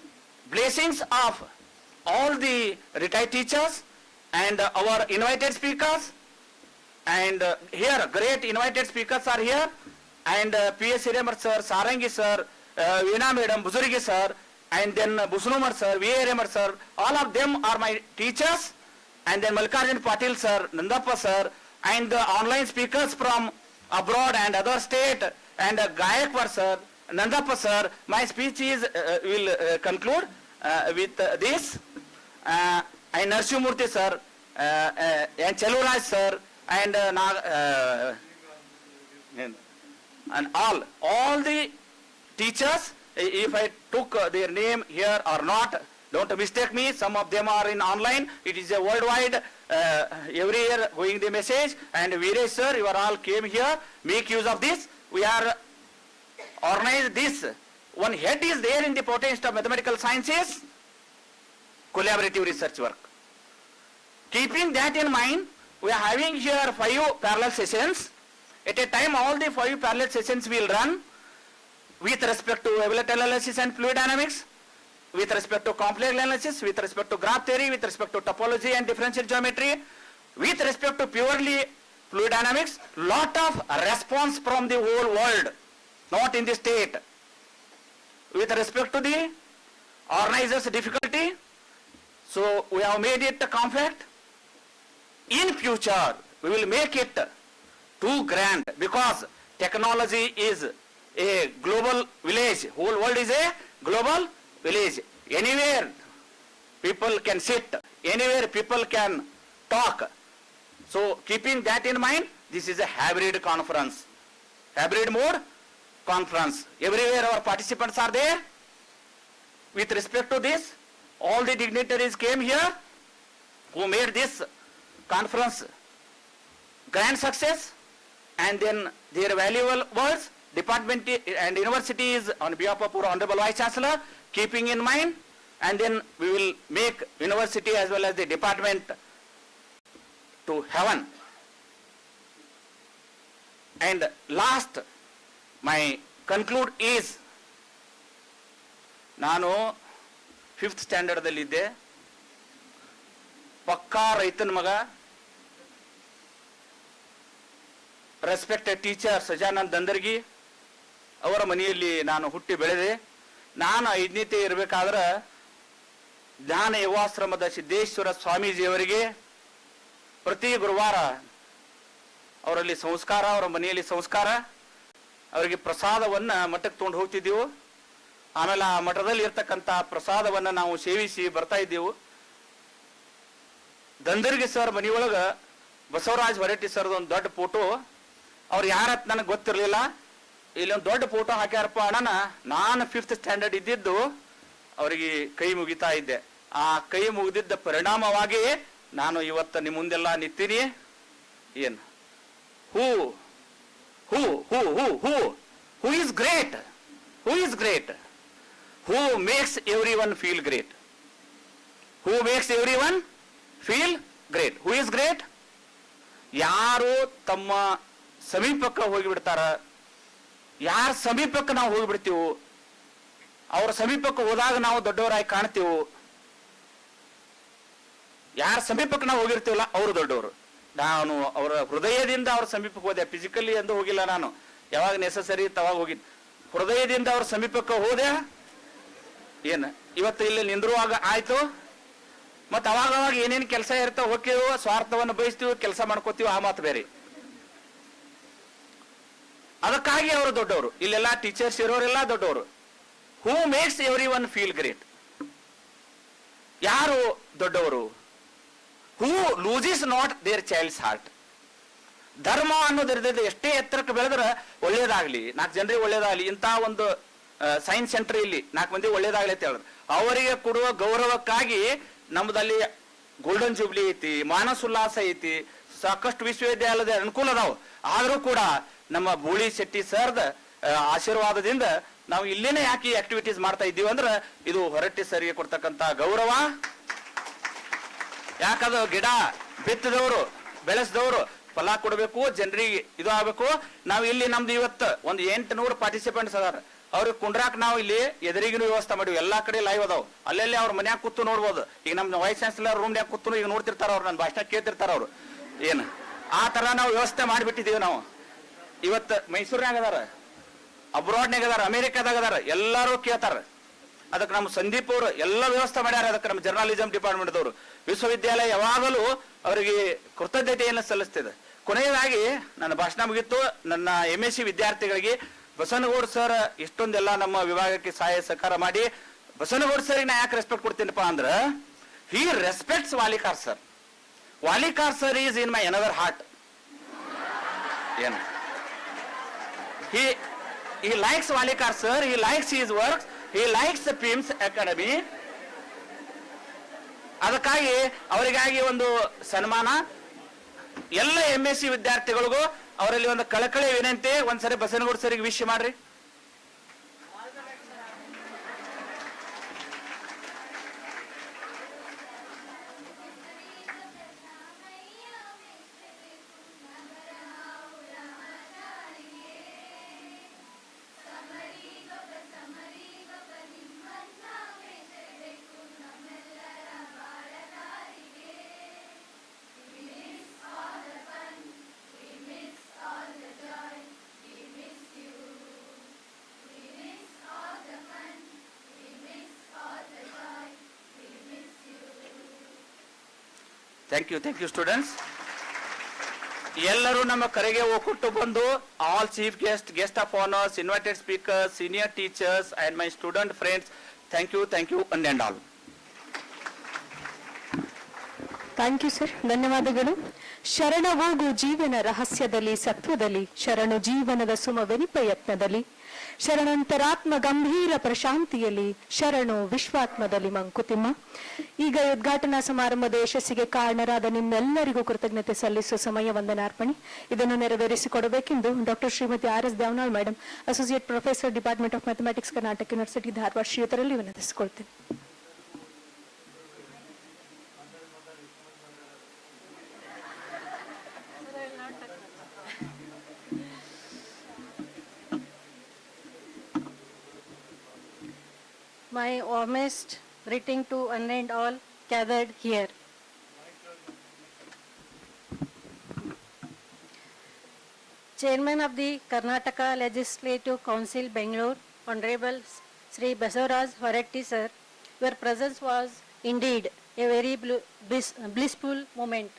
blessings of all the retired teachers and our invited speakers, and here great invited speakers are here, and P.S. Hiremar sir, Sarangi sir, Veena madam, Buzurigi sir, and then Busnumar sir, V.A. Hiremar sir, all of them are my teachers, and then Mallikarjun Patil sir, Nandappa sir, and the online speakers from abroad and other state, and Gayakwar sir, Nandappa sir. My speech is will conclude with this, and Narsimurthy sir, and Cheluraj sir, and and all the teachers. If I took their name here or not, don't mistake me. Some of them are in online. It is a worldwide, every year going the message. And Veeresh sir, you are all came here. Make use of this. We are organized this. One head is there in the potential of mathematical sciences, collaborative research work. Keeping that in mind, we are having here 5 parallel sessions. At a time, all the 5 parallel sessions will run with respect to wavelet analysis and fluid dynamics, with respect to complex analysis, with respect to graph theory, with respect to topology and differential geometry, with respect to purely fluid dynamics. Lot of response from the whole world, not in the state. With respect to the organizers' difficulty, so we have made it compact. In future, we will make it too grand, because technology is a global village. Whole world is a global village. Anywhere people can sit, anywhere people can talk. So keeping that in mind, this is a hybrid conference, hybrid mode conference. Everywhere our participants are there. With respect to this, all the dignitaries came here who made this conference grand success, and then their valuable words. Department and university is on behalf of our Honorable Vice Chancellor, keeping in mind, and then we will make university as well as the department to heaven. And last, my conclude is, ನಾನು 5th ಸ್ಟ್ಯಾಂಡರ್ಡ್ದಲ್ಲಿದ್ದೆ, ಪಕ್ಕಾ ರೈತನ ಮಗ, respected teacher ಸಜಾನಂದ್ ದಂದರ್ಗಿ ಅವರ ಮನೆಯಲ್ಲಿ ನಾನು ಹುಟ್ಟಿ ಬೆಳೆದೆ. ನಾನು 5ನೇತೆ ಇರಬೇಕಾದ್ರೆ ಜ್ಞಾನ ಯುವಾಶ್ರಮದ ಸಿದ್ದೇಶ್ವರ ಸ್ವಾಮೀಜಿಯವರಿಗೆ ಪ್ರತಿ ಗುರುವಾರ ಅವರಲ್ಲಿ ಸಂಸ್ಕಾರ, ಅವರ ಮನೆಯಲ್ಲಿ ಸಂಸ್ಕಾರ, ಅವರಿಗೆ ಪ್ರಸಾದವನ್ನ ಮಠಕ್ಕೆ ತಗೊಂಡು ಹೋಗ್ತಿದ್ದೆವು. ಆಮೇಲೆ ಆ ಮಠದಲ್ಲಿ ಇರ್ತಕ್ಕಂಥ ಪ್ರಸಾದವನ್ನ ನಾವು ಸೇವಿಸಿ ಬರ್ತಾ ಇದ್ದೆವು. ದಂದರ್ಗಿ ಸರ್ ಮನೆಯೊಳಗ ಬಸವರಾಜ್ ಹೊರಟ್ಟಿ ಸರ್ದು ಒಂದು ದೊಡ್ಡ ಫೋಟೋ, ಅವ್ರು ಯಾರತ್ ನನಗೆ ಗೊತ್ತಿರಲಿಲ್ಲ. ಇಲ್ಲೊಂದು ದೊಡ್ಡ ಫೋಟೋ ಹಾಕ್ಯಾರಪ್ಪ ಅಣ್ಣನ. ನಾನು 5th ಸ್ಟ್ಯಾಂಡರ್ಡ್ ಇದ್ದಿದ್ದು ಅವರಿಗೆ ಕೈ ಮುಗಿತಾ ಇದ್ದೆ. ಆ ಕೈ ಮುಗಿದಿದ್ದ ಪರಿಣಾಮವಾಗಿ ನಾನು ಇವತ್ತು ನಿಮ್ಮ ಮುಂದೆಲ್ಲ ನಿಂತೀನಿ. ಏನು who who who who who who is great, who is great, who makes everyone feel great, who makes everyone feel great. Who is great? ಯಾರು ತಮ್ಮ ಸಮೀಪಕ್ಕೆ ಹೋಗಿಬಿಡ್ತಾರ. ಯಾರ ಸಮೀಪಕ್ಕೆ ನಾವು ಹೋಗಿಬಿಡ್ತೀವೋ ಅವ್ರ ಸಮೀಪಕ್ಕೆ ಹೋದಾಗ ನಾವು ದೊಡ್ಡವರಾಗಿ ಕಾಣ್ತೀವೋ, ಯಾರ ಸಮೀಪಕ್ಕೆ ನಾವು ಹೋಗಿರ್ತೀವಲ್ಲ ಅವರು ದೊಡ್ಡವರು. ನಾನು ಅವರ ಹೃದಯದಿಂದ ಅವ್ರ ಸಮೀಪಕ್ಕೆ ಹೋದೆ, ಫಿಸಿಕಲಿ ಎಂದು ಹೋಗಿಲ್ಲ, ನಾನು ಯಾವಾಗ ನೆಸಸರಿ ತವಾಗ ಹೋಗಿದ್ದು, ಹೃದಯದಿಂದ ಅವ್ರ ಸಮೀಪಕ್ಕೆ ಹೋದೆ. ಏನ ಇವತ್ತು ಇಲ್ಲಿ ನಿಂದ್ರುವಾಗ ಆಯ್ತು, ಮತ್ತೆ ಅವಾಗ ಏನೇನು ಕೆಲಸ ಇರ್ತಾವ ಹೋಗ್ತೀವೋ, ಸ್ವಾರ್ಥವನ್ನು ಬಯಸ್ತೀವೋ, ಕೆಲಸ ಮಾಡ್ಕೋತೀವೋ, ಆ ಮಾತು ಬೇರೆ. ಅದಕ್ಕಾಗಿ ಅವರು ದೊಡ್ಡವರು. ಇಲ್ಲೆಲ್ಲ ಟೀಚರ್ಸ್ ಇರೋರೆಲ್ಲ ದೊಡ್ಡವರು. ಹೂ makes everyone feel great. ಯಾರು ದೊಡ್ಡವರು? ಹೂ ಲೂಸಿಸ್ ನಾಟ್ ದೇರ್ ಚೈಲ್ಡ್ಸ್ ಹಾರ್ಟ್. ಧರ್ಮ ಅನ್ನೋದಿರ್ತದೆ, ಎಷ್ಟೇ ಎತ್ತರಕ್ಕೆ ಬೆಳೆದ್ರೆ ಒಳ್ಳೇದಾಗ್ಲಿ, 4 ಜನರಿಗೆ ಒಳ್ಳೇದಾಗ್ಲಿ, ಇಂಥ ಒಂದು ಸೈನ್ಸ್ ಸೆಂಟರ್ ಇಲ್ಲಿ 4 ಮಂದಿ ಒಳ್ಳೇದಾಗ್ಲಿ ಅಂತ ಹೇಳಿದ್ರು. ಅವರಿಗೆ ಕೊಡುವ ಗೌರವಕ್ಕಾಗಿ ನಮ್ದಲ್ಲಿ ಗೋಲ್ಡನ್ ಜೂಬ್ಲಿ ಐತಿ, ಮಾನಸ ಉಲ್ಲಾಸ ಐತಿ, ಸಾಕಷ್ಟು ವಿಶ್ವವಿದ್ಯಾಲಯದ ಅನುಕೂಲ ಅದಾವ. ಆದರೂ ಕೂಡ ನಮ್ಮ ಬೂಳಿ ಶೆಟ್ಟಿ ಸರ್ದ ಆಶೀರ್ವಾದದಿಂದ ನಾವು ಇಲ್ಲೇನೆ ಯಾಕೆ ಆಕ್ಟಿವಿಟೀಸ್ ಮಾಡ್ತಾ ಇದ್ದೀವಿ ಅಂದ್ರೆ ಇದು ಹೊರಟ್ಟಿ ಸರಿಗೆ ಕೊಡ್ತಕ್ಕಂತ ಗೌರವ. ಯಾಕದು ಗಿಡ ಬಿತ್ತಿದವರು ಬೆಳೆಸಿದವರು ಫಲ ಕೊಡಬೇಕು, ಜನರಿಗೆ ಇದು ಆಗ್ಬೇಕು. ನಾವು ಇಲ್ಲಿ ನಮ್ದು ಇವತ್ತು ಒಂದು 800 ಪಾರ್ಟಿಸಿಪೆಂಟ್ಸ್ ಅದಾರ. ಅವ್ರಿಗೆ ಕುಂಡ್ರಾಕ್ ನಾವು ಇಲ್ಲಿ ಎದುರಿಗಿನ ವ್ಯವಸ್ಥೆ ಮಾಡಿವಿ. ಎಲ್ಲಾ ಕಡೆ ಲೈವ್ ಅದಾವ, ಅಲ್ಲೆಲ್ಲಿ ಅವ್ರ ಮನ್ಯಾಗ ಕೂತು ನೋಡ್ಬೋದು. ಈಗ ನಮ್ಮ ವೈಸ್ ಚಾನ್ಸಲರ್ ರೂಮ್ನ್ಯಾಗ ಕೂತು ಈಗ ನೋಡ್ತಿರ್ತಾರ ಅವ್ರು, ನನ್ನ ಭಾಷಣ ಕೇಳ್ತಿರ್ತಾರ ಅವ್ರು. ಏನು ಆ ತರ ನಾವು ವ್ಯವಸ್ಥೆ ಮಾಡಿಬಿಟ್ಟಿದೀವಿ. ನಾವು ಇವತ್ತು ಮೈಸೂರಿನಾಗ ಅದಾರ, ಅಬ್ರಾಡ್ನಾಗ ಅದಾರ, ಅಮೆರಿಕಾದಾಗ ಅದಾರ, ಎಲ್ಲರೂ ಕೇಳ್ತಾರ. ಅದಕ್ಕೆ ನಮ್ಮ ಸಂದೀಪ್ ಅವರು ಎಲ್ಲ ವ್ಯವಸ್ಥೆ ಮಾಡ್ಯಾರ. ಅದಕ್ಕೆ ನಮ್ಮ ಜರ್ನಲಿಸಂ ಡಿಪಾರ್ಟ್ಮೆಂಟ್ ದವರು ವಿಶ್ವವಿದ್ಯಾಲಯ ಯಾವಾಗಲೂ ಅವರಿಗೆ ಕೃತಜ್ಞತೆಯನ್ನು ಸಲ್ಲಿಸ್ತಿದೆ. ಕೊನೆಯದಾಗಿ ನನ್ನ ಭಾಷಣ ಮುಗಿತ್ತು. ನನ್ನ MSc ವಿದ್ಯಾರ್ಥಿಗಳಿಗೆ ಬಸನಗೌಡ ಸರ್ ಇಷ್ಟೊಂದೆಲ್ಲ ನಮ್ಮ ವಿಭಾಗಕ್ಕೆ ಸಹಾಯ ಸಹಕಾರ ಮಾಡಿ, ಬಸನಗೌಡ ಸರ್ ನಾ ಯಾಕೆ ರೆಸ್ಪೆಕ್ಟ್ ಕೊಡ್ತೀನಪ್ಪ ಅಂದ್ರೆ he respects Valikar sir. Valikar sir is in my another heart. ಏನು he likes Valikar sir, he likes his works, he likes the PIMS Academy. ಅದಕ್ಕಾಗಿ ಅವರಿಗಾಗಿ ಒಂದು ಸನ್ಮಾನ. ಎಲ್ಲ MSc ವಿದ್ಯಾರ್ಥಿಗಳಿಗೂ ಅವರಲ್ಲಿ ಒಂದು ಕಳಕಳಿ ವಿನಂತಿ, ಒಂದ್ಸರಿ ಬಸನಗೌಡ ಸರಿಗೆ ವಿಶ್ ಮಾಡ್ರಿ. Thank you students. ಎಲ್ಲರೂ ನಮ್ಮ ಕರೆಗೆ ಒಕ್ಕೂಟ್ಟು ಬಂದು all chief guest of honours, invited speakers, senior teachers and my student friends, thank you one and all. Thank you sir, ಧನ್ಯವಾದಗಳು. ಶರಣ ಹೋಗು ಜೀವನ ರಹಸ್ಯದಲ್ಲಿ ಸತ್ವದಲ್ಲಿ, ಶರಣು ಜೀವನದ ಸುಮವೆನಿಪ ಯತ್ನದಲ್ಲಿ, ಶರಣಂತರಾತ್ಮ ಗಂಭೀರ ಪ್ರಶಾಂತಿಯಲ್ಲಿ, ಶರಣು ವಿಶ್ವಾತ್ಮದಲ್ಲಿ ಮಂಕುತಿಮ್ಮ. ಈಗ ಉದ್ಘಾಟನಾ ಸಮಾರಂಭದ ಯಶಸ್ಸಿಗೆ ಕಾರಣರಾದ ನಿಮ್ಮೆಲ್ಲರಿಗೂ ಕೃತಜ್ಞತೆ ಸಲ್ಲಿಸುವ ಸಮಯ ವಂದನಾರ್ಪಣೆ. ಇದನ್ನು ನೆರವೇರಿಸಿಕೊಡಬೇಕೆಂದು doctor Shrimati RS Devanal madam, associate professor, department of mathematics, Karnataka university, Dharwad ಶ್ರೀಯುತರಲ್ಲಿ ವಿನಂತಿಸಿಕೊಳ್ತೇನೆ. My warmest greeting to one and all gathered here. Chairman of the Karnataka Legislative Council, Bangalore, Honorable Sri Basavaraj Horatti sir, your presence was indeed a very blissful moment.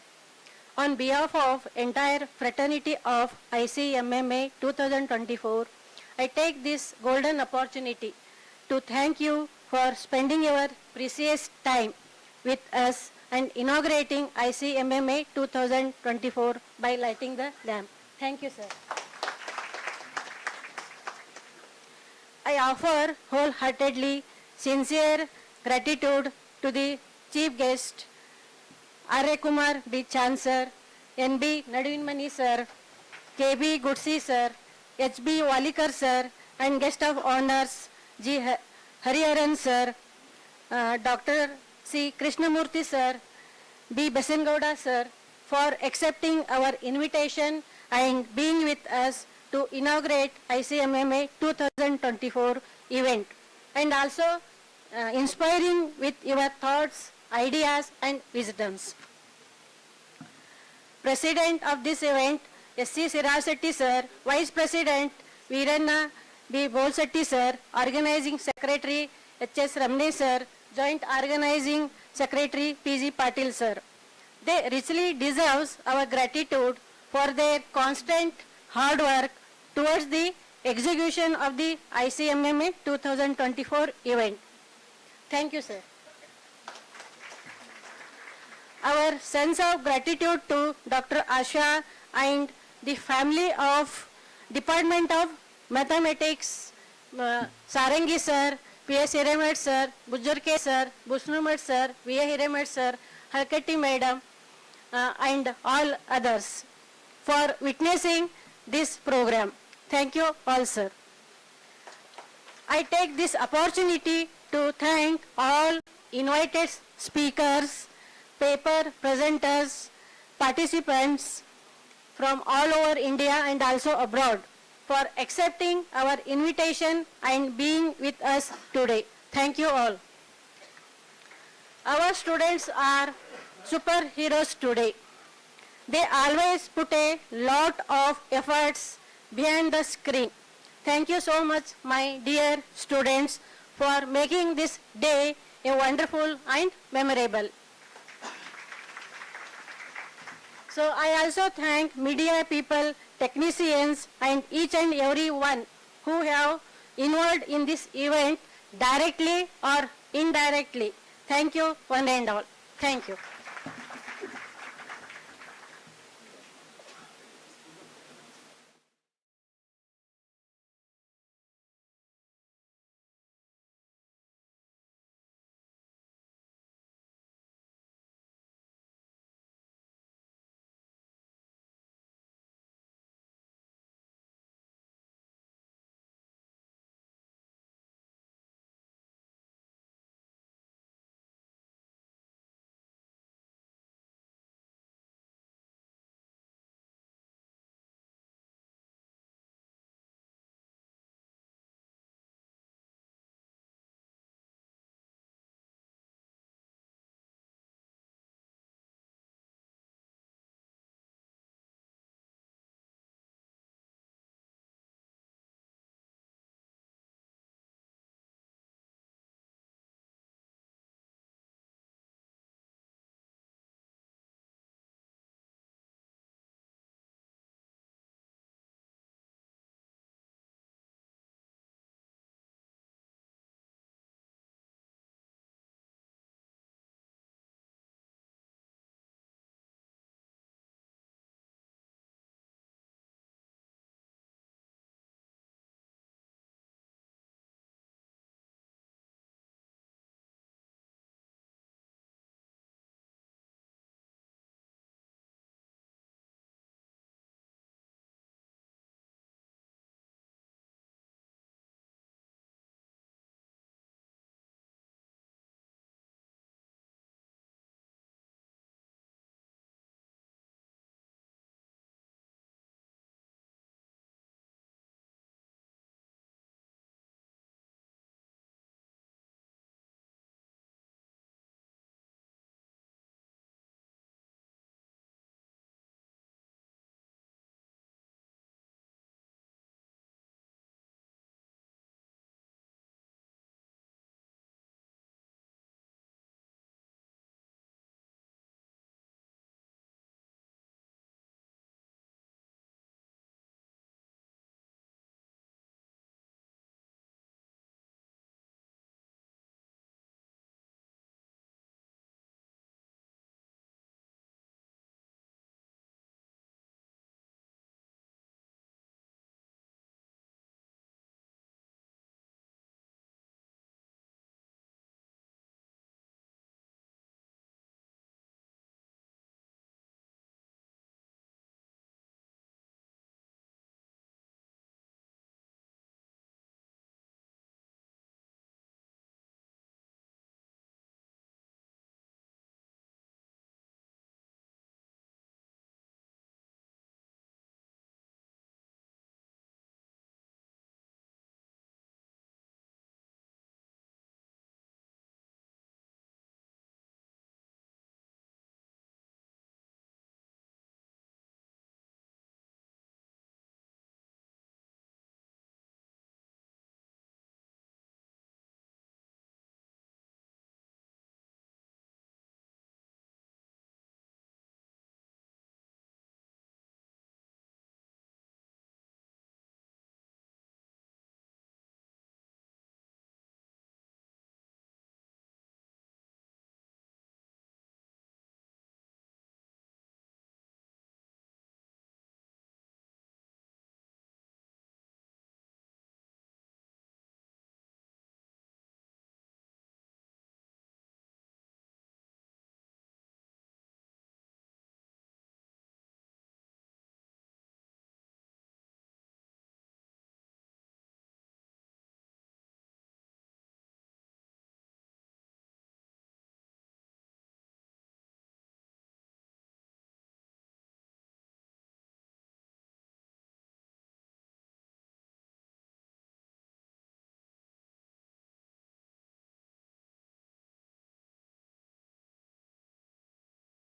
On behalf of entire fraternity of ICMAA 2024, I take this golden opportunity to thank you for spending your precious time with us and inaugurating ICMAA 2024 by lighting the lamp. Thank you, sir. I offer wholeheartedly sincere gratitude to the chief guest, R.A. Kumar, B. Chancellor, N.B. Nadinmani sir, K.B. Gudsi sir, H.B. Walikar sir, and guest of honors, G. Hariharan sir, Dr. C. Krishnamurthy sir, B. Basengowda sir, for accepting our invitation and being with us to inaugurate ICMAA 2024 event, and also inspiring with your thoughts, ideas and wisdoms. President of this event, S.C. Sirasetti sir, Vice President Veeranna B. Bolsetti sir, Organizing Secretary H.S. Ramne sir, Joint Organizing Secretary P.G. Patil sir. They richly deserve our gratitude for their constant hard work towards the execution of the ICMAA 2024 event. Thank you, sir. Our sense of gratitude to Dr. Asha and the family of Department of Mathematics, Sarangi sir, P.S. Hiremed sir, Bujurke sir, Busnumed sir, V.A. Hiremed sir, Halkatti madam, and all others for witnessing this program. Thank you all, sir. I take this opportunity to thank all invited speakers, paper presenters, participants from all over India and also abroad for accepting our invitation and being with us today. Thank you all. Our students are superheroes today. They always put a lot of efforts behind the screen. Thank you so much, my dear students, for making this day a wonderful and memorable. So I also thank media people, technicians and each and every one who have involved in this event directly or indirectly. Thank you one and all. Thank you.